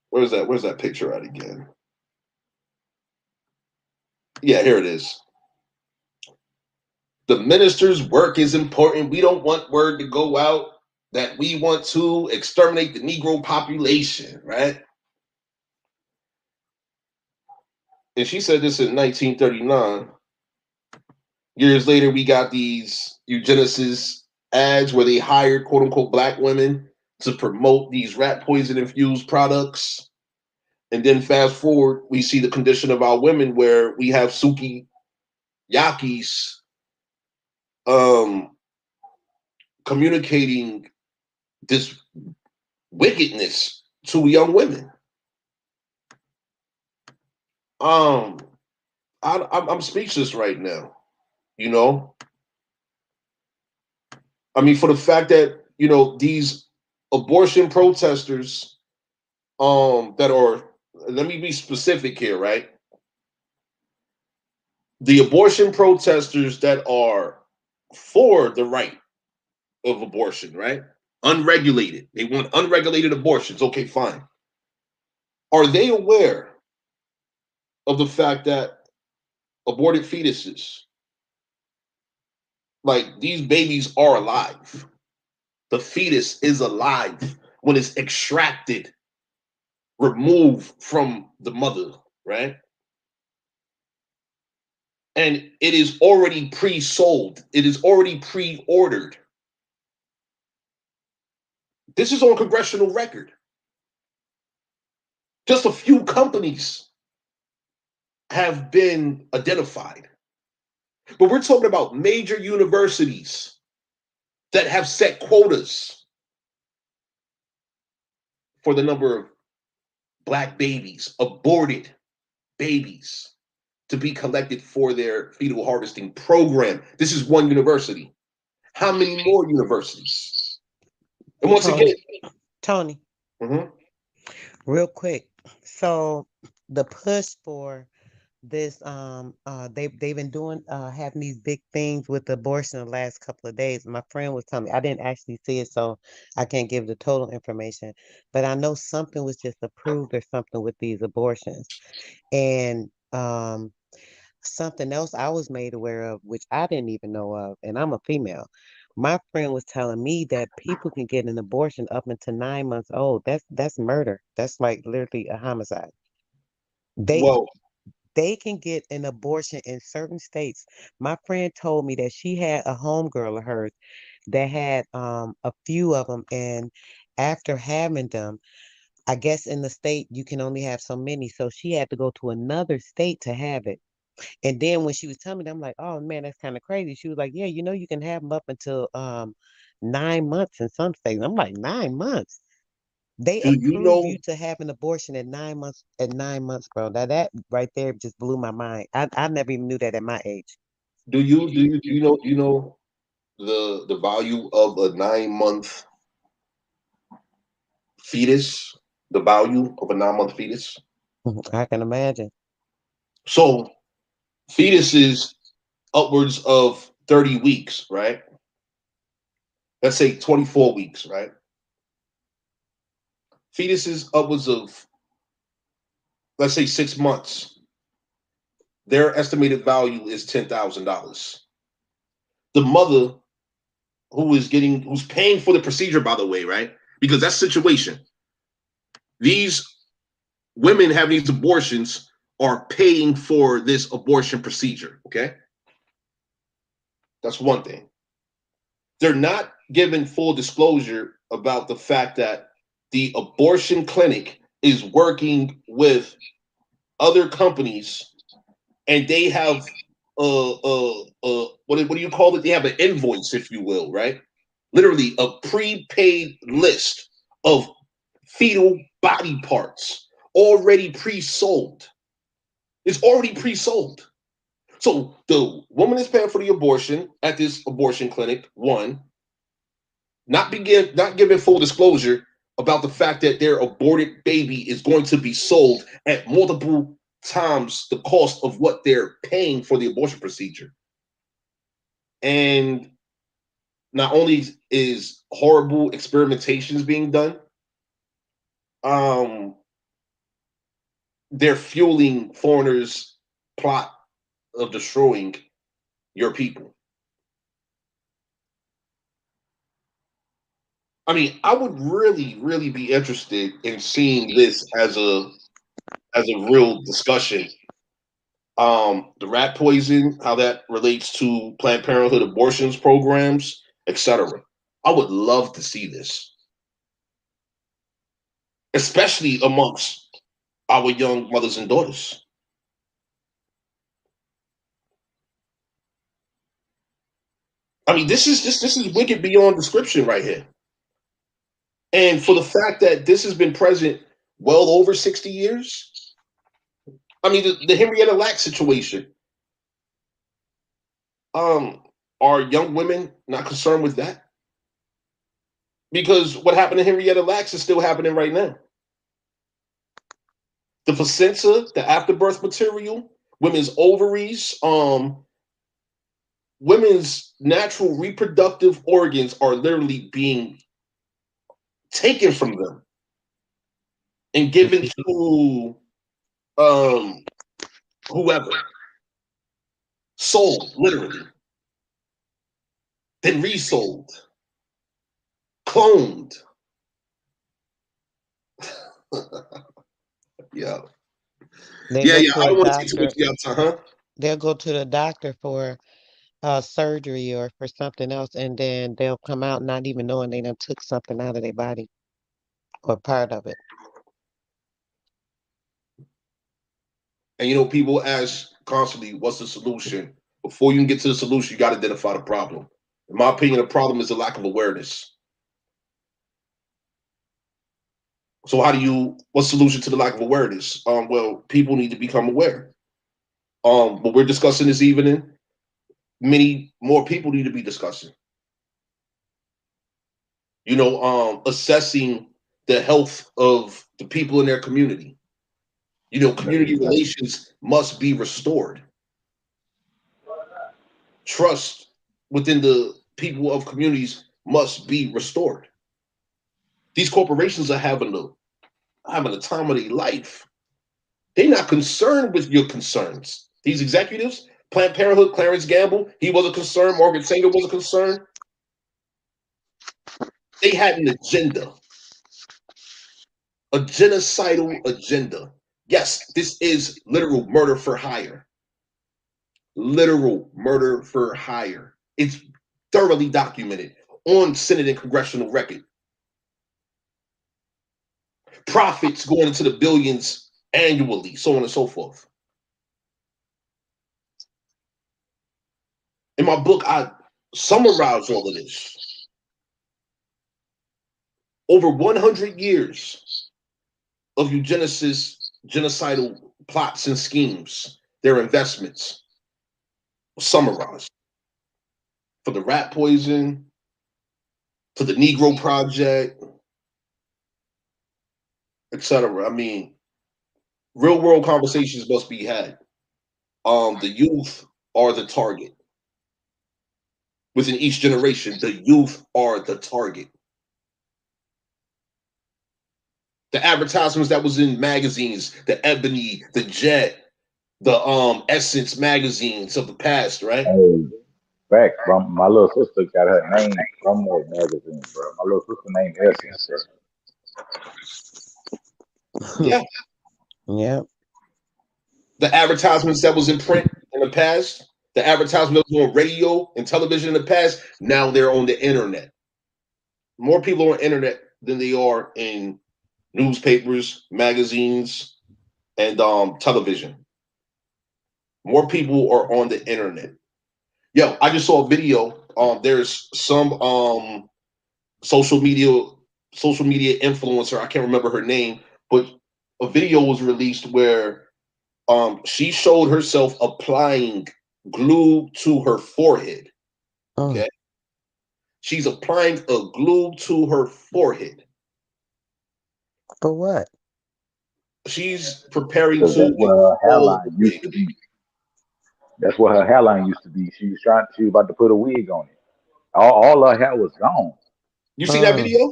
[SPEAKER 1] Where's that? Where's that picture at again? Yeah, here it is. The minister's work is important. We don't want word to go out that we want to exterminate the Negro population, right? And she said this in 1939. Years later, we got these eugenicist ads where they hired quote unquote black women to promote these rat poison infused products. And then fast forward, we see the condition of our women where we have Suki Yakis um, communicating this wickedness to young women. Um, I'm speechless right now. You know, I mean, for the fact that these abortion protesters, that are, let me be specific here, right? The abortion protesters that are for the right of abortion, right? Unregulated. They want unregulated abortions. Okay, fine. Are they aware of the fact that aborted fetuses, like these babies are alive? The fetus is alive when it's extracted, removed from the mother, right? And it is already pre-sold. It is already pre-ordered. This is on congressional record. Just a few companies have been identified. But we're talking about major universities that have set quotas for the number of black babies, aborted babies, to be collected for their fetal harvesting program. This is one university. How many more universities? And once again,
[SPEAKER 10] Tony, Tony,
[SPEAKER 1] mhm,
[SPEAKER 10] real quick. So the push for this, they've been doing having these big things with abortion the last couple of days. My friend was telling me, I didn't actually see it, so I can't give the total information, but I know something was just approved or something with these abortions. And Something else I was made aware of, which I didn't even know of, and I'm a female. My friend was telling me that people can get an abortion up until 9 months old. That's murder. That's like literally a homicide. They
[SPEAKER 1] Well,
[SPEAKER 10] they can get an abortion in certain states. My friend told me that she had a homegirl of hers that had a few of them, and after having them, I guess in the state you can only have so many, so she had to go to another state to have it. And then when she was telling me that, I'm like, oh man, that's kind of crazy. She was like, yeah, you can have them up until 9 months in some states. I'm like, 9 months. They
[SPEAKER 1] do you
[SPEAKER 10] approve you
[SPEAKER 1] know?
[SPEAKER 10] to have an abortion at 9 months. At 9 months, bro. That right there just blew my mind. I never even knew that at my age.
[SPEAKER 1] Do you know the value of a 9 month fetus? The value of a 9 month fetus.
[SPEAKER 10] I can imagine.
[SPEAKER 1] So fetus is upwards of 30 weeks, right? Let's say 24 weeks, right? Fetus is upwards of, let's say, 6 months. Their estimated value is $10,000. The mother who's paying for the procedure, by the way, right? Because that's the situation. These women having these abortions are paying for this abortion procedure. Okay, that's one thing. They're not giving full disclosure about the fact that the abortion clinic is working with other companies, and they have what do you call it? They have an invoice, if you will, right? Literally a prepaid list of fetal body parts already pre-sold. It's already pre-sold. So the woman is paying for the abortion at this abortion clinic. One, not giving full disclosure about the fact that their aborted baby is going to be sold at multiple times the cost of what they're paying for the abortion procedure. And not only is horrible experimentations being done, um, they're fueling foreigners' plot of destroying your people. I mean, I would really, really be interested in seeing this as a real discussion. The rat poison, how that relates to Planned Parenthood abortions programs, etc. I would love to see this, especially amongst our young mothers and daughters. I mean, this is wicked beyond description right here. And for the fact that this has been present well over 60 years, I mean, the Henrietta Lacks situation, um, are young women not concerned with that? Because what happened to Henrietta Lacks is still happening right now. The placenta, the afterbirth material, women's ovaries, women's natural reproductive organs are literally being taken from them and given to um, whoever, sold literally, then resold, cloned. Yeah,
[SPEAKER 10] They
[SPEAKER 1] yeah,
[SPEAKER 10] go
[SPEAKER 1] yeah.
[SPEAKER 10] to
[SPEAKER 1] I
[SPEAKER 10] a
[SPEAKER 1] don't want to take too much
[SPEAKER 10] doctor.
[SPEAKER 1] of your time, huh?
[SPEAKER 10] They'll go to the doctor for surgery or for something else, and then they'll come out not even knowing they done took something out of their body or part of it.
[SPEAKER 1] And people ask constantly, "What's the solution?" Before you can get to the solution, you got to identify the problem. In my opinion, the problem is a lack of awareness. So, what's the solution to the lack of awareness? Well, people need to become aware. What we're discussing this evening, many more people need to be discussing. Assessing the health of the people in their community. Community relations must be restored. Trust within the people of communities must be restored. These corporations are having the time of their life. They're not concerned with your concerns. These executives, Planned Parenthood, Clarence Gamble, he was a concern. Margaret Sanger was a concern. They had an agenda, a genocidal agenda. Yes, this is literal murder for hire. Literal murder for hire. It's thoroughly documented on Senate and congressional record. Profits going into the billions annually, so on and so forth. In my book, I summarize all of this. Over 100 years of eugenicist, genocidal plots and schemes, their investments, summarized. From the rat poison to the Negro Project, etc. I mean, real world conversations must be had. The youth are the target. Within each generation, the youth are the target. The advertisements that was in magazines, the Ebony, the Jet, the Essence magazines of the past, right?
[SPEAKER 9] Hey, facts, bro. My little sister got her name from that magazine, bro. My little sister named Essence, bro.
[SPEAKER 1] Yeah.
[SPEAKER 10] Yeah.
[SPEAKER 1] The advertisements that was in print in the past, the advertisements that was on radio and television in the past, now they're on the internet. More people are on internet than they are in newspapers, magazines, and television. More people are on the internet. Yo, I just saw a video. There's some social media influencer. I can't remember her name, but a video was released where she showed herself applying glue to her forehead. Okay, she's applying a glue to her forehead.
[SPEAKER 10] For what?
[SPEAKER 1] She's preparing
[SPEAKER 9] Because
[SPEAKER 1] to
[SPEAKER 9] that's where her
[SPEAKER 1] install the
[SPEAKER 9] hairline used
[SPEAKER 1] wig.
[SPEAKER 9] to be. That's where her hairline used to be. She was about to put a wig on it. All her hair was gone.
[SPEAKER 1] You seen that video?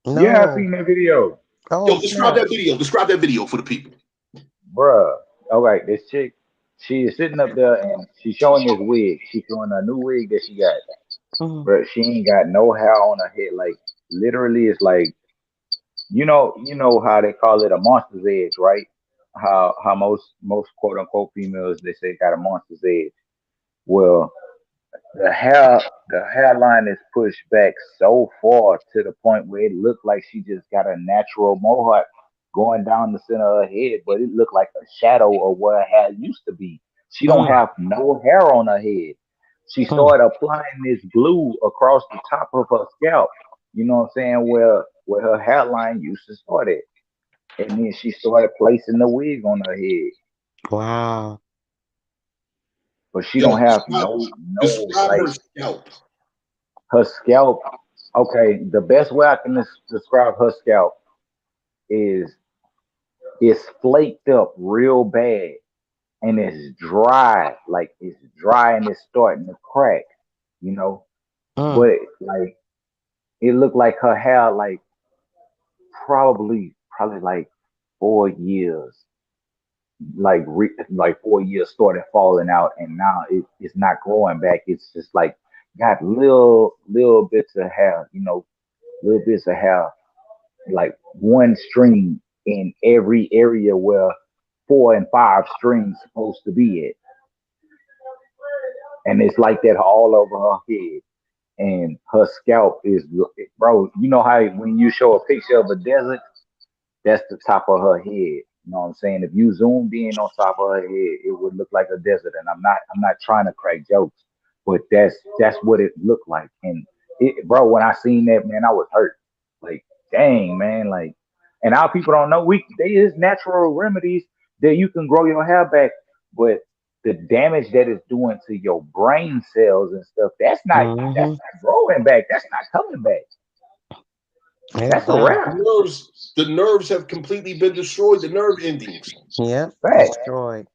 [SPEAKER 9] Yeah, I
[SPEAKER 10] No.
[SPEAKER 9] seen that video.
[SPEAKER 10] Oh,
[SPEAKER 1] Yo, describe
[SPEAKER 10] snap.
[SPEAKER 1] that video. Describe that video for the people.
[SPEAKER 9] Bruh. All right, this chick, she is sitting up there and she's showing this wig. She's showing a new wig that she got.
[SPEAKER 10] Mm.
[SPEAKER 9] But she ain't got no hair on her head. Like literally it's like you know how they call it a monster's edge, right? How most quote unquote females they say got a monster's edge. Well, the hairline is pushed back so far to the point where it looked like she just got a natural mohawk going down the center of her head, but it looked like a shadow of where her hair used to be. She don't
[SPEAKER 10] Mm.
[SPEAKER 9] have no hair on her head. She
[SPEAKER 10] Mm.
[SPEAKER 9] started applying this glue across the top of her scalp. You know what I'm saying? Where her hairline used to start at. And then she started placing the wig on her head.
[SPEAKER 10] Wow.
[SPEAKER 9] But she
[SPEAKER 1] Yo,
[SPEAKER 9] don't have no
[SPEAKER 1] describe her
[SPEAKER 9] like
[SPEAKER 1] scalp.
[SPEAKER 9] her scalp. Okay, the best way I can describe her scalp is it's flaked up real bad and it's dry, like it's dry and it's starting to crack, you know.
[SPEAKER 10] Mm.
[SPEAKER 9] But like it looked like her hair, like probably like 4 years, like 4 years started falling out, and now it's not growing back. It's just like got little bits of hair, little bits of hair like one string in every area where 4 and 5 strings supposed to be at. And it's like that all over her head. And her scalp is, bro, you know how when you show a picture of a desert, that's the top of her head. You know what I'm saying? If you zoomed in on top of her head, it would look like a desert. And I'm not trying to crack jokes, but that's what it looked like. And bro, when I seen that, man, I was hurt. Like, dang, man, like, and our people don't know there is natural remedies that you can grow your hair back, but the damage that it's doing to your brain cells and stuff, that's
[SPEAKER 10] Mm-hmm.
[SPEAKER 9] not growing back. That's not coming back. That's a wrap.
[SPEAKER 10] Exactly.
[SPEAKER 1] The nerves have completely been destroyed. The nerve endings.
[SPEAKER 10] Yep.
[SPEAKER 9] Fact.
[SPEAKER 10] Destroyed.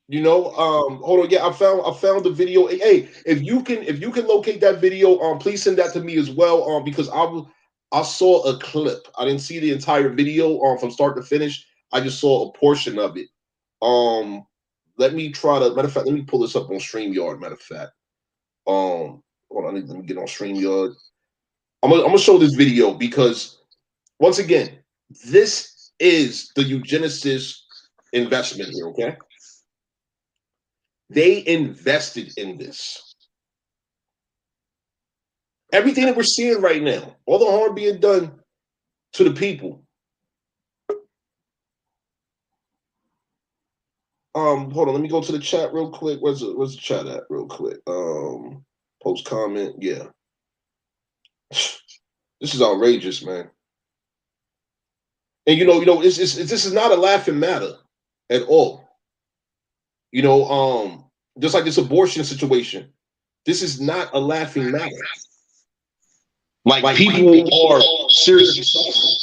[SPEAKER 1] You know, hold on. Yeah, I found the video. Hey, if you can locate that video, please send that to me as well. Because I saw a clip. I didn't see the entire video from start to finish. I just saw a portion of it. Um, let me try to. Matter of fact, let me pull this up on StreamYard. Matter of fact, hold on. Let me get on StreamYard. I'm gonna show this video because once again, this is the eugenicist investment here. Okay, they invested in this. Everything that we're seeing right now, all the harm being done to the people. Hold on, let me go to the chat real quick. Where's the chat at real quick? Post comment, yeah. This is outrageous, man. And this is not a laughing matter at all. Just like this abortion situation, this is not a laughing matter. Like people are seriously suffering.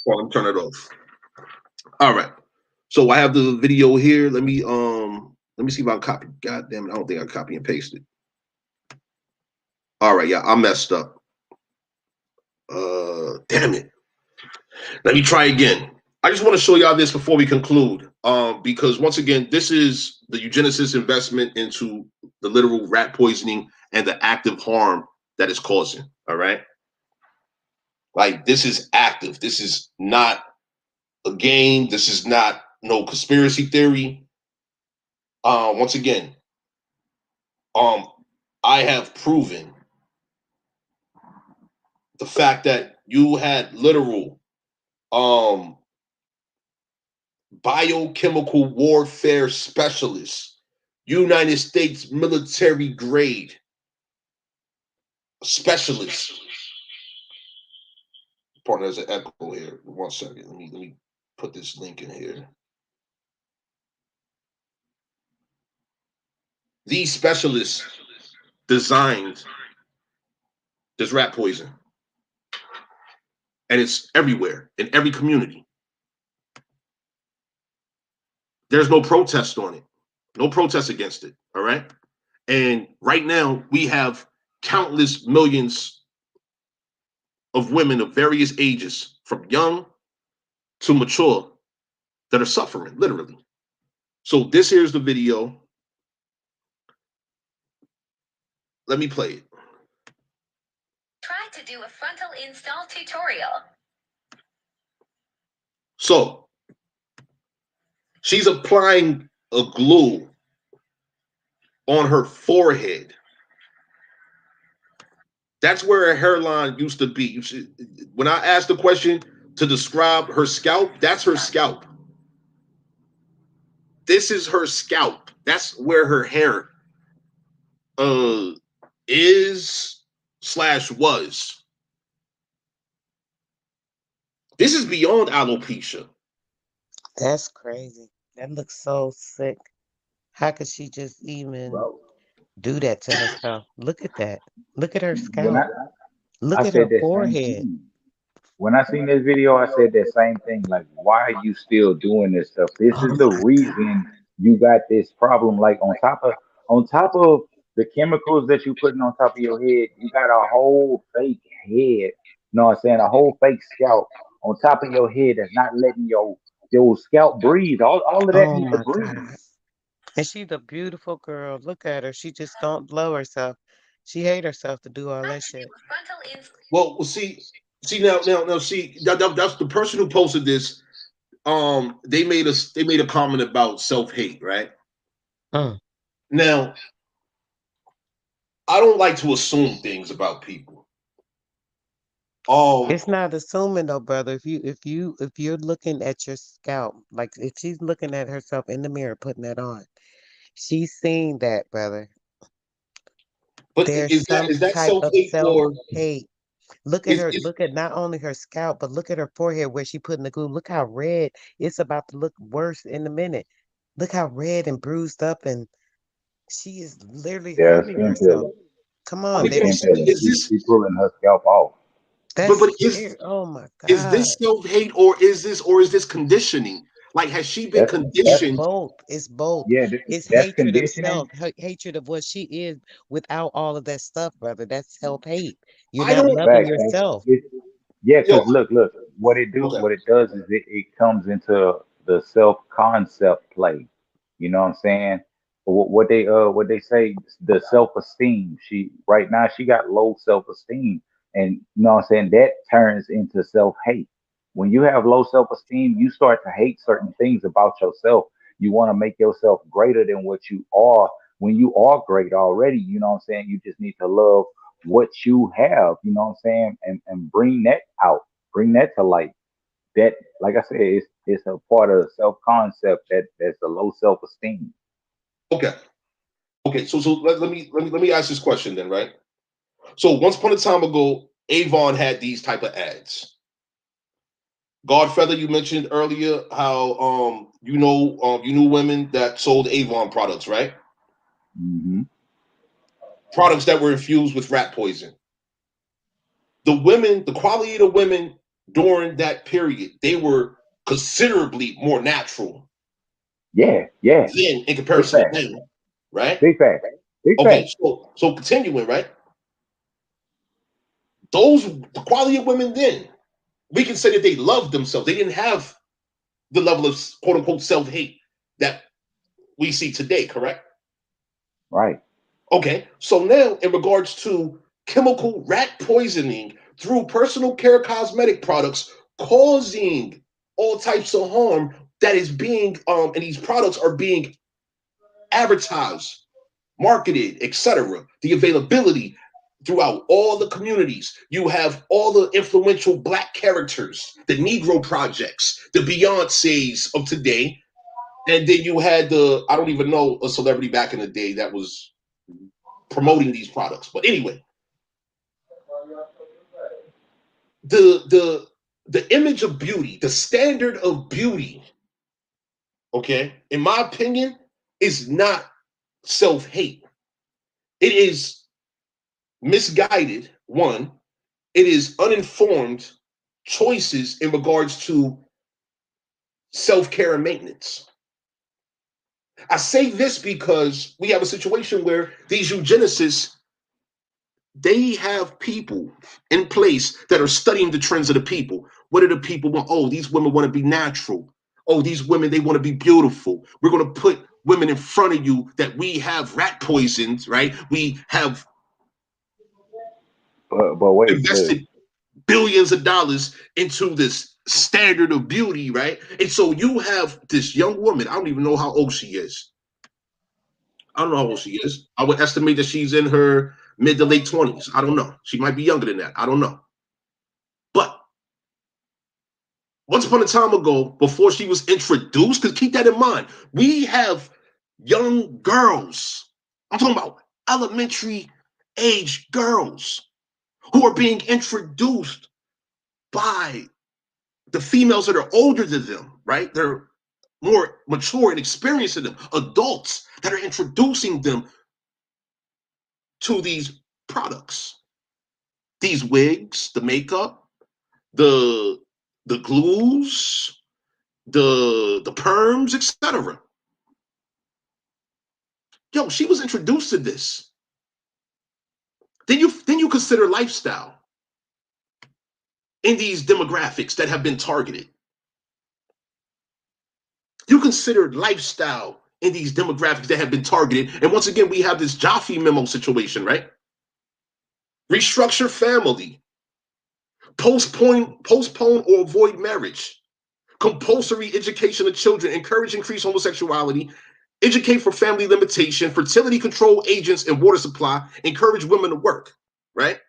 [SPEAKER 1] Well, let me turn it off. All right. So I have the video here. Let me see if I can copy. God damn it, I don't think I copy and paste it. All right, yeah, I messed up. Damn it. Let me try again. I just want to show y'all this before we conclude. Because once again, this is the eugenicist investment into the literal rat poisoning and the active harm that it's causing. All right. Like, this is active. This is not a game. This is not no conspiracy theory. Once again, I have proven the fact that you had literal biochemical warfare specialists, United States military grade specialists. Partner, there's an echo here. 1 second. Let me put this link in here. These specialists designed this rat poison. And it's everywhere, in every community. There's no protest on it. No protest against it, all right? And right now, we have countless millions of women of various ages, from young to mature, that are suffering, literally. So this here's the video. Let me play it.
[SPEAKER 11] Try to do a frontal install tutorial.
[SPEAKER 1] So she's applying a glue on her forehead. That's where her hairline used to be. When I asked the question to describe her scalp, that's her scalp. This is her scalp. That's where her hair is/was. This is beyond alopecia.
[SPEAKER 10] That's crazy. That looks so sick. How could she just even do that to herself? Look at that. Look at her
[SPEAKER 9] When
[SPEAKER 10] scalp. Look
[SPEAKER 9] I
[SPEAKER 10] at her
[SPEAKER 9] said that same
[SPEAKER 10] forehead.
[SPEAKER 9] thing. When I seen this video, I said that same thing. Like, why are you still doing this stuff? This
[SPEAKER 10] Oh
[SPEAKER 9] is the
[SPEAKER 10] my
[SPEAKER 9] reason you got this problem. Like, on top of the chemicals that you putting on top of your head, you got a whole fake head. You know what I'm saying? A whole fake scalp on top of your head that's not letting your scalp breathe. All of that
[SPEAKER 10] Oh
[SPEAKER 9] needs to
[SPEAKER 10] my
[SPEAKER 9] breathe.
[SPEAKER 10] God. And she's a beautiful girl. Look at her. She just don't love herself. She hate herself to do all that shit.
[SPEAKER 1] Well, see now, see that's the person who posted this. They made a comment about self-hate, right? Now, I don't like to assume things about people.
[SPEAKER 10] It's not assuming though, brother. If you're looking at your scalp, like if she's looking at herself in the mirror, putting that on, she's seeing that, brother.
[SPEAKER 1] But
[SPEAKER 10] There's some
[SPEAKER 1] is that
[SPEAKER 10] type of
[SPEAKER 1] self-hate or
[SPEAKER 10] self-hate. Look at her. Look at not only her scalp, but look at her forehead where she putting the glue. Look how red. It's about to look worse in a minute. Look how red and bruised up, and she is literally
[SPEAKER 9] Yeah,
[SPEAKER 10] hurting
[SPEAKER 9] skin
[SPEAKER 10] herself.
[SPEAKER 9] peeling.
[SPEAKER 10] Come
[SPEAKER 1] I
[SPEAKER 10] on,
[SPEAKER 1] mean,
[SPEAKER 10] that
[SPEAKER 9] Skin peeling.
[SPEAKER 1] is
[SPEAKER 9] She,
[SPEAKER 1] this
[SPEAKER 9] she pulling her scalp off.
[SPEAKER 10] that's
[SPEAKER 1] but
[SPEAKER 10] scary. Oh my
[SPEAKER 1] is
[SPEAKER 10] God.
[SPEAKER 1] this self-hate or is this conditioning? Like, has she been
[SPEAKER 9] That's
[SPEAKER 10] It's
[SPEAKER 1] conditioned?
[SPEAKER 10] both. It's both.
[SPEAKER 9] yeah.
[SPEAKER 10] It's
[SPEAKER 9] That's
[SPEAKER 10] hatred of
[SPEAKER 9] conditioning.
[SPEAKER 10] self, hatred of what she is without all of that stuff, brother. That's self-hate. You're
[SPEAKER 1] I
[SPEAKER 10] not
[SPEAKER 1] don't
[SPEAKER 10] loving
[SPEAKER 9] Facts, man.
[SPEAKER 10] yourself.
[SPEAKER 9] Yeah,
[SPEAKER 1] yo
[SPEAKER 9] because look,
[SPEAKER 1] Okay.
[SPEAKER 9] what it does is it comes into the self concept play. You know what I'm saying? What they say, the self esteem. She right now she got low self esteem, and you know what I'm saying, that turns into self hate. When you have low self esteem, you start to hate certain things about yourself. You want to make yourself greater than what you are when you are great already. You know what I'm saying? You just need to love what you have, you know what I'm saying, and bring that out, bring that to light. That, like I said, it's a part of the self concept that's the low self esteem.
[SPEAKER 1] Okay. Okay. So let me ask this question then, right? So once upon a time ago, Avon had these type of ads. Godfeather, you mentioned earlier how you knew women that sold Avon products, right?
[SPEAKER 9] Hmm.
[SPEAKER 1] Products that were infused with rat poison. The women, the quality of the women during that period, they were considerably more natural
[SPEAKER 9] Yeah, yeah,
[SPEAKER 1] then in
[SPEAKER 9] big
[SPEAKER 1] comparison to
[SPEAKER 9] fact,
[SPEAKER 1] now, right?
[SPEAKER 9] big fact, big
[SPEAKER 1] Okay,
[SPEAKER 9] fact.
[SPEAKER 1] so continuing, right? Those the quality of women then, we can say that they loved themselves. They didn't have the level of quote unquote self hate that we see today, correct?
[SPEAKER 9] Right.
[SPEAKER 1] Okay, so now in regards to chemical rat poisoning through personal care cosmetic products causing all types of harm that is being and these products are being advertised, marketed, etc. The availability throughout all the communities. You have all the influential black characters, the Negro projects, the Beyoncés of today, and then you had the I don't even know a celebrity back in the day that was promoting these products. But anyway, the the the image of beauty, the standard of beauty, okay, in my opinion, is not self-hate. It is misguided, one, it is uninformed choices in regards to self-care and maintenance. I say this because we have a situation where these eugenicists they have people in place that are studying the trends of the people. What do the people want? Oh, these women want to be natural. Oh, these women, they want to be beautiful. We're going to put women in front of you that we have rat poisons, right? We have
[SPEAKER 9] But wait, look,
[SPEAKER 1] invested billions of dollars into this standard of beauty, right? And so you have this young woman. I don't even know how old she is. I don't know how old she is. I would estimate that she's in her mid to late 20s. I don't know. She might be younger than that. I don't know. But once upon a time ago, before she was introduced, because keep that in mind, we have young girls. I'm talking about elementary age girls who are being introduced by the females that are older than them, right? They're more mature and experienced than them, adults that are introducing them to these products, these wigs, the makeup, the the glues, the perms, etc. Yo, she was introduced to this. Then you consider lifestyle in these demographics that have been targeted. You consider lifestyle in these demographics that have been targeted. And once again, we have this Jaffe memo situation, right? Restructure family, postpone or avoid marriage, compulsory education of children, encourage increased homosexuality, educate for family limitation, fertility control agents and water supply, encourage women to work, right?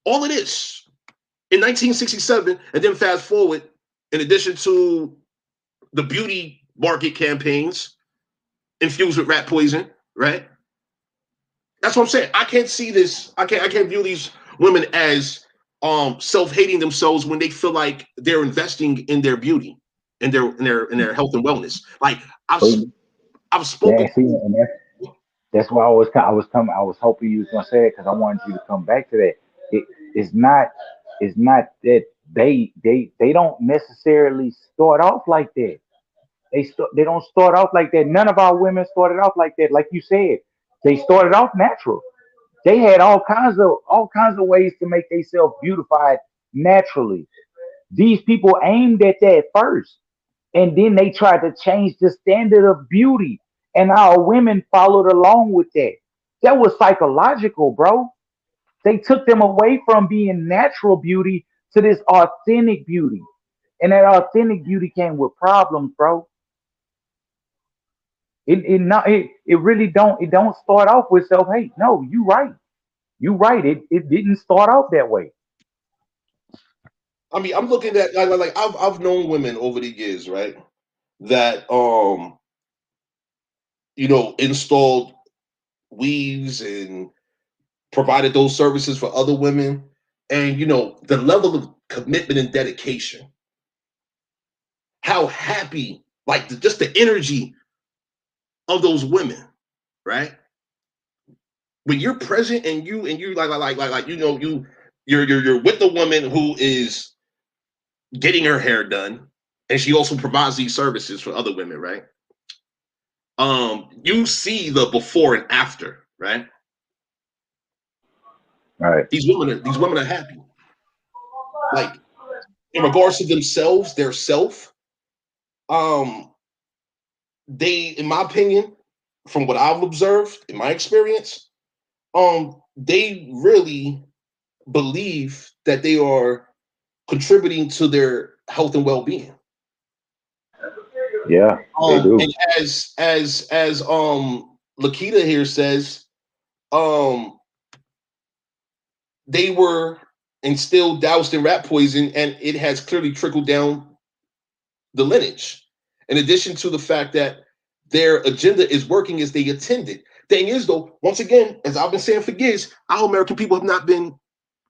[SPEAKER 1] All of this in 1967, and then fast forward, in addition to the beauty market campaigns infused with rat poison, right? That's what I'm saying. I can't see this. I can't view these women as self-hating themselves when they feel like they're investing in their beauty and their health and wellness. Like I've
[SPEAKER 9] but
[SPEAKER 1] I've
[SPEAKER 9] yeah,
[SPEAKER 1] spoken
[SPEAKER 9] see,
[SPEAKER 1] to
[SPEAKER 9] and that's why I was hoping you was gonna say it because I wanted you to come back to that. It it's not it's not that they don't necessarily start off like that. They don't start off like that. None of our women started off like that. Like you said, they started off natural. They had all kinds of ways to make themselves beautified naturally. These people aimed at that first, and then they tried to change the standard of beauty, and our women followed along with that. That was psychological, bro. They took them away from being natural beauty to this authentic beauty. And that authentic beauty came with problems, bro. It really don't start off with self hate. No, you right. You right. It didn't start off that way.
[SPEAKER 1] I mean, I'm looking at like I've known women over the years, right? That installed weaves and provided those services for other women, and the level of commitment and dedication, how happy, like just the energy of those women, right? When you're present and you like you're with the woman who is getting her hair done, and she also provides these services for other women, right? You see the before and after, right?
[SPEAKER 9] Right.
[SPEAKER 1] These women are happy, like in regards to themselves, their self. Um, they, in my opinion, from what I've observed in my experience, they really believe that they are contributing to their health and well-being.
[SPEAKER 9] Yeah, they do.
[SPEAKER 1] And as Lakita here says, um, they were instilled doused in rat poison, and it has clearly trickled down the lineage. In addition to the fact that their agenda is working as they intended. Thing is, though, once again, as I've been saying for years, our American people have not been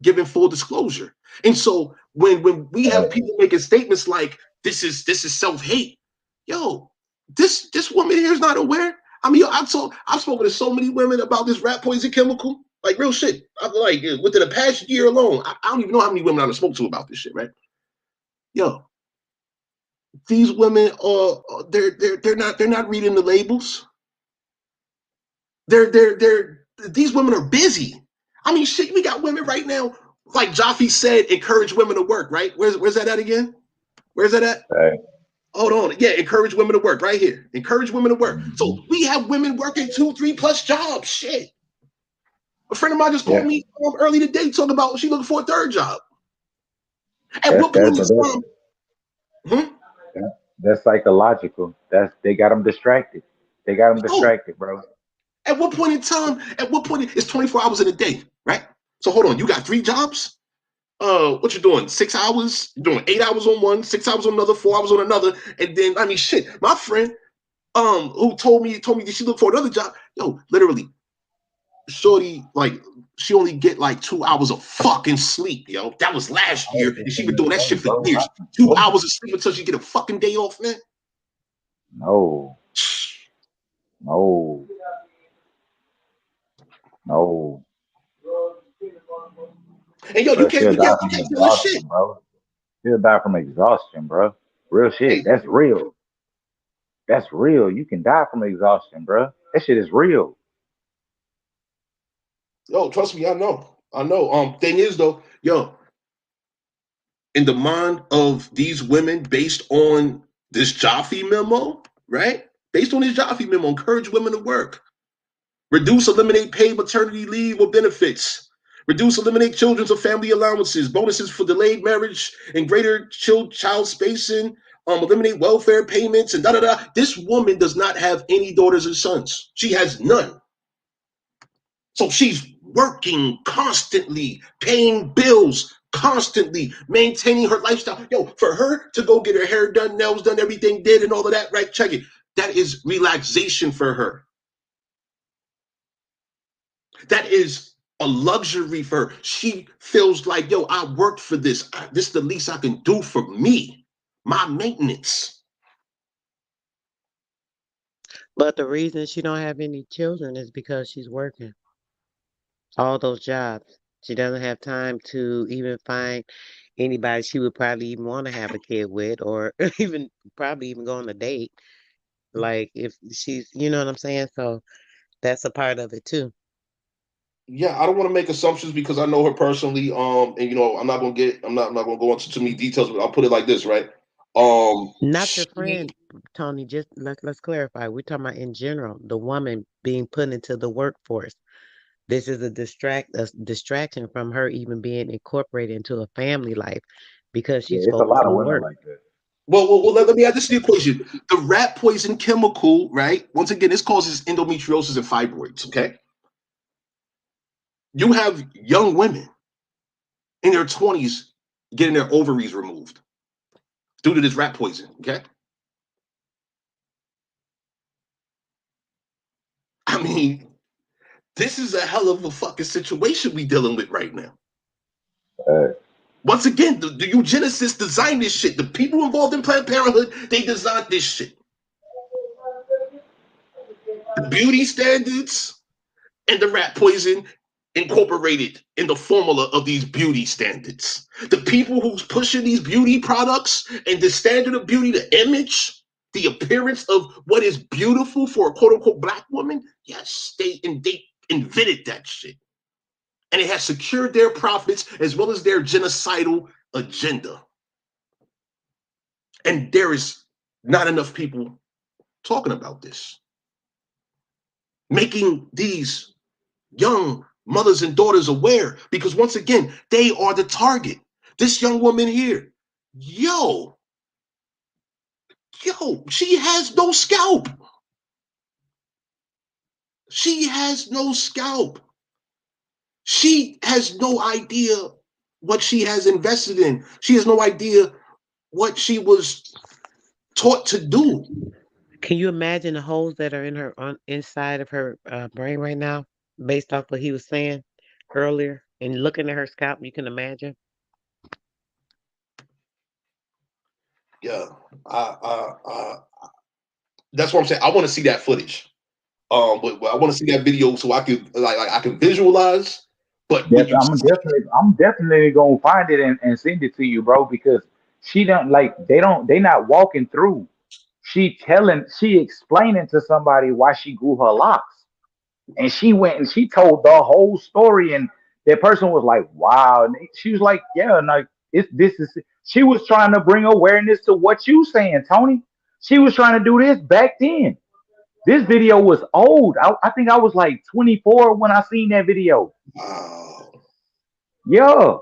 [SPEAKER 1] given full disclosure. And so when we have people making statements like this is self-hate, yo, this woman here is not aware. I mean, I've spoken to so many women about this rat poison chemical, like real shit. I'm like within the past year alone, I don't even know how many women I've spoke to about this shit, right? Yo, these women are they're not reading the labels. They're these women are busy. I mean, shit, we got women right now, like Jaffe said, encourage women to work, right? Where's that at again? Where's that at?
[SPEAKER 9] Right.
[SPEAKER 1] Hold on. Yeah, encourage women to work right here. Encourage women to work.
[SPEAKER 9] Mhm.
[SPEAKER 1] So we have women working 2, 3+ jobs. Shit. A friend of mine just
[SPEAKER 9] Yeah,
[SPEAKER 1] called me early today talking about she looking for a third job. At
[SPEAKER 9] that's
[SPEAKER 1] what
[SPEAKER 9] that's
[SPEAKER 1] point in
[SPEAKER 9] that's
[SPEAKER 1] time? Hmm?
[SPEAKER 9] that's psychological. That's they got them distracted. They got them
[SPEAKER 1] Oh,
[SPEAKER 9] distracted, bro.
[SPEAKER 1] at what point in time? At what point? It's 24 hours in a day, right? So hold on. You got 3 jobs? What you doing? 6 hours? You're doing 8 hours on one, 6 hours on another, 4 hours on another, and then I mean, shit. My friend, who told me that she looked for another job. Yo, literally, shorty, like she only get like 2 hours of fucking sleep. Yo, that was last
[SPEAKER 9] I was
[SPEAKER 1] year,
[SPEAKER 9] just
[SPEAKER 1] and she been
[SPEAKER 9] saying
[SPEAKER 1] doing
[SPEAKER 9] the
[SPEAKER 1] that shit
[SPEAKER 9] same,
[SPEAKER 1] for
[SPEAKER 9] bro.
[SPEAKER 1] years. 2 hours of sleep until she get a fucking day off, man.
[SPEAKER 9] No, no, no,
[SPEAKER 1] And yo, you
[SPEAKER 9] bro.
[SPEAKER 1] can't
[SPEAKER 9] She'll
[SPEAKER 1] you
[SPEAKER 9] die
[SPEAKER 1] can't you
[SPEAKER 9] from
[SPEAKER 1] can't tell her shit.
[SPEAKER 9] exhaustion, bro. She'll die from exhaustion, bro. Real shit.
[SPEAKER 1] Hey,
[SPEAKER 9] That's real. That's real. You can die from exhaustion, bro. That shit is real.
[SPEAKER 1] yo, trust me, I know. I know. Thing is though, yo, in the mind of these women based on this Jaffe memo, right? Based on this Jaffe memo, encourage women to work. Reduce, eliminate paid maternity leave or benefits. Reduce, eliminate children's or family allowances, bonuses for delayed marriage, and greater child spacing. Eliminate welfare payments and da da da. This woman does not have any daughters or sons. She has none. So she's working constantly, paying bills constantly, maintaining her lifestyle. Yo, for her to go get her hair done, nails done, everything did, and all of that, right? Check it. That is relaxation for her. That is a luxury for her. She feels like, yo, I worked for this. This is the least I can do for me, my maintenance.
[SPEAKER 10] But the reason she don't have any children is because she's working all those jobs. She doesn't have time to even find anybody she would probably even want to have a kid with, or even probably even go on a date. Like if she's, you know what I'm saying? So that's a part of it too.
[SPEAKER 1] Yeah, I don't want to make assumptions because I know her personally. And you know, I'm not gonna go into too many details, but I'll put it like this, right?
[SPEAKER 10] Not your
[SPEAKER 1] She,
[SPEAKER 10] friend, Tony. Just let's clarify. We're talking about in general, the woman being put into the workforce. This is a distraction from her even being incorporated into a family life because
[SPEAKER 9] Yeah,
[SPEAKER 10] she's
[SPEAKER 9] it's a
[SPEAKER 10] focused
[SPEAKER 9] lot of
[SPEAKER 10] on
[SPEAKER 9] women
[SPEAKER 10] work.
[SPEAKER 9] like that.
[SPEAKER 1] well, let me add this to the equation. The rat poison chemical, right? Once again, this causes endometriosis and fibroids. Okay, you have young women in their 20s getting their ovaries removed due to this rat poison. Okay, I mean, this is a hell of a fucking situation we dealing with right now.
[SPEAKER 8] Hey,
[SPEAKER 1] Once again, the eugenicists designed this shit. The people involved in Planned Parenthood, they designed this shit. The beauty standards and the rat poison incorporated in the formula of these beauty standards. The people who's pushing these beauty products and the standard of beauty, the image, the appearance of what is beautiful for a quote unquote black woman, yes, they invented that shit. And it has secured their profits as well as their genocidal agenda. And there is not enough people talking about this, making these young mothers and daughters aware because once again, they are the target. This young woman here, yo, she has no scalp. She has no scalp. She has no idea what she has invested in. She has no idea what she was taught to do.
[SPEAKER 10] Can you imagine the holes that are in her inside of her brain right now, based off what he was saying earlier, and looking at her scalp? You can imagine.
[SPEAKER 1] Yeah, that's what I'm saying. I want to see that footage. But I want to see that video so I can I can visualize. But when
[SPEAKER 9] Def-
[SPEAKER 1] you
[SPEAKER 9] I'm definitely gonna find it and send it to you, bro, because she don't like they not walking through. She explaining to somebody why she grew her locks. And she went and she told the whole story, and that person was like, wow. And she was like, yeah, like this is she was trying to bring awareness to what you saying, Tony. She was trying to do this back then. This video was old. I think I was like 24 when I seen that video.
[SPEAKER 1] wow,
[SPEAKER 9] Yeah.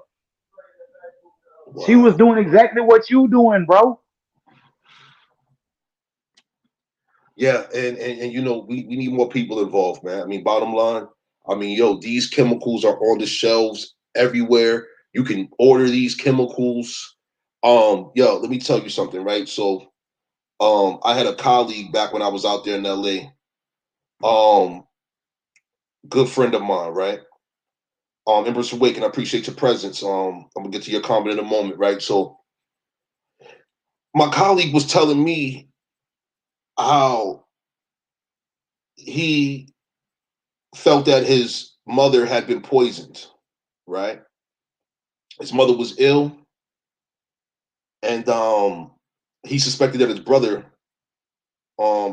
[SPEAKER 9] She was
[SPEAKER 1] wow,
[SPEAKER 9] doing exactly what you doing, bro.
[SPEAKER 1] yeah, and you know we need more people involved, man. I mean, bottom line, I mean, yo, these chemicals are on the shelves everywhere. You can order these chemicals. Yo, let me tell you something, right? So, I had a colleague back when I was out there in LA. Good friend of mine, right? Empress Awaken, I appreciate your presence. I'm gonna get to your comment in a moment, right? So, my colleague was telling me how he felt that his mother had been poisoned, right? His mother was ill, and he suspected that his brother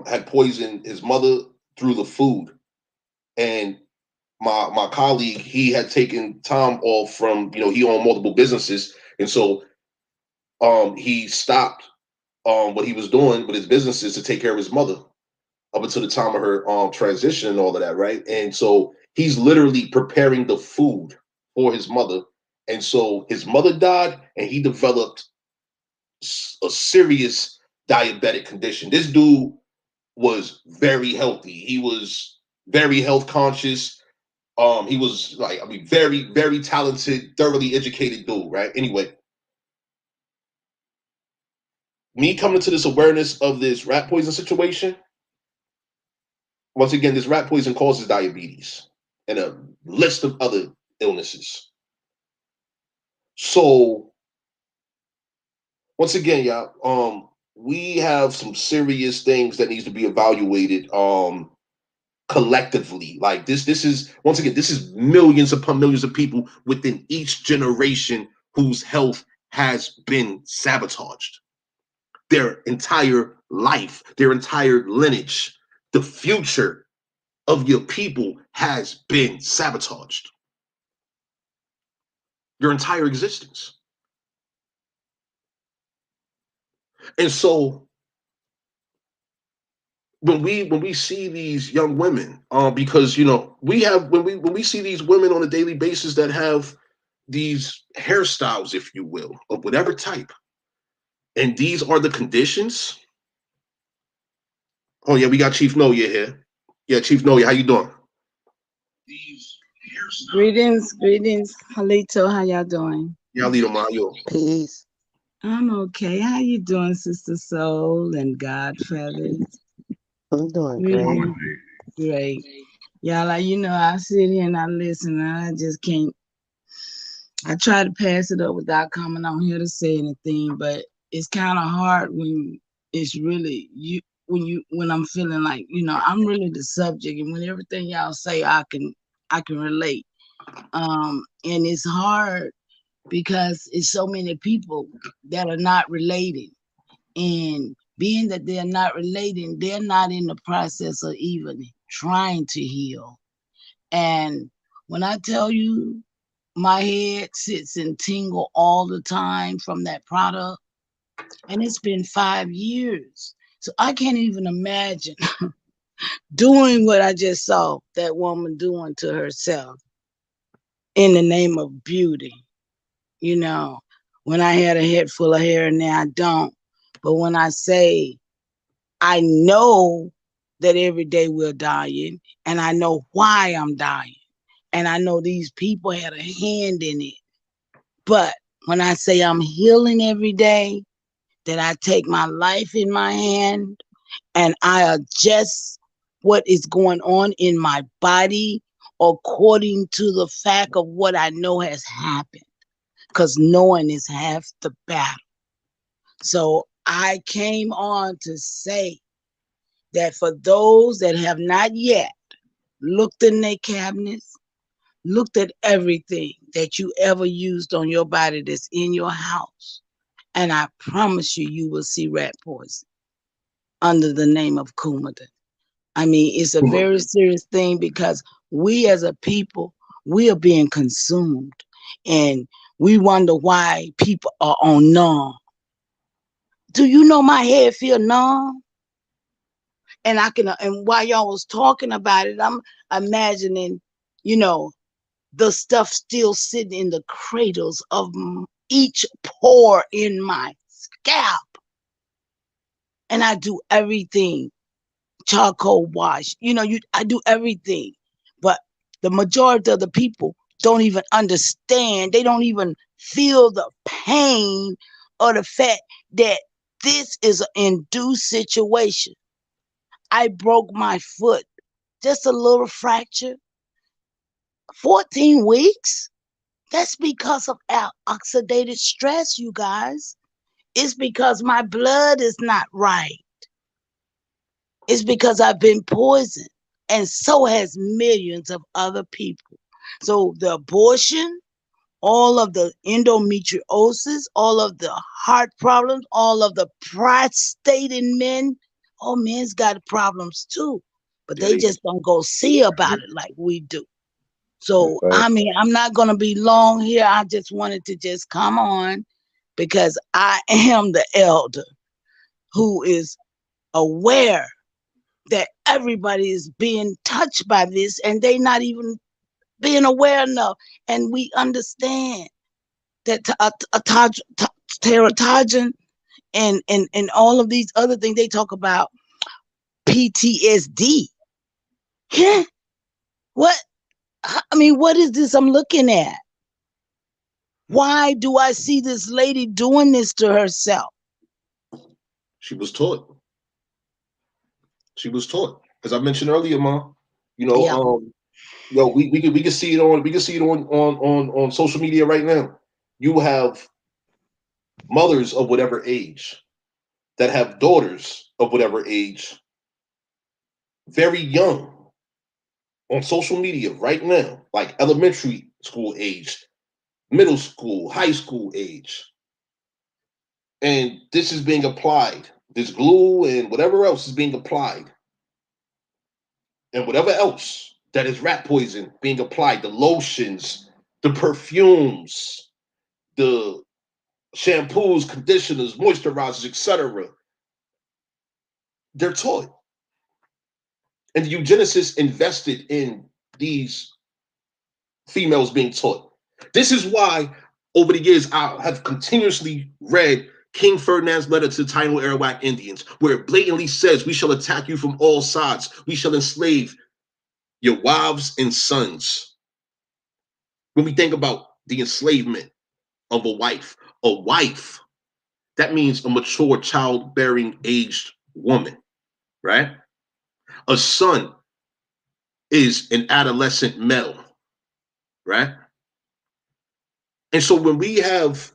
[SPEAKER 1] had poisoned his mother through the food. And my colleague, he had taken time off from, you know, he owned multiple businesses, and so he stopped what he was doing with his businesses to take care of his mother up until the time of her transition and all of that, right? And so he's literally preparing the food for his mother. And so his mother died, and he developed a serious diabetic condition. This dude was very healthy. He was very health conscious. He was like, I mean, very, very talented, thoroughly educated dude, right? Anyway, me coming to this awareness of this rat poison situation, once again, this rat poison causes diabetes and a list of other illnesses. So once again, y'all, we have some serious things that needs to be evaluated collectively. Like this is once again, this is millions upon millions of people within each generation whose health has been sabotaged. Their entire life, their entire lineage, the future of your people has been sabotaged. Your entire existence. And so when we see these young women, because we have when we see these women on a daily basis that have these hairstyles, if you will, of whatever type, and these are the conditions. Oh yeah, we got Chief Noya here. Yeah, Chief Noya, how you doing?
[SPEAKER 12] Greetings, Halito. How y'all doing?
[SPEAKER 1] Yeah, Lito Mayo.
[SPEAKER 10] Peace.
[SPEAKER 12] I'm okay. How you doing, Sister Soul and Godfeathers?
[SPEAKER 10] I'm doing great.
[SPEAKER 12] Greetings. Great. Y'all, I sit here and I listen, and I just can't. I try to pass it up without coming on here to say anything, but it's kind of hard when it's really you. When I'm feeling like I'm really the subject, and when everything y'all say, I can relate. And it's hard because it's so many people that are not relating. And being that they're not relating, they're not in the process of even trying to heal. And when I tell you my head sits and tingle all the time from that product, and it's been 5 years. So I can't even imagine doing what I just saw that woman doing to herself in the name of beauty. When I had a head full of hair and now I don't. But when I say I know that every day we're dying, and I know why I'm dying, and I know these people had a hand in it. But when I say I'm healing every day, that I take my life in my hand and I adjust what is going on in my body according to the fact of what I know has happened. Because knowing is half the battle. So I came on to say that for those that have not yet looked in their cabinets, looked at everything that you ever used on your body that's in your house, and I promise you, you will see rat poison under the name of Coumadin. I mean, it's a very serious thing because we as a people, we are being consumed, and we wonder why people are on numb. Do you know my head feel numb? And and while y'all was talking about it, I'm imagining, the stuff still sitting in the cradles of each pore in my scalp. And I do everything, charcoal wash, I do everything. But the majority of the people don't even understand. They don't even feel the pain or the fact that this is an induced situation. I broke my foot, just a little fracture, 14 weeks. That's because of oxidative stress, you guys. It's because my blood is not right. It's because I've been poisoned. And so has millions of other people. So the abortion, all of the endometriosis, all of the heart problems, all of the prostate in men, all men's got problems too. But they just don't go see about it like we do. So, I mean, I'm not going to be long here. I just wanted to just come on because I am the elder who is aware that everybody is being touched by this and they not even being aware enough. And we understand that teratogen and all of these other things, they talk about PTSD. Yeah. What? I mean, what is this I'm looking at? Why do I see this lady doing this to herself?
[SPEAKER 1] She was taught. She was taught. As I mentioned earlier, Ma, we can see it on social media right now. You have mothers of whatever age that have daughters of whatever age, very young, on social media right now, like elementary school age, middle school, high school age. And this is being applied. This glue and whatever else is being applied. and whatever else that is rat poison being applied, the lotions, the perfumes, the shampoos, conditioners, moisturizers, etc., they're taught. And the eugenicists invested in these females being taught. This is why, over the years, I have continuously read King Ferdinand's letter to the Taino Arawak Indians, where it blatantly says, we shall attack you from all sides. We shall enslave your wives and sons. When we think about the enslavement of a wife, that means a mature childbearing aged woman, right? A son is an adolescent male, right? And so when we have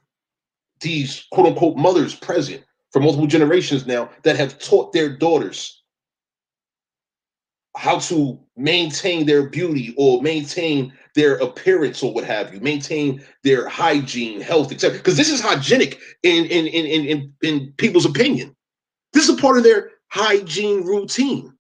[SPEAKER 1] these quote unquote mothers present for multiple generations now that have taught their daughters how to maintain their beauty or maintain their appearance or what have you, maintain their hygiene, health, etc. Because this is hygienic in people's opinion. This is a part of their hygiene routine.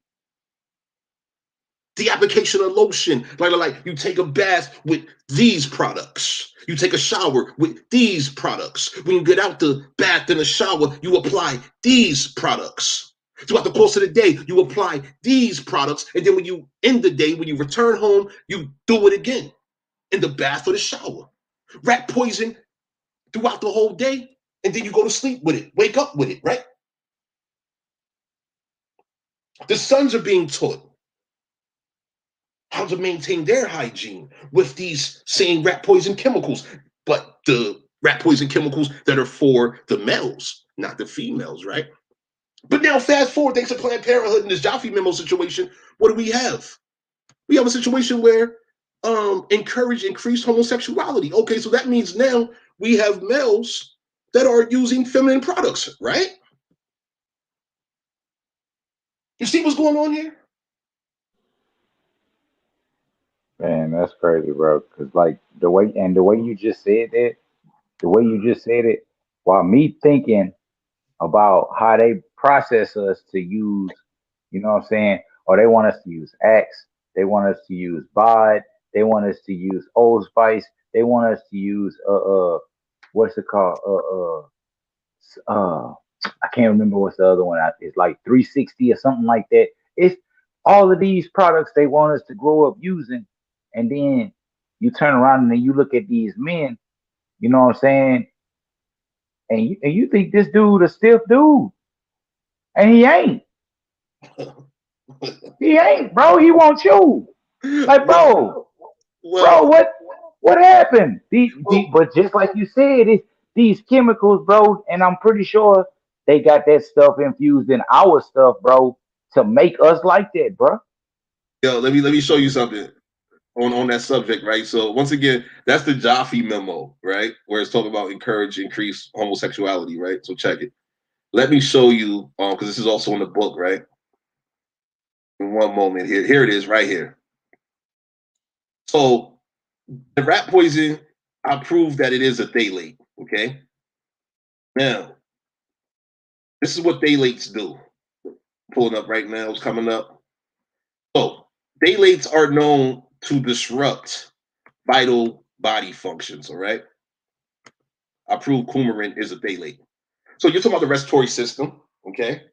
[SPEAKER 1] The application of lotion, like you take a bath with these products. You take a shower with these products. When you get out the bath and the shower, you apply these products. Throughout the course of the day, you apply these products. And then when you end the day, when you return home, you do it again in the bath or the shower. Rat poison throughout the whole day. And then you go to sleep with it, wake up with it, right? The sons are being taught how to maintain their hygiene with these same rat poison chemicals, but the rat poison chemicals that are for the males, not the females, right? But now fast forward, thanks to Planned Parenthood and this Jaffe memo situation, what do we have? We have a situation where encourage increased homosexuality. Okay, so that means now we have males that are using feminine products, right? You see what's going on here?
[SPEAKER 9] Man, that's crazy, bro. Cause like the way you just said that, the way you just said it, while me thinking about how they process us to use, you know what I'm saying? Or they want us to use Axe, they want us to use Bod, they want us to use Old Spice, they want us to use what's it called? I can't remember what's the other one. It's like 360 or something like that. It's all of these products they want us to grow up using, and then you turn around and then you look at these men, you know what I'm saying? And you think this dude a stiff dude, and he ain't. He ain't, bro. He wants you. Like, bro, what happened? But just like you said, it's these chemicals, bro, and I'm pretty sure they got that stuff infused in our stuff, bro, to make us like that, bro.
[SPEAKER 1] Yo, let me show you something on that subject, right? So once again, that's the Jaffe memo, right? Where it's talking about encourage increase homosexuality, right? So check it. Let me show you, because this is also in the book, right? In one moment here. Here it is, right here. So the rat poison, I proved that it is a phthalate, okay? Now, this is what phthalates do. Pulling up right now, it's coming up. So phthalates are known to disrupt vital body functions, all right? I proved coumarin is a phthalate. So you're talking about the respiratory system, okay?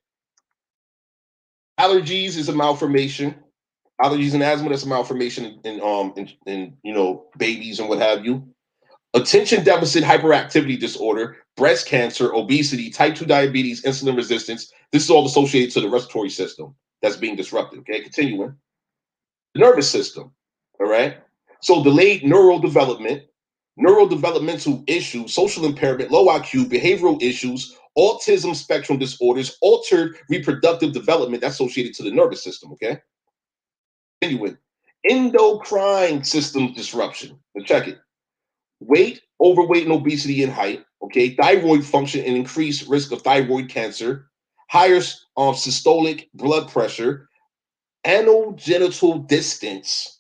[SPEAKER 1] Allergies is a malformation. Allergies and asthma, that's a malformation in babies and what have you. Attention deficit hyperactivity disorder, breast cancer, obesity, type 2 diabetes, insulin resistance. This is all associated to the respiratory system that's being disrupted. Okay, continuing. The nervous system, all right? So delayed neurodevelopmental issues, social impairment, low IQ, behavioral issues, autism spectrum disorders, altered reproductive development, that's associated to the nervous system, okay? Continuing. Endocrine system disruption. Now check it. Weight, overweight, and obesity in height, okay? Thyroid function and increased risk of thyroid cancer, higher systolic blood pressure, anogenital distance,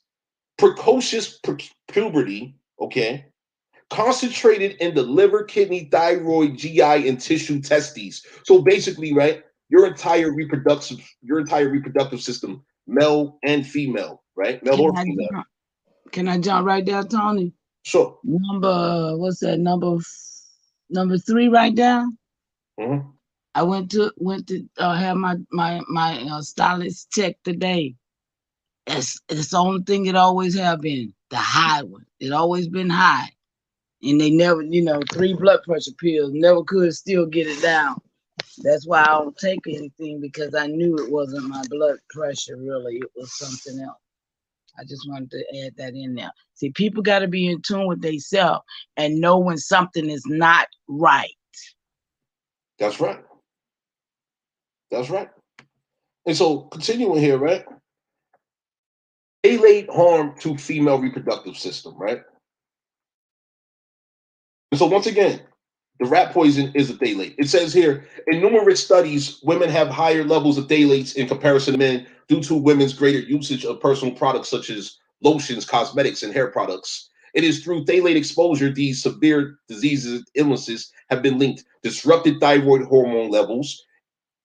[SPEAKER 1] precocious puberty, okay? Concentrated in the liver, kidney, thyroid, GI, and tissue testes. So basically, right, your entire reproductive system male and female, right? Male or female.
[SPEAKER 12] Can I jump right there, Tony?
[SPEAKER 1] Sure.
[SPEAKER 12] What's that number 3 right there?
[SPEAKER 1] Mm-hmm.
[SPEAKER 12] I went to have my stylist check today. It's the only thing it always have been, the high one. It always been high. And they never, 3 blood pressure pills, never could still get it down. That's why I don't take anything, because I knew it wasn't my blood pressure, really. It was something else. I just wanted to add that in there. See, people got to be in tune with themselves and know when something is not right.
[SPEAKER 1] That's right. That's right. And so, continuing here, right? Phthalate harm to female reproductive system, right? And so, once again, the rat poison is a phthalate. It says here, in numerous studies, women have higher levels of phthalates in comparison to men due to women's greater usage of personal products such as lotions, cosmetics, and hair products. It is through phthalate exposure these severe diseases and illnesses have been linked. Disrupted thyroid hormone levels,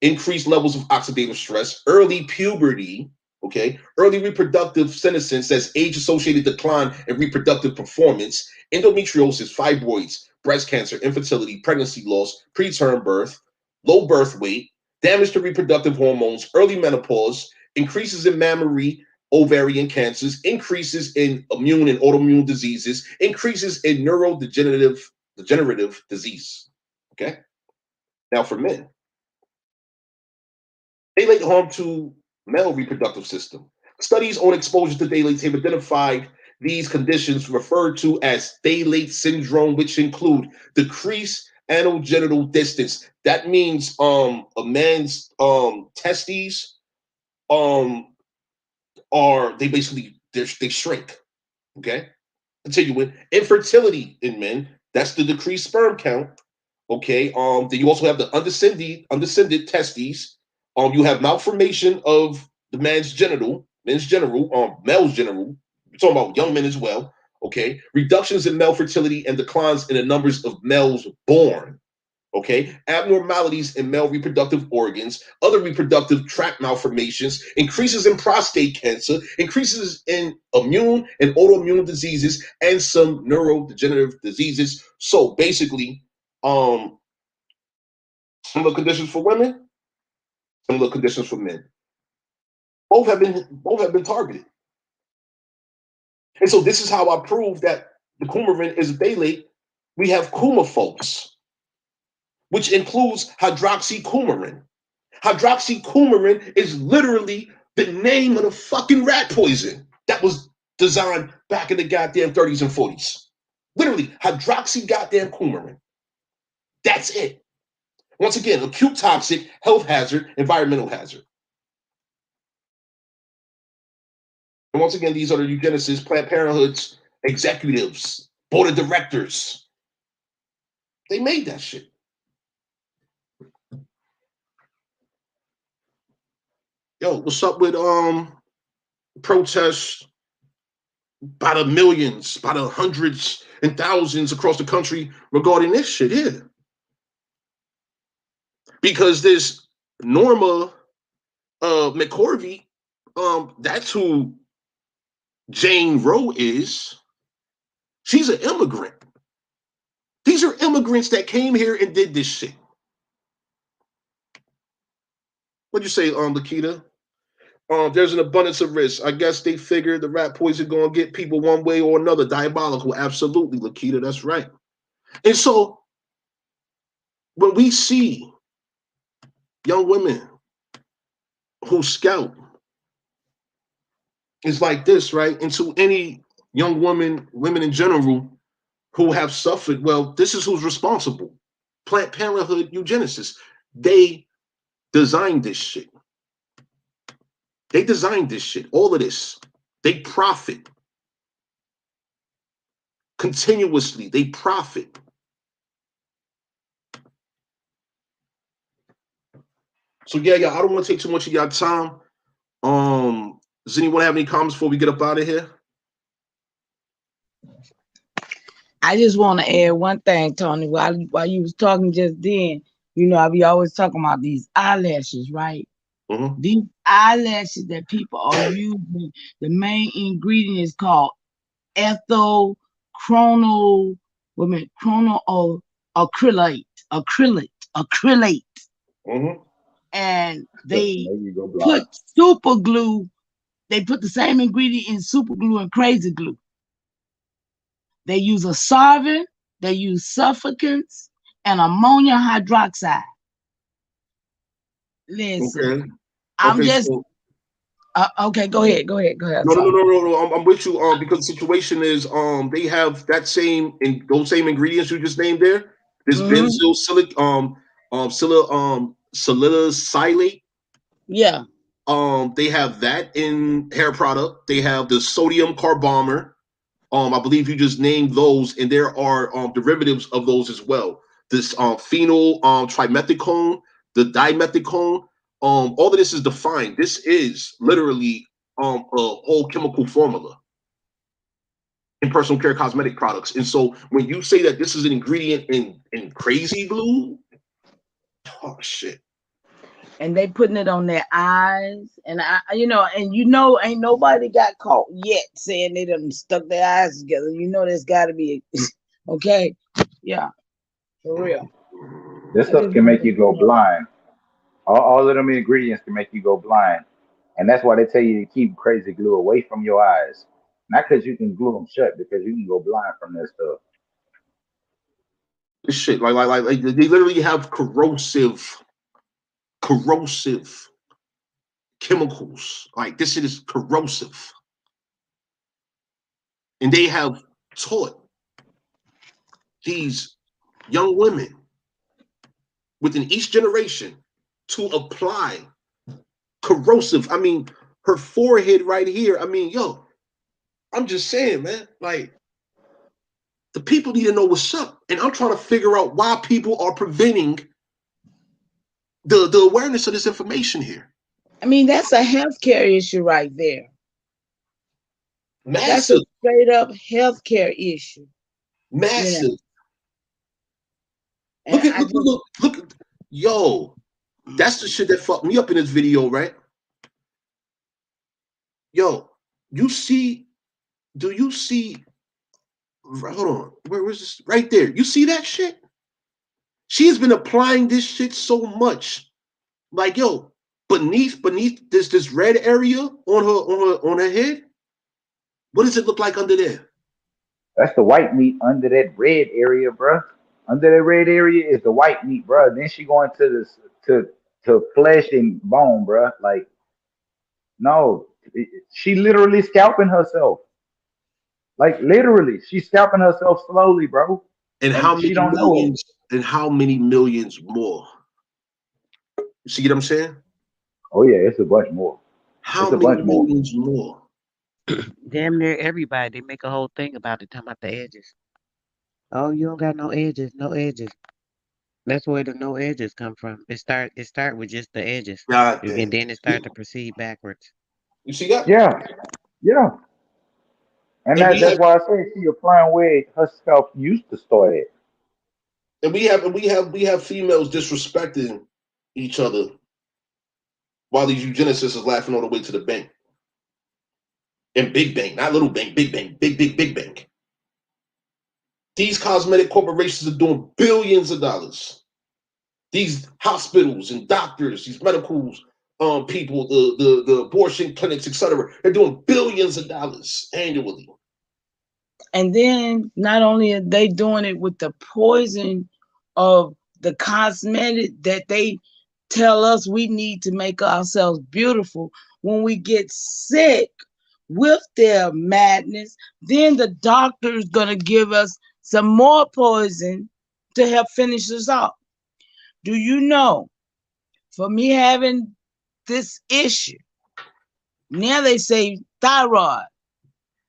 [SPEAKER 1] increased levels of oxidative stress, early puberty, okay, early reproductive senescence, as age-associated decline in reproductive performance, endometriosis, fibroids, breast cancer, infertility, pregnancy loss, preterm birth, low birth weight, damage to reproductive hormones, early menopause, increases in mammary, ovarian cancers, increases in immune and autoimmune diseases, increases in neurodegenerative disease. Okay. Now for men, phthalate harm to male reproductive system. Studies on exposure to phthalates have identified these conditions referred to as phthalate syndrome, which include decreased anogenital distance. That means a man's testes are they shrink. Okay. Continuing, infertility in men, that's the decreased sperm count. Okay. Then you also have the undescended testes. You have malformation of the male's genital. We're talking about young men as well. Okay. Reductions in male fertility and declines in the numbers of males born. Okay. Abnormalities in male reproductive organs, other reproductive tract malformations, increases in prostate cancer, increases in immune and autoimmune diseases, and some neurodegenerative diseases. So basically, similar conditions for women, similar conditions for men. Both have been targeted. And so this is how I prove that the coumarin is a phthalate. We have coumaphos, which includes hydroxycoumarin. Hydroxycoumarin is literally the name of the fucking rat poison that was designed back in the goddamn 30s and 40s. Literally, hydroxy goddamn coumarin. That's it. Once again, acute toxic, health hazard, environmental hazard. And once again, these are the eugenicists, Planned Parenthood's executives, board of directors. They made that shit. Yo, what's up with protests by the millions, by the hundreds and thousands across the country regarding this shit here? Because this Norma McCorvey, that's who Jane Roe is. She's an immigrant. These are immigrants that came here and did this shit. What'd you say, Lakita? There's an abundance of risk. I guess they figured the rat poison gonna get people one way or another. Diabolical. Absolutely, Lakita. That's right. And so when we see young women who scout, it's like this, right? And to any young women in general who have suffered, well, this is who's responsible. Planned Parenthood eugenicists. They designed this shit. They designed this shit. All of this. They profit. Continuously, they profit. So yeah, I don't want to take too much of your time. Does anyone have any comments before we get up out of here?
[SPEAKER 12] I just want to add one thing, Tony. While you was talking just then, I be always talking about these eyelashes, right? These eyelashes that people are using, the main ingredient is called ethyl chrono, acrylate. And they put super glue. They put the same ingredient in super glue and crazy glue. They use a solvent, they use suffocants, and ammonia hydroxide. Listen, I'm just
[SPEAKER 1] so
[SPEAKER 12] okay. Go ahead.
[SPEAKER 1] no. I'm with you. Because the situation is, they have that same those same ingredients you just named there. This benzyl salicylate.
[SPEAKER 12] Yeah.
[SPEAKER 1] They have that in hair product. They have the sodium carbomer. I believe you just named those, and there are derivatives of those as well. This phenyl trimethicone, the dimethicone. All of this is defined. This is literally a whole chemical formula in personal care cosmetic products. And so when you say that this is an ingredient in crazy glue, oh shit.
[SPEAKER 12] And they putting it on their eyes, and ain't nobody got caught yet saying they done stuck their eyes together. There's got to be okay, yeah, for real.
[SPEAKER 9] This stuff can make you go blind. All of them ingredients can make you go blind, and that's why they tell you to keep crazy glue away from your eyes. Not because you can glue them shut, because you can go blind from this stuff.
[SPEAKER 1] This shit, like they literally have corrosive chemicals. Like this shit is corrosive. And they have taught these young women within each generation to apply corrosive. I mean, her forehead right here. I mean, yo, I'm just saying, man, like the people need to know what's up. And I'm trying to figure out why people are preventing the awareness of this information here.
[SPEAKER 12] I mean, that's a healthcare issue right there.
[SPEAKER 1] Massive.
[SPEAKER 12] That's a straight up healthcare issue.
[SPEAKER 1] Massive. Look, yo, that's the shit that fucked me up in this video, right? Yo, do you see, hold on, where's this? Right there. You see that shit? She has been applying this shit so much. Like, yo, beneath this red area on her head, what does it look like under there?
[SPEAKER 9] That's the white meat under that red area, bro. Under that red area is the white meat, bro. Then she going to this to flesh and bone, bro. Like, no, she literally scalping herself. Like literally, she's scalping herself slowly, bro.
[SPEAKER 1] And how many millions? And how many millions more? You see what I'm saying?
[SPEAKER 9] Oh yeah, it's a bunch more.
[SPEAKER 1] How many millions more?
[SPEAKER 10] Damn near everybody. They make a whole thing about it, talking about the edges. Oh, you don't got no edges, no edges. That's where the no edges come from. It start with just the edges, and then it start to proceed backwards.
[SPEAKER 1] You see that?
[SPEAKER 9] Yeah. And that's why I say she applying where her scalp used to start at.
[SPEAKER 1] And we have females disrespecting each other while these eugenicists is laughing all the way to the bank. And big bank, not little bank, big bank, big bank. These cosmetic corporations are doing billions of dollars. These hospitals and doctors, these medical people, the abortion clinics, etc., they're doing billions of dollars annually.
[SPEAKER 12] And then not only are they doing it with the poison of the cosmetic that they tell us we need to make ourselves beautiful, when we get sick with their madness, then the doctor is going to give us some more poison to help finish us off. Do you know, for me having this issue, now they say thyroid.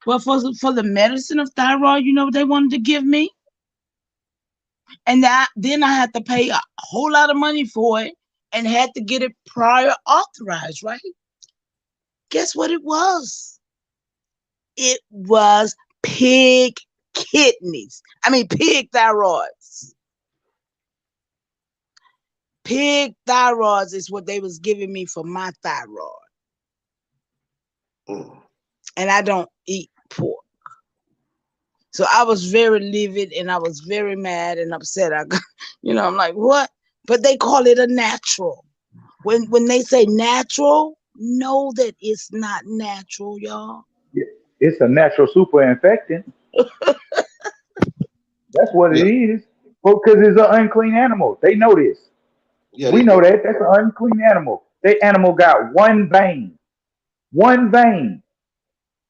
[SPEAKER 12] Well, for the medicine of thyroid, you know what they wanted to give me? And then I had to pay a whole lot of money for it and had to get it prior authorized, right? Guess what it was? It was pig kidneys. I mean, pig thyroids. Pig thyroids is what they was giving me for my thyroid. And I don't eat pork. So I was very livid and I was very mad and upset. I'm like, what? But they call it a natural. When they say natural, know that it's not natural, y'all.
[SPEAKER 9] It's a natural super infectant. That's what it is. Well, because it's an unclean animal. They know this.
[SPEAKER 1] Yeah,
[SPEAKER 9] we know that. That's an unclean animal. That animal got one vein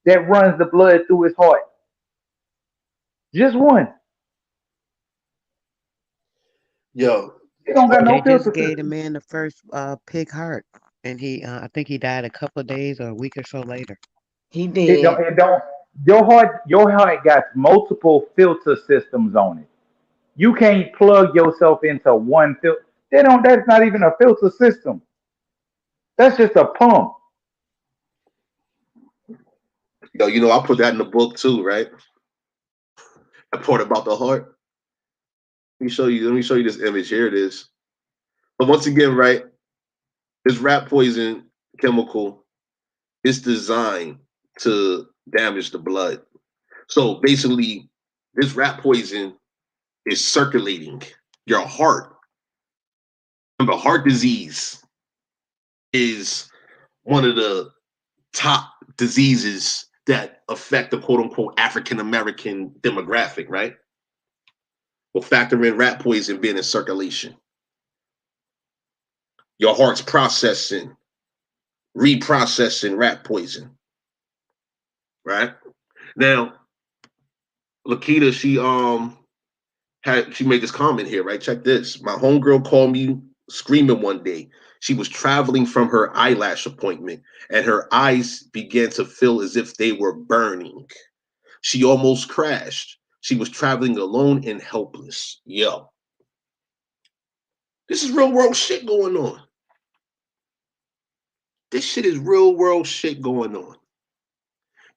[SPEAKER 9] that runs the blood through his heart. Just one.
[SPEAKER 1] Yo.
[SPEAKER 9] They don't got no
[SPEAKER 10] They
[SPEAKER 9] filter
[SPEAKER 10] just gave the
[SPEAKER 9] system.
[SPEAKER 10] man the first pig heart, and I think he died a couple of days or a week or so later.
[SPEAKER 12] He
[SPEAKER 9] It
[SPEAKER 12] did.
[SPEAKER 9] don't. It don't. Your heart got multiple filter systems on it. You can't plug yourself into one filter. That's not even a filter system. That's just a pump.
[SPEAKER 1] Yo, I put that in the book too, right? A part about the heart. Let me show you this image. Here it is. But once again, right, this rat poison chemical is designed to damage the blood. So basically, this rat poison is circulating your heart. Remember, heart disease is one of the top diseases that affect the quote unquote African American demographic, right? Well, factor in rat poison being in circulation. Your heart's processing, reprocessing rat poison, right? Now, Lakita, she made this comment here, right? Check this. My homegirl called me screaming one day. She was traveling from her eyelash appointment, and her eyes began to feel as if they were burning. She almost crashed. She was traveling alone and helpless. Yo, this is real world shit going on. This shit is real world shit going on.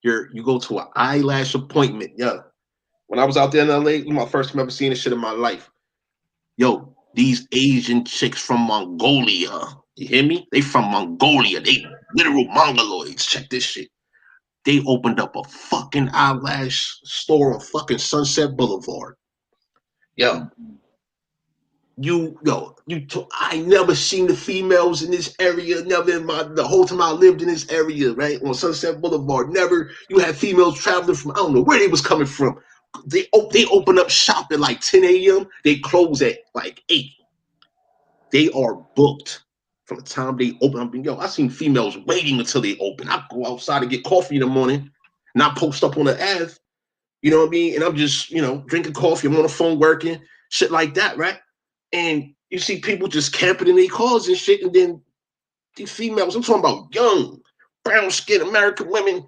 [SPEAKER 1] You go to an eyelash appointment. Yo, when I was out there in LA, my first time ever seeing this shit in my life. Yo, these Asian chicks from Mongolia. You hear me? They from Mongolia. They literal mongoloids. Check this shit. They opened up a fucking eyelash store on fucking Sunset Boulevard. Yo, I never seen the females in this area. Never in the whole time I lived in this area, right on Sunset Boulevard. Never. You had females traveling from I don't know where they was coming from. They open up shop at like 10 a.m. They close at like 8. They are booked from the time they open up. I seen females waiting until they open. I go outside to get coffee in the morning, not post up on the Ave. You know what I mean? And I'm just, drinking coffee. I'm on the phone working, shit like that, right? And you see people just camping in their cars and shit. And then these females, I'm talking about young, brown skinned American women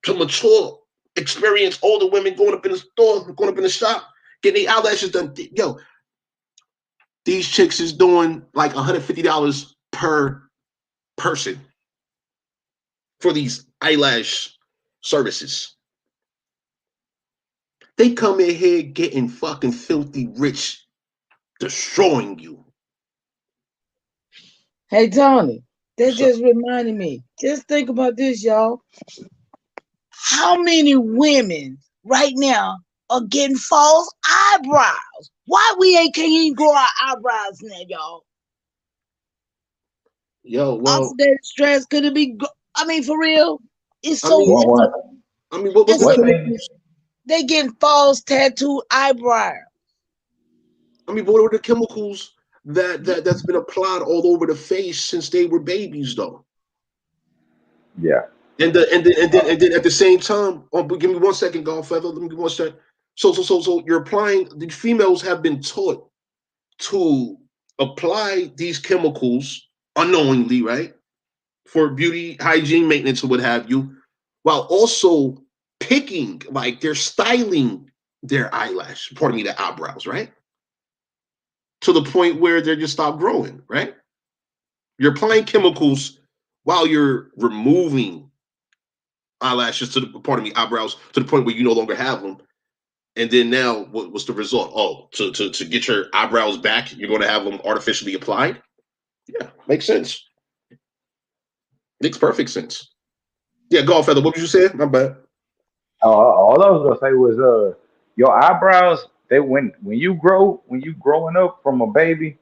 [SPEAKER 1] to mature, experienced older women going up in the store, going up in the shop, getting their eyelashes done. Yo, these chicks is doing like $150 per person for these eyelash services. They come in here getting fucking filthy rich, destroying you.
[SPEAKER 12] Hey, Tony, that just reminded me. Just think about this, y'all. How many women right now are getting false eyebrows? Why we can't even grow our eyebrows now, y'all?
[SPEAKER 1] Yo, well,
[SPEAKER 12] oxidative stress, could it be? I mean, for real, it's so.
[SPEAKER 1] What's the chemicals?
[SPEAKER 12] They getting false tattooed eyebrows.
[SPEAKER 1] I mean, what are the chemicals that's been applied all over the face since they were babies, though?
[SPEAKER 9] Yeah.
[SPEAKER 1] And then at the same time, give me 1 second, Godfather. Let me give 1 second. So you're applying. The females have been taught to apply these chemicals unknowingly, right, for beauty, hygiene, maintenance, or what have you, while also picking, like they're styling their eyelash, pardon me, their eyebrows, right, to the point where they just stop growing, right? You're applying chemicals while you're removing eyelashes eyebrows to the point where you no longer have them. And then now, what's the result? Oh, to get your eyebrows back, you're going to have them artificially applied. Yeah, makes sense. Makes perfect sense. Yeah, Godfather, what did you say? My bad.
[SPEAKER 9] All I was gonna say was, your eyebrows. They when you growing up from a baby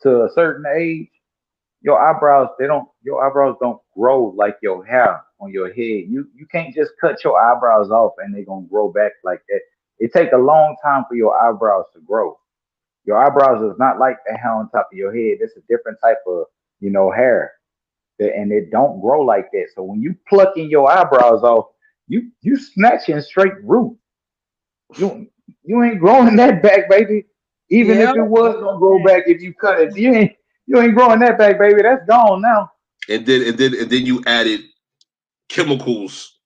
[SPEAKER 9] to a certain age, your eyebrows don't grow like your hair on your head. You can't just cut your eyebrows off and they gonna grow back like that. It take a long time for your eyebrows to grow. Your eyebrows is not like the hair on top of your head. It's a different type of hair, and it don't grow like that. So when you plucking your eyebrows off, you snatching straight root. You you ain't growing that back, baby. Even
[SPEAKER 12] Yeah.
[SPEAKER 9] if it was gonna grow back, if you cut it, you ain't growing that back, baby. That's gone now.
[SPEAKER 1] And then you added chemicals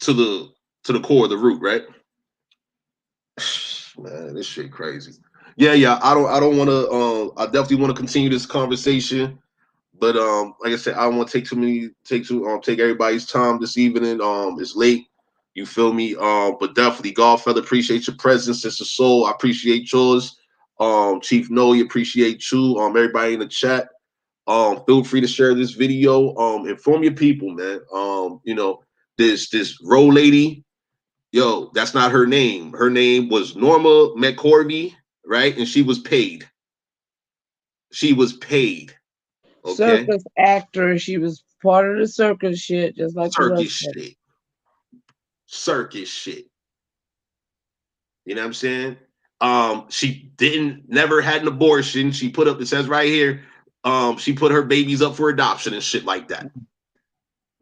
[SPEAKER 1] to the core of the root, right? Man, this shit crazy. Yeah. I don't want to. I definitely want to continue this conversation, but like I said, I don't want to take everybody's time this evening. It's late. You feel me? But definitely, Godfather, appreciate your presence. Sister Soul, I appreciate yours. Chief Noe, appreciate you. Everybody in the chat. Feel free to share this video. Inform your people, man. This row lady. Yo, that's not her name. Her name was Norma McCorvey, right? And she was paid. She was paid. Okay.
[SPEAKER 12] Circus actor. She was part of the circus shit, just like the
[SPEAKER 1] Circus
[SPEAKER 12] rest of it.
[SPEAKER 1] shit. Circus shit. You know what I'm saying? She never had an abortion. She put up, it says right here, she put her babies up for adoption and shit like that.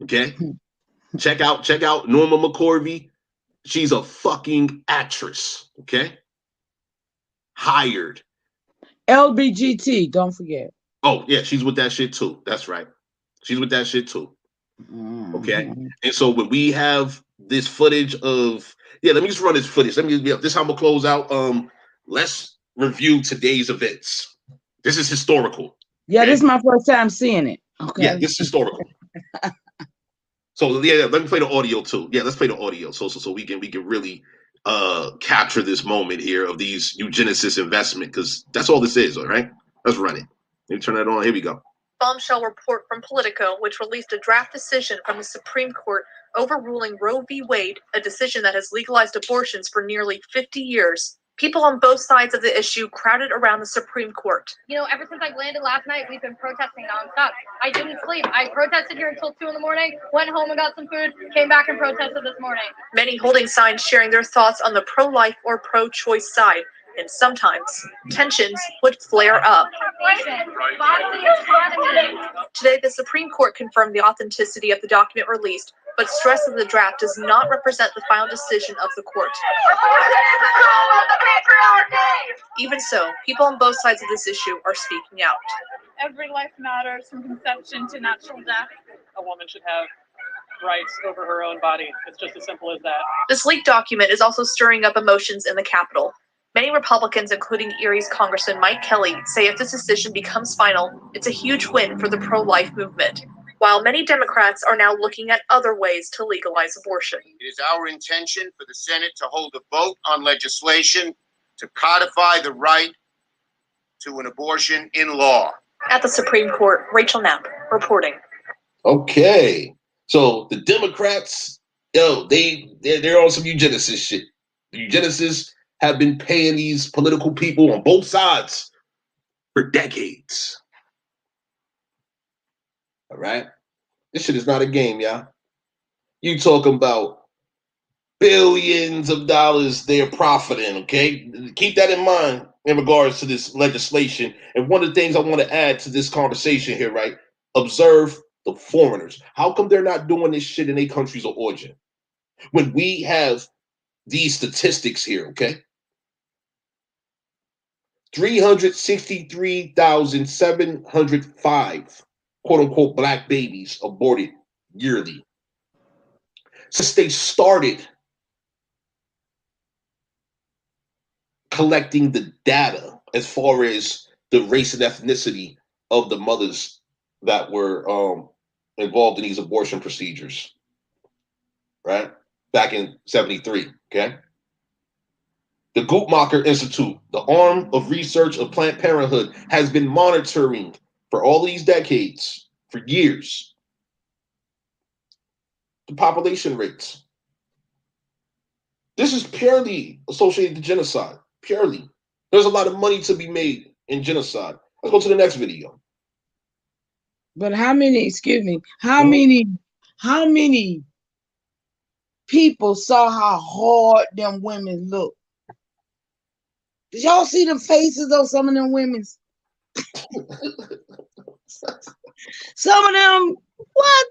[SPEAKER 1] Okay. Check out Norma McCorvey. She's a fucking actress. Okay. Hired.
[SPEAKER 12] LBGT, don't forget.
[SPEAKER 1] Oh, yeah, she's with that shit too. That's right. She's with that shit too. Okay.
[SPEAKER 12] Mhm.
[SPEAKER 1] And so when we have this footage of, let me just run this footage. This is how I'm gonna close out. Let's review today's events. This is historical.
[SPEAKER 12] Yeah,
[SPEAKER 1] Okay?
[SPEAKER 12] this is my first time seeing it. Okay.
[SPEAKER 1] Yeah, this is historical. So let me play the audio too. Yeah, let's play the audio so we can really capture this moment here of these eugenicist investment, because that's all this is, all right? Let's run it. Let me turn that on. Here we go.
[SPEAKER 13] Bombshell report from Politico, which released a draft decision from the Supreme Court overruling Roe v. Wade, a decision that has legalized abortions for nearly 50 years. People on both sides of the issue crowded around the Supreme Court.
[SPEAKER 3] You know, ever since I landed last night, we've been protesting nonstop. I didn't sleep. I protested here until 2 in the morning, went home and got some food, came back and protested this morning.
[SPEAKER 13] Many holding signs sharing their thoughts on the pro-life or pro-choice side, and sometimes tensions would flare up. Today, the Supreme Court confirmed the authenticity of the document released, but stressed that the draft does not represent the final decision of the court. Even so, people on both sides of this issue are speaking out.
[SPEAKER 14] Every life matters, from conception to natural death. A woman should have rights over her own body. It's just as simple as that.
[SPEAKER 13] This leaked document is also stirring up emotions in the Capitol. Many Republicans, including Erie's Congressman Mike Kelly, say if this decision becomes final, it's a huge win for the pro-life movement, while many Democrats are now looking at other ways to legalize abortion.
[SPEAKER 15] It is our intention for the Senate to hold a vote on legislation to codify the right to an abortion in law.
[SPEAKER 13] At the Supreme Court, Rachel Knapp reporting.
[SPEAKER 1] Okay. So the Democrats, they're on some eugenicist shit. The eugenicists have been paying these political people on both sides for decades. All right? This shit is not a game, y'all. You talking about billions of dollars they're profiting, okay? Keep that in mind in regards to this legislation. And one of the things I want to add to this conversation here, right? Observe the foreigners. How come they're not doing this shit in their countries of origin? When we have these statistics here, okay? 363,705 quote unquote black babies aborted yearly. Since they started collecting the data as far as the race and ethnicity of the mothers that were involved in these abortion procedures, right? Back in 73, okay? The Guttmacher Institute, the arm of research of Planned Parenthood, has been monitoring for all these decades, for years, the population rates. This is purely associated to genocide. Purely. There's a lot of money to be made in genocide. Let's go to the next video.
[SPEAKER 12] But how many, excuse me, how many people saw how hard them women look? Did y'all see the faces of some of them women? Some of them, what?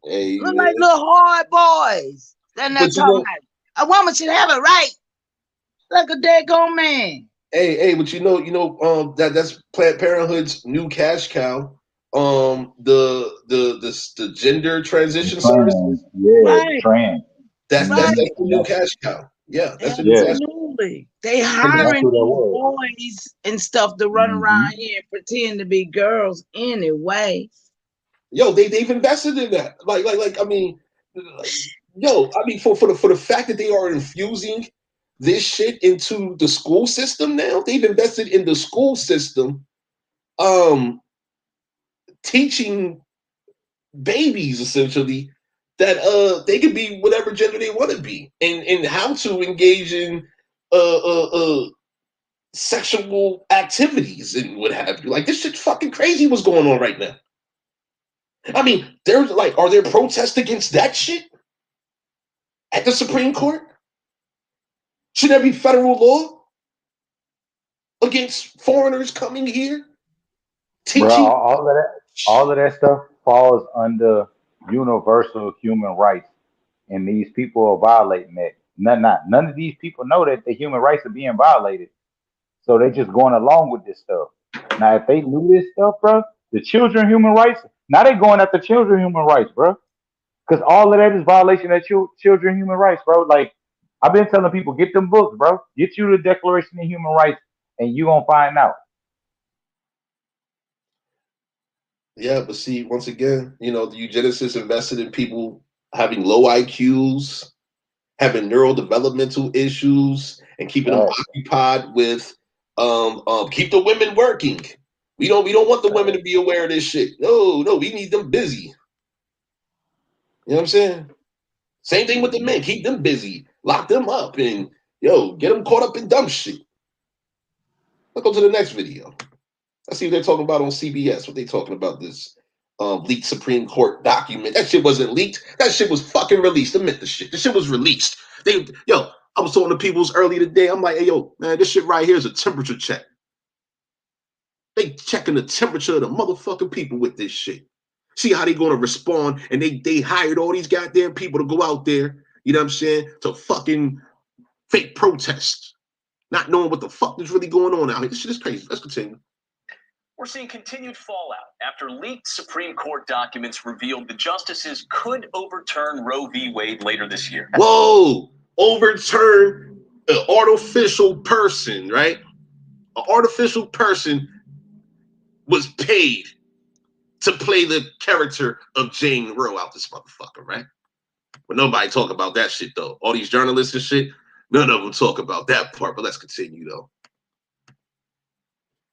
[SPEAKER 1] Hey,
[SPEAKER 12] look
[SPEAKER 1] man.
[SPEAKER 12] like little hard boys. Then they're talking about a woman should have it right. Like a daggone man.
[SPEAKER 1] Hey, but that's Planned Parenthood's new cash cow. The gender transition services.
[SPEAKER 9] Yeah, trans.
[SPEAKER 1] That's the new cash cow. Yeah, that's the new cash cow.
[SPEAKER 12] Absolutely. They hiring boys and stuff to run around here and pretend to be girls anyway.
[SPEAKER 1] Yo, they've invested in that. For the fact that they are infusing this shit into the school system now, they've invested in the school system, teaching babies essentially that they can be whatever gender they want to be, and how to engage in sexual activities and what have you. Like, this shit's fucking crazy what's going on right now. I mean, are there protests against that shit at the Supreme Court? Should there be federal law against foreigners coming here teaching?
[SPEAKER 9] Bro, all of that stuff falls under universal human rights, and these people are violating that. None of these people know that the human rights are being violated, so they're just going along with this stuff. Now, if they knew this stuff, bro, the children human rights, now they're going after children human rights, bro, because all of that is violation of children human rights, bro. Like, I've been telling people, get them books, bro. Get you the Declaration of Human Rights, and you gonna find out.
[SPEAKER 1] Yeah, but see, once again, the eugenicists invested in people having low IQs, having neurodevelopmental issues, and keeping them occupied with keep the women working. We don't want the women to be aware of this shit. No, we need them busy. You know what I'm saying? Same thing with the men. Keep them busy. Lock them up and get them caught up in dumb shit. Let's go to the next video. Let's see what they're talking about on CBS. What they talking about this leaked Supreme Court document. That shit wasn't leaked. That shit was fucking released. Admit the shit. The shit was released. I was talking to people's earlier today. I'm like, hey, yo, man, this shit right here is a temperature check. They checking the temperature of the motherfucking people with this shit. See how they going to respond. And they hired all these goddamn people to go out there, you know what I'm saying, to fucking fake protest, not knowing what the fuck is really going on out here. This shit is crazy. Let's continue.
[SPEAKER 16] We're seeing continued fallout after leaked Supreme Court documents revealed the justices could overturn Roe v. Wade later this year.
[SPEAKER 1] Whoa! Overturn an artificial person, right? An artificial person was paid to play the character of Jane Roe out this motherfucker, right? But nobody talk about that shit, though. All these journalists and shit, none of them talk about that part. But let's continue, though.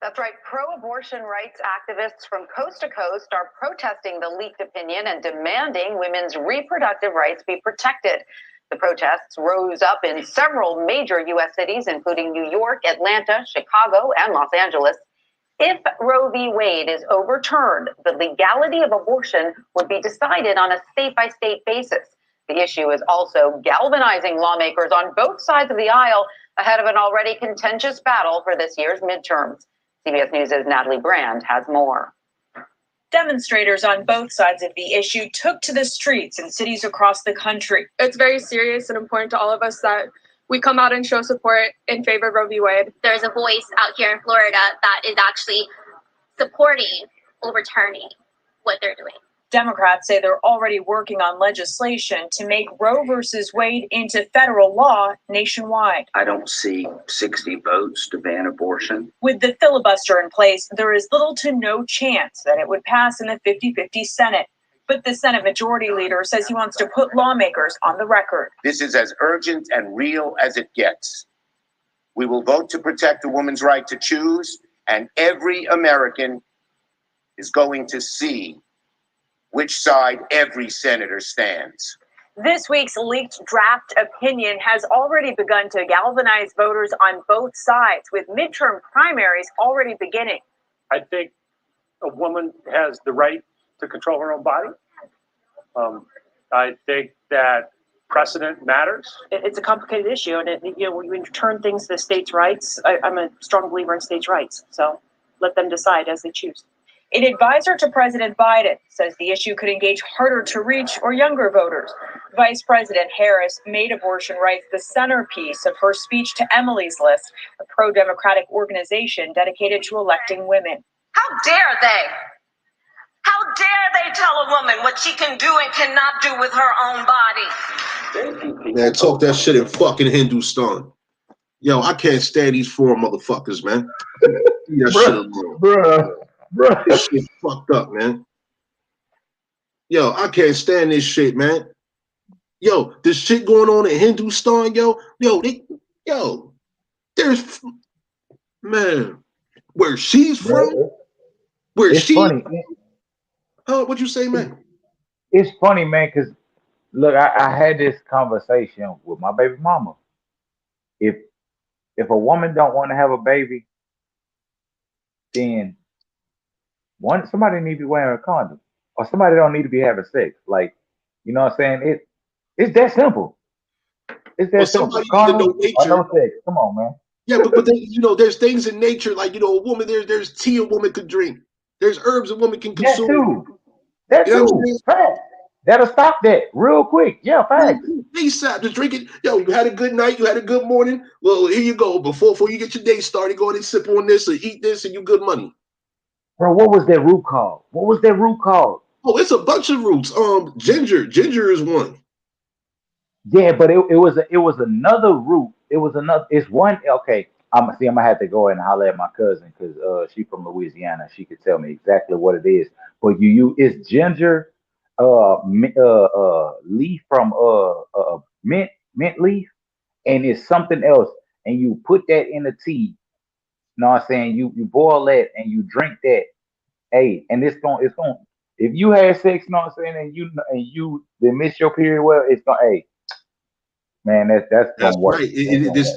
[SPEAKER 17] That's right. Pro-abortion rights activists from coast to coast are protesting the leaked opinion and demanding women's reproductive rights be protected. The protests rose up in several major U.S. cities, including New York, Atlanta, Chicago, and Los Angeles. If Roe v. Wade is overturned, the legality of abortion would be decided on a state-by-state basis. The issue is also galvanizing lawmakers on both sides of the aisle ahead of an already contentious battle for this year's midterms. CBS News' Natalie Brand has more.
[SPEAKER 6] Demonstrators on both sides of the issue took to the streets in cities across the country.
[SPEAKER 18] It's very serious and important to all of us that we come out and show support in favor of Roe v. Wade.
[SPEAKER 11] There's a voice out here in Florida that is actually supporting overturning what they're doing.
[SPEAKER 6] Democrats say they're already working on legislation to make Roe versus Wade into federal law nationwide.
[SPEAKER 19] I don't see 60 votes to ban abortion.
[SPEAKER 6] With the filibuster in place, there is little to no chance that it would pass in the 50-50 Senate. But the Senate Majority Leader says he wants to put lawmakers on the record.
[SPEAKER 15] This is as urgent and real as it gets. We will vote to protect a woman's right to choose, and every American is going to see which side every senator stands.
[SPEAKER 17] This week's leaked draft opinion has already begun to galvanize voters on both sides, with midterm primaries already beginning.
[SPEAKER 20] I think a woman has the right to control her own body. I think that precedent matters.
[SPEAKER 21] It's a complicated issue, and when you turn things to states' rights, I'm a strong believer in states' rights. So let them decide as they choose.
[SPEAKER 17] An advisor to President Biden says the issue could engage harder to reach or younger voters. Vice President Harris made abortion rights the centerpiece of her speech to Emily's List, a pro-democratic organization dedicated to electing women.
[SPEAKER 22] How dare they? How dare they tell a woman what she can do and cannot do with her own body?
[SPEAKER 1] Man, talk that shit in fucking Hindustan. Yo, I can't stand these foreign motherfuckers, man. Leave that shit alone.
[SPEAKER 9] Bruh.
[SPEAKER 1] This shit fucked up, man. Yo, I can't stand this shit, man. Yo, this shit going on in Hindustan, there's, man, where she's from,
[SPEAKER 9] funny.
[SPEAKER 1] What'd you say, man?
[SPEAKER 9] It's funny, man, because look, I had this conversation with my baby mama. If a woman don't want to have a baby, then somebody need to be wearing a condom, or somebody don't need to be having sex. Like, you know what I'm saying? It's that simple. It's that simple. Condom or no sex. Come on, man.
[SPEAKER 1] Yeah, but then, there's things in nature, like, a woman, there's tea a woman could drink. There's herbs a woman can consume.
[SPEAKER 9] That too. Fact. That'll stop that real quick. Yeah, fact.
[SPEAKER 1] ASAP, just drink it. Yo, you had a good night, you had a good morning. Well, here you go. Before you get your day started, go ahead and sip on this or eat this, and you good money.
[SPEAKER 9] Bro, what was that root called?
[SPEAKER 1] Oh, it's a bunch of roots. Ginger is one.
[SPEAKER 9] Yeah, but it was another root. It's one. Okay, I'm gonna have to go and holler at my cousin because she's from Louisiana. She could tell me exactly what it is. But it's ginger, leaf from mint leaf, and it's something else. And you put that in the tea. You know what I'm saying? You boil that and you drink that. Hey, and it's going if you had sex, you know what I'm saying, and you then miss your period, well, it's gonna, hey, man, that's gonna work.
[SPEAKER 1] Right. This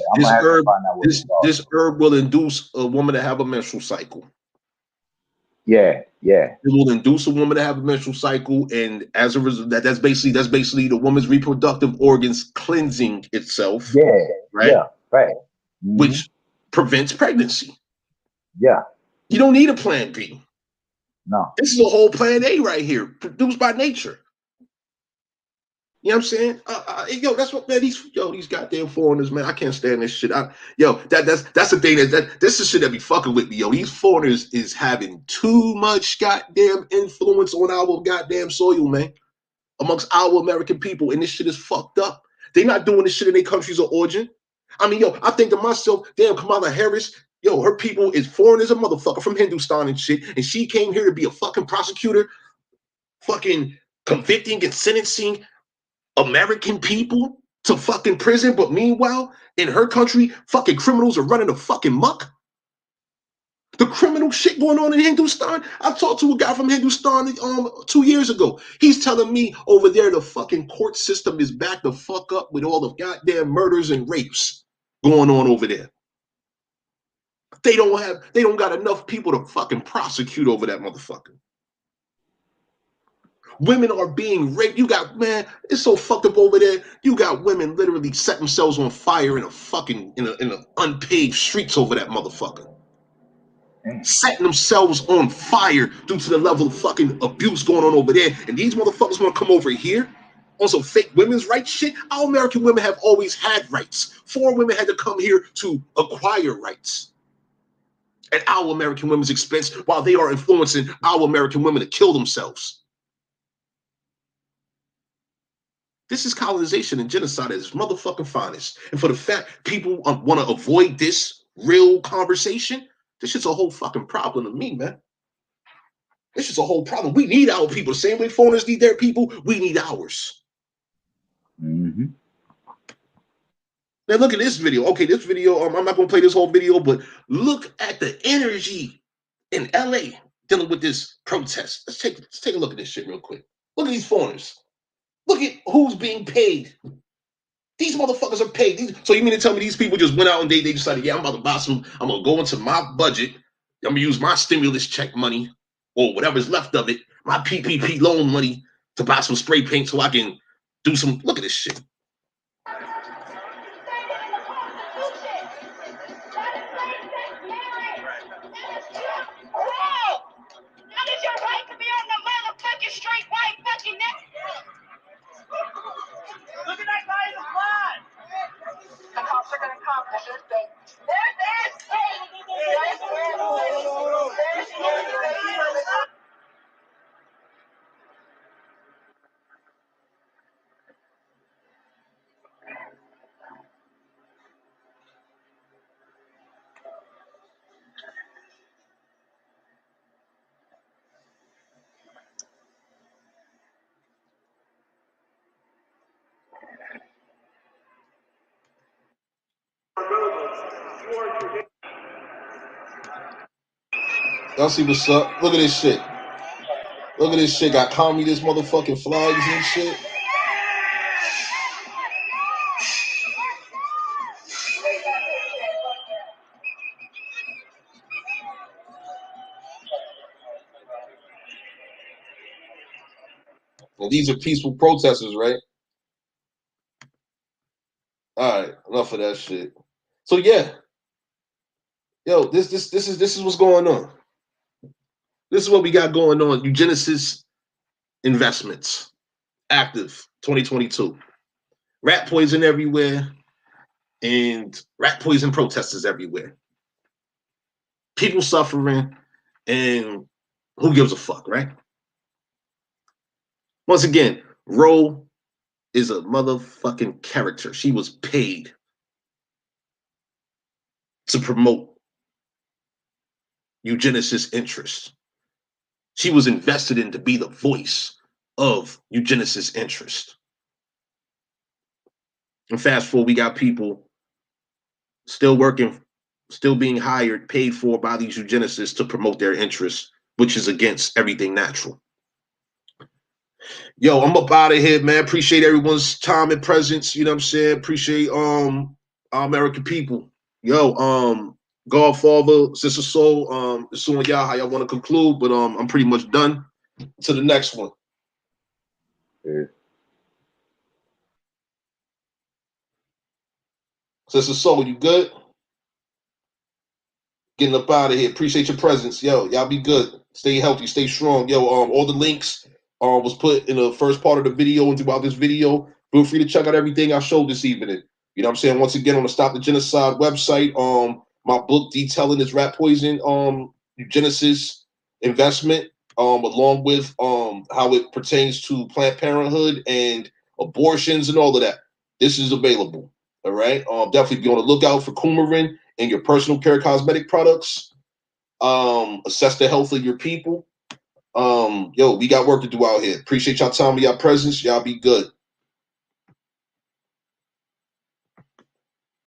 [SPEAKER 1] herb will induce a woman to have a menstrual cycle.
[SPEAKER 9] Yeah.
[SPEAKER 1] It will induce a woman to have a menstrual cycle, and as a result, that's basically the woman's reproductive organs cleansing itself.
[SPEAKER 9] Yeah.
[SPEAKER 1] Right.
[SPEAKER 9] Yeah. Right.
[SPEAKER 1] Which prevents pregnancy.
[SPEAKER 9] Yeah.
[SPEAKER 1] You don't need a plan B.
[SPEAKER 9] No.
[SPEAKER 1] This is a whole plan A right here, produced by nature. You know what I'm saying? That's what, man. These goddamn foreigners, man. I can't stand this shit. That's the thing this is shit that be fucking with me, yo. These foreigners is having too much goddamn influence on our goddamn soil, man, amongst our American people, and this shit is fucked up. They not doing this shit in their countries of origin. I mean, I think to myself, damn, Kamala Harris, her people is foreign as a motherfucker from Hindustan and shit, and she came here to be a fucking prosecutor, fucking convicting and sentencing American people to fucking prison, but meanwhile, in her country, fucking criminals are running a fucking muck. The criminal shit going on in Hindustan. I talked to a guy from Hindustan 2 years ago. He's telling me over there the fucking court system is back the fuck up with all the goddamn murders and rapes going on over there. They don't got enough people to fucking prosecute over that motherfucker. Women are being raped. It's so fucked up over there. You got women literally set themselves on fire in a unpaved streets over that motherfucker. Setting themselves on fire due to the level of fucking abuse going on over there. And these motherfuckers want to come over here on some fake women's rights shit. Our American women have always had rights. Foreign women had to come here to acquire rights at our American women's expense while they are influencing our American women to kill themselves. This is colonization and genocide at its motherfucking finest. And for the fact people want to avoid this real conversation, this shit's a whole fucking problem to me, man. This is a whole problem. We need our people. The same way foreigners need their people, we need ours.
[SPEAKER 9] Mm-hmm.
[SPEAKER 1] Now look at this video. Okay, this video, I'm not going to play this whole video, but look at the energy in LA dealing with this protest. Let's take a look at this shit real quick. Look at these foreigners. Look at who's being paid. These motherfuckers are paid. So you mean to tell me these people just went out and they decided, yeah, I'm about to buy some, I'm going to go into my budget. I'm going to use my stimulus check money or whatever's left of it, my PPP loan money to buy some spray paint so I can do some, look at this shit.
[SPEAKER 2] Look at that guy in the flag! The cops are gonna come.
[SPEAKER 1] Y'all see what's up? Look at this shit. Look at this shit. Got communist motherfucking flags and shit. Well, these are peaceful protesters, right? All right, enough of that shit. So yeah, yo, this is what's going on. This is what we got going on. Eugenesis investments, active 2022. Rat poison everywhere, and rat poison protesters everywhere. People suffering, and who gives a fuck, right? Once again, Roe is a motherfucking character. She was paid to promote eugenicist interests. She was invested in to be the voice of eugenicist interest. And fast forward, we got people still working, still being hired, paid for by these eugenicists to promote their interests, which is against everything natural. Yo, I'm up out of here, man. Appreciate everyone's time and presence. You know what I'm saying? Appreciate our American people. Yo, Godfather, Sister Soul, it's on y'all how y'all want to conclude, but I'm pretty much done. To the next one.
[SPEAKER 8] Yeah.
[SPEAKER 1] Sister Soul, you good? Getting up out of here. Appreciate your presence. Yo, y'all be good. Stay healthy, stay strong. Yo, all the links was put in the first part of the video and throughout this video. Feel free to check out everything I showed this evening. You know what I'm saying? Once again, on the Stop the Genocide website, my book detailing this rat poison eugenesis investment, along with how it pertains to Planned Parenthood and abortions and all of that. This is available. All right. Definitely be on the lookout for coumarin in your personal care cosmetic products. Assess the health of your people. Yo, we got work to do out here. Appreciate y'all time and y'all presence. Y'all be good.